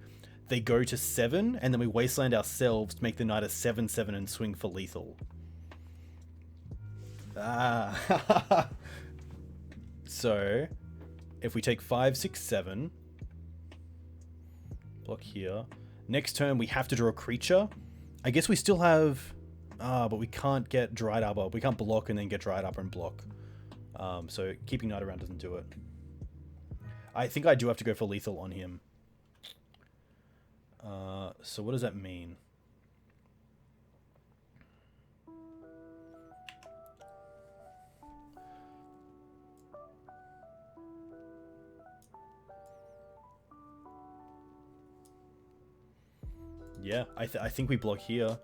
They go to 7, and then we wasteland ourselves to make the knight a 7/7 and swing for lethal. Ah. So, if we take 5, 6, 7, block here. Next turn we have to draw a creature. I guess we still have... but we can't get Dryad Arbor. We can't block and then get Dryad Arbor and block. So keeping Knight around doesn't do it. I think I do have to go for lethal on him. So what does that mean? Yeah, I think we block here.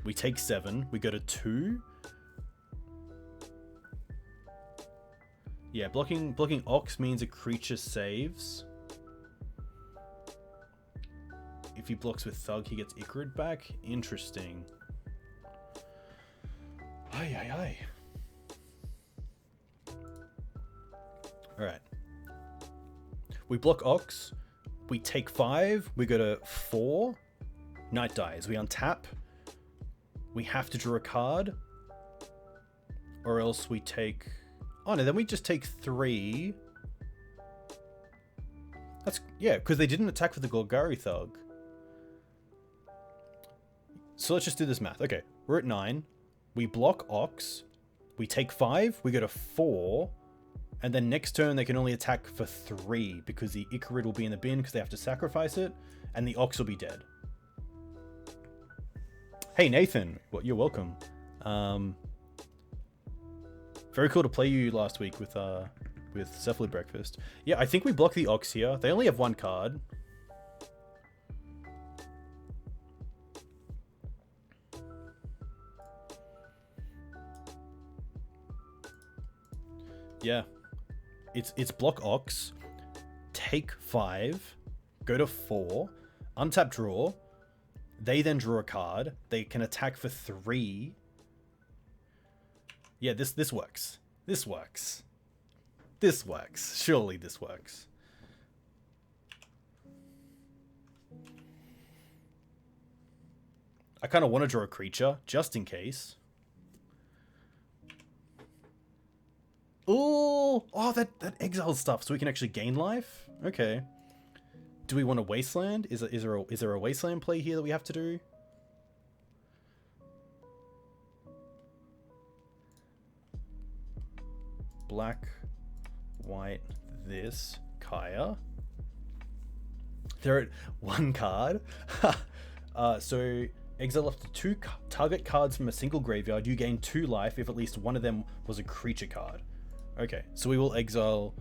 We take 7. We go to 2. Yeah, blocking Ox means a creature saves. If he blocks with Thug, he gets Icarid back. Interesting. Aye, aye, aye. Alright. We block Ox. We take 5. We go to 4. Knight dies. We untap. We have to draw a card. Or else we take... Oh no, then we just take 3. That's... Yeah, because they didn't attack with the Golgari Thug. So let's just do this math. Okay, we're at 9. We block Ox. We take 5. We go to 4. And then next turn they can only attack for 3 because the Icarid will be in the bin because they have to sacrifice it. And the Ox will be dead. Hey Nathan, well, you're welcome. Very cool to play you last week with Cephalid Breakfast. Yeah, I think we block the Ox here. They only have 1 card. Yeah, it's block Ox, take 5, go to 4, untap draw. They then draw a card. They can attack for 3. Yeah, this works. This works. This works. Surely this works. I kind of want to draw a creature, just in case. Oh, that exiles stuff, so we can actually gain life. Okay. Do we want a Wasteland? Is there a Wasteland play here that we have to do? Black, white, this, Gaea. They're at 1 card. So exile up to 2 target cards from a single graveyard. You gain 2 life if at least one of them was a creature card. Okay, so we will exile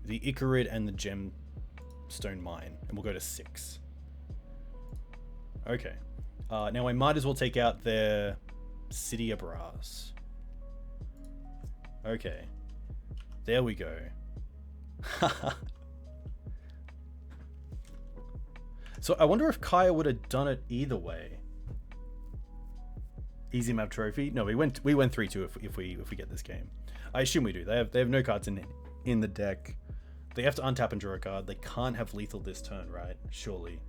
the Icarid and the Gemstone Mine, and we'll go to 6. Okay. Now I might as well take out their City of Brass. Okay. There we go. So I wonder if Gaea would have done it either way. Easy map trophy? No, we went 3-2 if we get this game. I assume we do. They have no cards in the deck. They have to untap and draw a card. They can't have lethal this turn, right? Surely.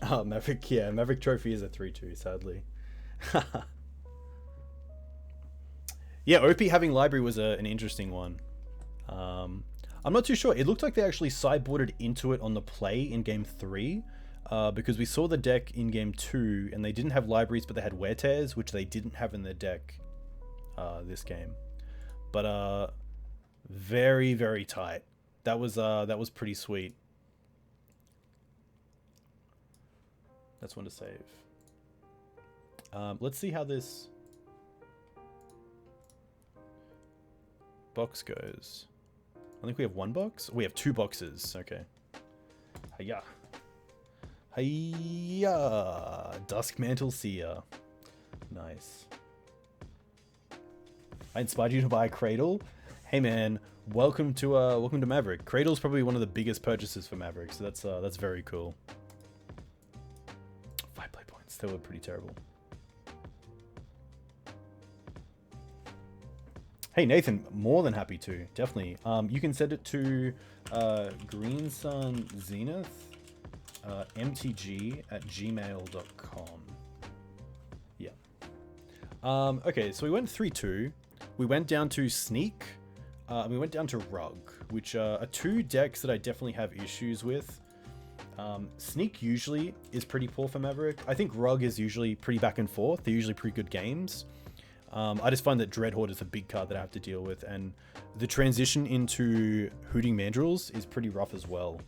Oh, Maverick, yeah, Maverick trophy is a 3-2, sadly. Yeah, Ouphe having library was an interesting one. I'm not too sure. It looked like they actually sideboarded into it on the play in game 3, because we saw the deck in game 2, and they didn't have libraries, but they had wear tears, which they didn't have in their deck this game. But very, very tight. That was pretty sweet. That's one to save. Let's see how this box goes. I think we have 1 box. We have 2 boxes. Okay. Hiya. Hiya. Duskmantle Seer. Nice. I inspired you to buy a Cradle. Hey man, welcome to Maverick. Cradle's probably one of the biggest purchases for Maverick, so that's very cool. 5 play points. They were pretty terrible. Hey Nathan, more than happy to, definitely. You can send it to Green Sun Zenith mtg@gmail.com. Yeah. Okay, so we went 3-2. We went down to Sneak. And we went down to Rug, which are 2 decks that I definitely have issues with. Sneak usually is pretty poor for Maverick. I think Rug is usually pretty back and forth. They're usually pretty good games. I just find that Dreadhorde is a big card that I have to deal with, and the transition into Hooting Mandrills is pretty rough as well.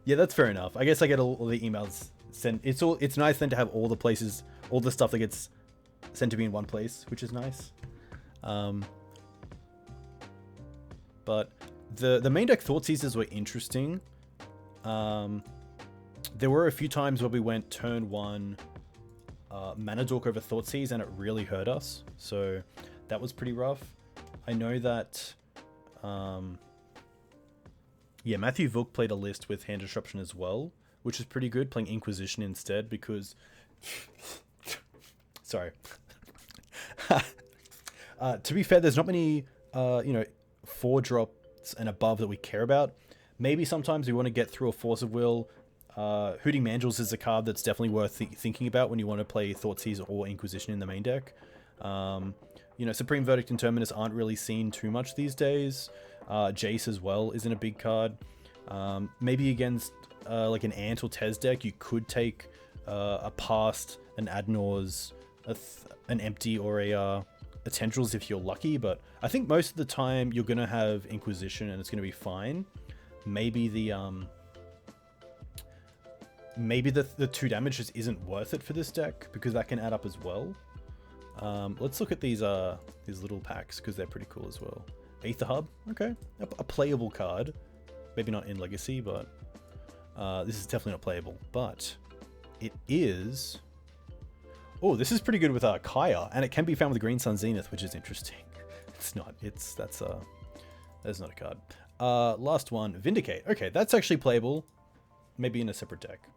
Yeah, that's fair enough. I guess I get all the emails sent. It's nice then to have all the places, all the stuff that gets sent to me in one place, which is nice. But the main deck Thought Seizers were interesting. There were a few times where we went turn 1 Mana Dork over Thoughtseize, and it really hurt us. So that was pretty rough. I know that, yeah, Matthew Vuk played a list with Hand Disruption as well, which is pretty good, playing Inquisition instead, because... Sorry. To be fair, there's not many, 4 drops and above that we care about. Maybe sometimes we want to get through a Force of Will. Hooting Mandrills is a card that's definitely worth thinking about when you want to play Thoughtseize or Inquisition in the main deck. Supreme Verdict and Terminus aren't really seen too much these days. Jace as well isn't a big card. Maybe against like an Ant or Tez deck, you could take a Past, an Adnors, an Empty, or a Tendrils if you're lucky, but I think most of the time you're going to have Inquisition and it's going to be fine. Maybe the 2 damage just isn't worth it for this deck, because that can add up as well. Let's look at these little packs, because they're pretty cool as well. Aether Hub, okay, a playable card. Maybe not in Legacy, but this is definitely not playable. But it is. Oh, this is pretty good with Gaea, and it can be found with Green Sun Zenith, which is interesting. It's not. That's not a card. Last one, Vindicate. Okay, that's actually playable. Maybe in a separate deck.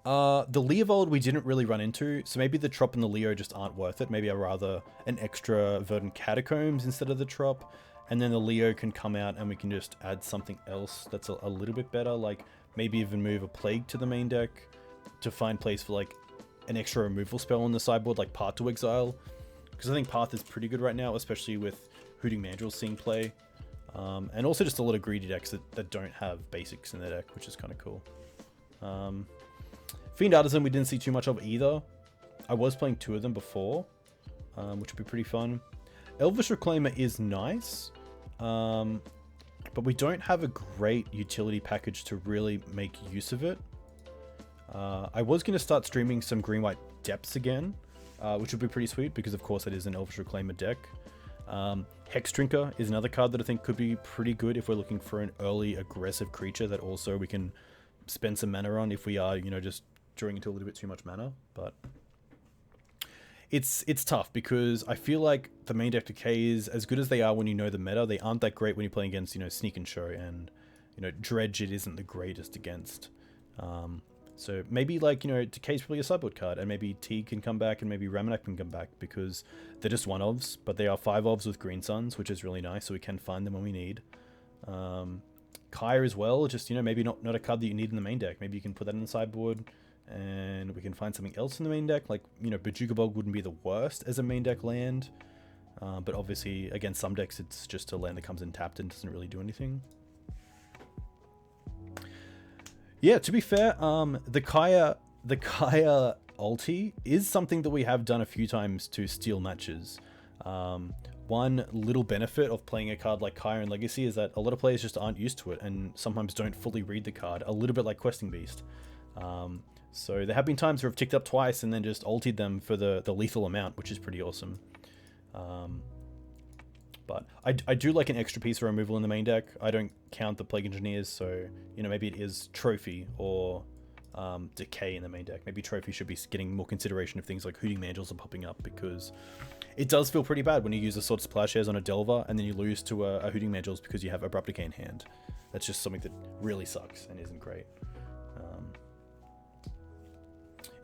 The Leovold we didn't really run into, so maybe the Trop and the Leo just aren't worth it. Maybe I'd rather an extra Verdant Catacombs instead of the Trop, and then the Leo can come out and we can just add something else that's a little bit better, like maybe even move a Plague to the main deck. to find place for like an extra removal spell on the sideboard, like Path to Exile, because I think Path is pretty good right now, especially with Hooting Mandrills seeing play, and also just a lot of greedy decks that don't have basics in their deck, which is kind of cool. Fiend Artisan we didn't see too much of either. I was playing 2 of them before, which would be pretty fun. Elvish Reclaimer is nice, but we don't have a great utility package to really make use of it. I was going to start streaming some Green-White Depths again, which would be pretty sweet because of course it is an Elvish Reclaimer deck. Hex Drinker is another card that I think could be pretty good if we're looking for an early aggressive creature that also we can spend some mana on if we are, you know, just drawing into a little bit too much mana. But it's tough because I feel like the main deck decays, as good as they are when you know the meta, they aren't that great when you're playing against, you know, Sneak and Show, and, you know, Dredge it isn't the greatest against. So maybe, like, you know, Decay's probably a sideboard card, and maybe Teague can come back, and maybe Ramunap can come back, because they're just 1-ofs, but they are 5-ofs with Green Suns, which is really nice, so we can find them when we need. Gaea as well, just, you know, maybe not a card that you need in the main deck. Maybe you can put that in the sideboard, and we can find something else in the main deck, like, you know, Bojuka Bog wouldn't be the worst as a main deck land, but obviously, against some decks, it's just a land that comes in tapped and doesn't really do anything. Yeah, to be fair, the Gaea ulti is something that we have done a few times to steal matches. One little benefit of playing a card like Gaea in Legacy is that a lot of players just aren't used to it and sometimes don't fully read the card, a little bit like Questing Beast. So there have been times where I've ticked up twice and then just ultied them for the lethal amount, which is pretty awesome. But I do like an extra piece of removal in the main deck. I don't count the Plague Engineers, so, you know, maybe it is Trophy or Decay in the main deck. Maybe Trophy should be getting more consideration if things like Hooting Mandrills are popping up, because it does feel pretty bad when you use a Swords to Plowshares on a Delver and then you lose to a Hooting Mandrills because you have Abrupt Decay in hand. That's just something that really sucks and isn't great.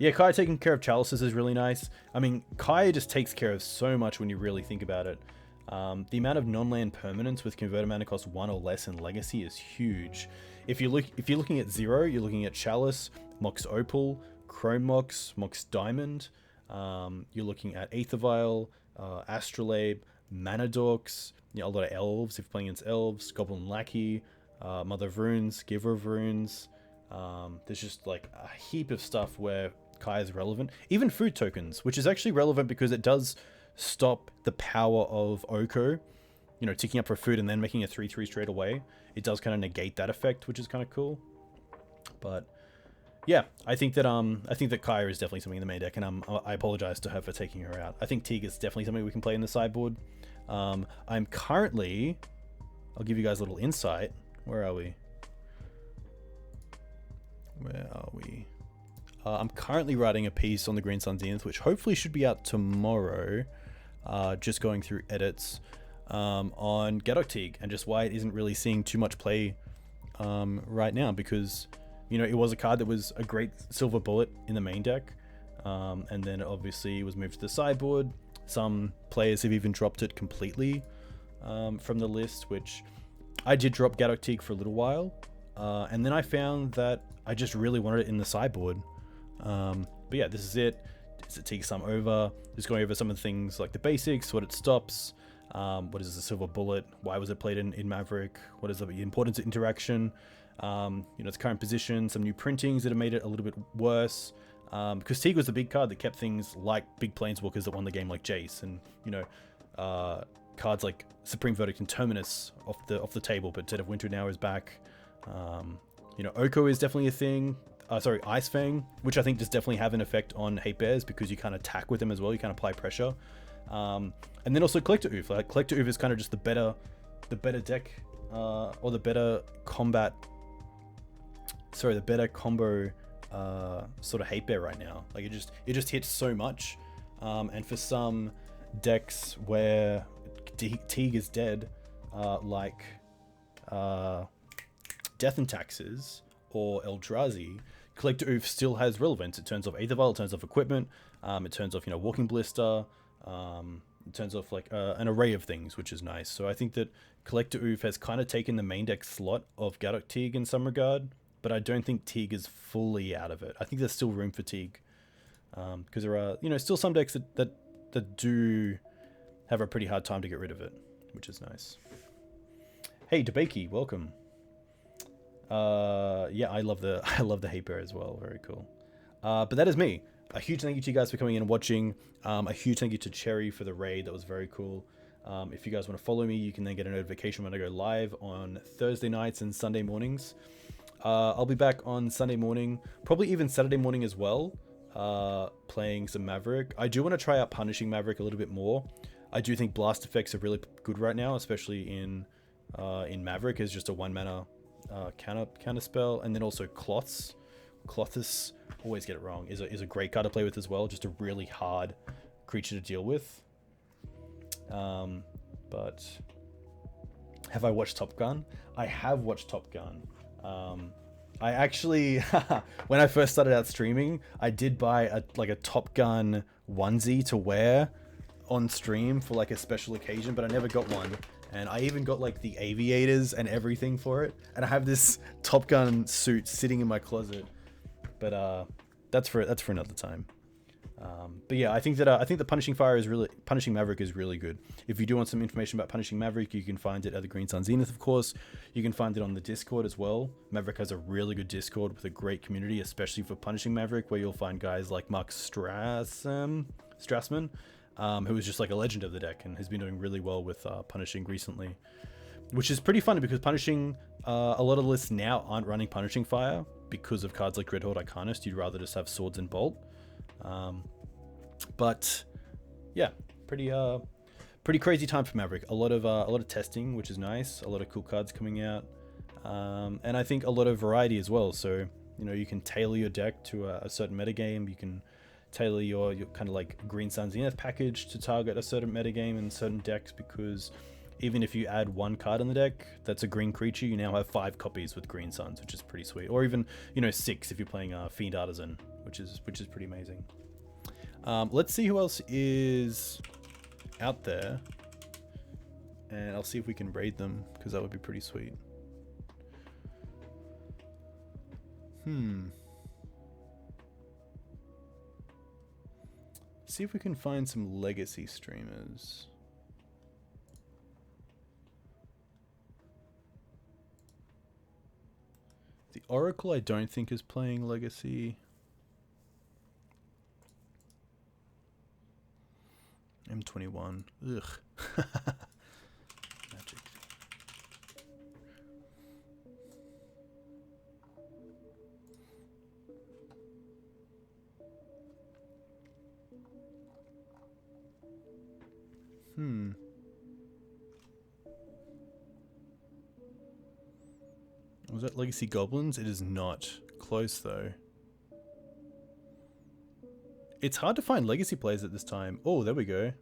Yeah, Gaea taking care of Chalices is really nice. I mean, Gaea just takes care of so much when you really think about it. The amount of non-land permanents with converted mana cost 1 or less in Legacy is huge. If you're looking at 0, you're looking at Chalice, Mox Opal, Chrome Mox, Mox Diamond. You're looking at Aether Vial, Astrolabe, Mana Dorks, you know, a lot of Elves if you're playing against Elves, Goblin Lackey, Mother of Runes, Giver of Runes. There's just like a heap of stuff where Gaea is relevant. Even food tokens, which is actually relevant because it does stop the power of Oko, you know, ticking up for food and then making a 3/3 straight away. It does kind of negate that effect, which is kind of cool. But yeah, I think that Gaea is definitely something in the main deck, and I apologize to her for taking her out. I think Teague is definitely something we can play in the sideboard. I'm currently, I'll give you guys a little insight. Where are we? I'm currently writing a piece on the Green Sun Zenith, which hopefully should be out tomorrow. Just going through edits on Gadok Teague and just why it isn't really seeing too much play right now, because, you know, it was a card that was a great silver bullet in the main deck, and then obviously was moved to the sideboard. Some players have even dropped it completely from the list, which I did drop Gadok Teague for a little while, and then I found that I just really wanted it in the sideboard. But yeah, this is it. It's a Teague Sum over. Just going over some of the things like the basics, what it stops, what is a silver bullet, why was it played in Maverick, what is the importance of interaction, you know, its current position, some new printings that have made it a little bit worse, because Teague was the big card that kept things like big planeswalkers that won the game like Jace, and, you know, cards like Supreme Verdict and Terminus off the table, but Dead of Winter now is back. You know, Oko is definitely a thing. Sorry, Ice Fang, which I think does definitely have an effect on Hate Bears because you can't attack with them as well. You can't apply pressure. And then also Collector Ouphe. Like, Collector Ouphe is kind of just the better deck, or the better combat. Sorry, the better combo sort of Hate Bear right now. Like, it just hits so much. And for some decks where Teague is dead, like Death and Taxes or Eldrazi, Collector Ouphe still has relevance. It turns off Aether Vial, it turns off equipment, it turns off, you know, Walking Blister, it turns off like an array of things, which is nice. So I think that Collector Ouphe has kind of taken the main deck slot of Gadok Teague in some regard, but I don't think Teague is fully out of it. I think there's still room for Teague, because there are, you know, still some decks that do have a pretty hard time to get rid of it, which is nice. Hey, Debakey, welcome. Yeah, I love the hate bear as well. Very cool. But that is me. A huge thank you to you guys for coming in and watching. A huge thank you to Cherry for the raid. That was very cool. If you guys want to follow me, you can then get a notification when I go live on Thursday nights and Sunday mornings. I'll be back on Sunday morning, probably even Saturday morning as well, playing some Maverick. I do want to try out Punishing Maverick a little bit more. I do think Blast effects are really good right now, especially in Maverick as just a 1-mana counter spell, and then also Clothis, always get it wrong, is a great card to play with as well. Just a really hard creature to deal with. But have I watched Top Gun? I have watched Top Gun. I actually, when I first started out streaming, I did buy a Top Gun onesie to wear on stream for like a special occasion, but I never got one. And I even got like the aviators and everything for it. And I have this Top Gun suit sitting in my closet. But that's for another time. But yeah, I think the Punishing Maverick is really good. If you do want some information about Punishing Maverick, you can find it at the Green Sun Zenith, of course. You can find it on the Discord as well. Maverick has a really good Discord with a great community, especially for Punishing Maverick, where you'll find guys like Mark Strassman, who is just like a legend of the deck and has been doing really well with Punishing recently, which is pretty funny because Punishing, a lot of lists now aren't running Punishing Fire because of cards like Dreadhorde Arcanist. You'd rather just have Swords and Bolt. But yeah, pretty crazy time for Maverick. A lot of testing, which is nice. A lot of cool cards coming out, and I think a lot of variety as well. So you know, you can tailor your deck to a certain metagame. You can tailor your kind of like Green Sun Zenith package to target a certain metagame and certain decks, because even if you add one card in the deck that's a green creature, you now have 5 copies with Green Suns, which is pretty sweet. Or even, you know, 6 if you're playing Fiend Artisan, which is pretty amazing. Let's see who else is out there, and I'll see if we can raid them, because that would be pretty sweet. See if we can find some legacy streamers. The Oracle I don't think is playing legacy. M21. Ugh. Magic. Was that Legacy Goblins? It is not. Close though. It's hard to find Legacy players at this time. Oh, there we go.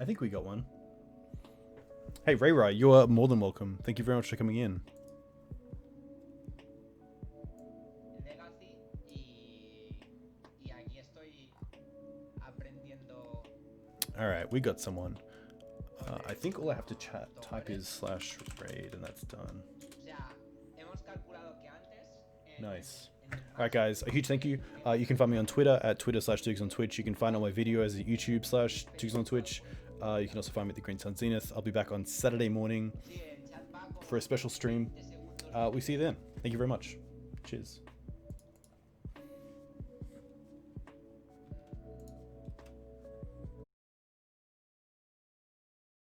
I think we got one. Hey, Ray, you are more than welcome. Thank you very much for coming in. Alright, we got someone. I think all I have to type is /raid and that's done. Nice. Alright guys, a huge thank you. You can find me on Twitter at Twitter/Dukes on Twitch. You can find all my videos at YouTube/Dukes on Twitch. You can also find me at the Green Sun Zenith. I'll be back on Saturday morning for a special stream. We see you then. Thank you very much. Cheers.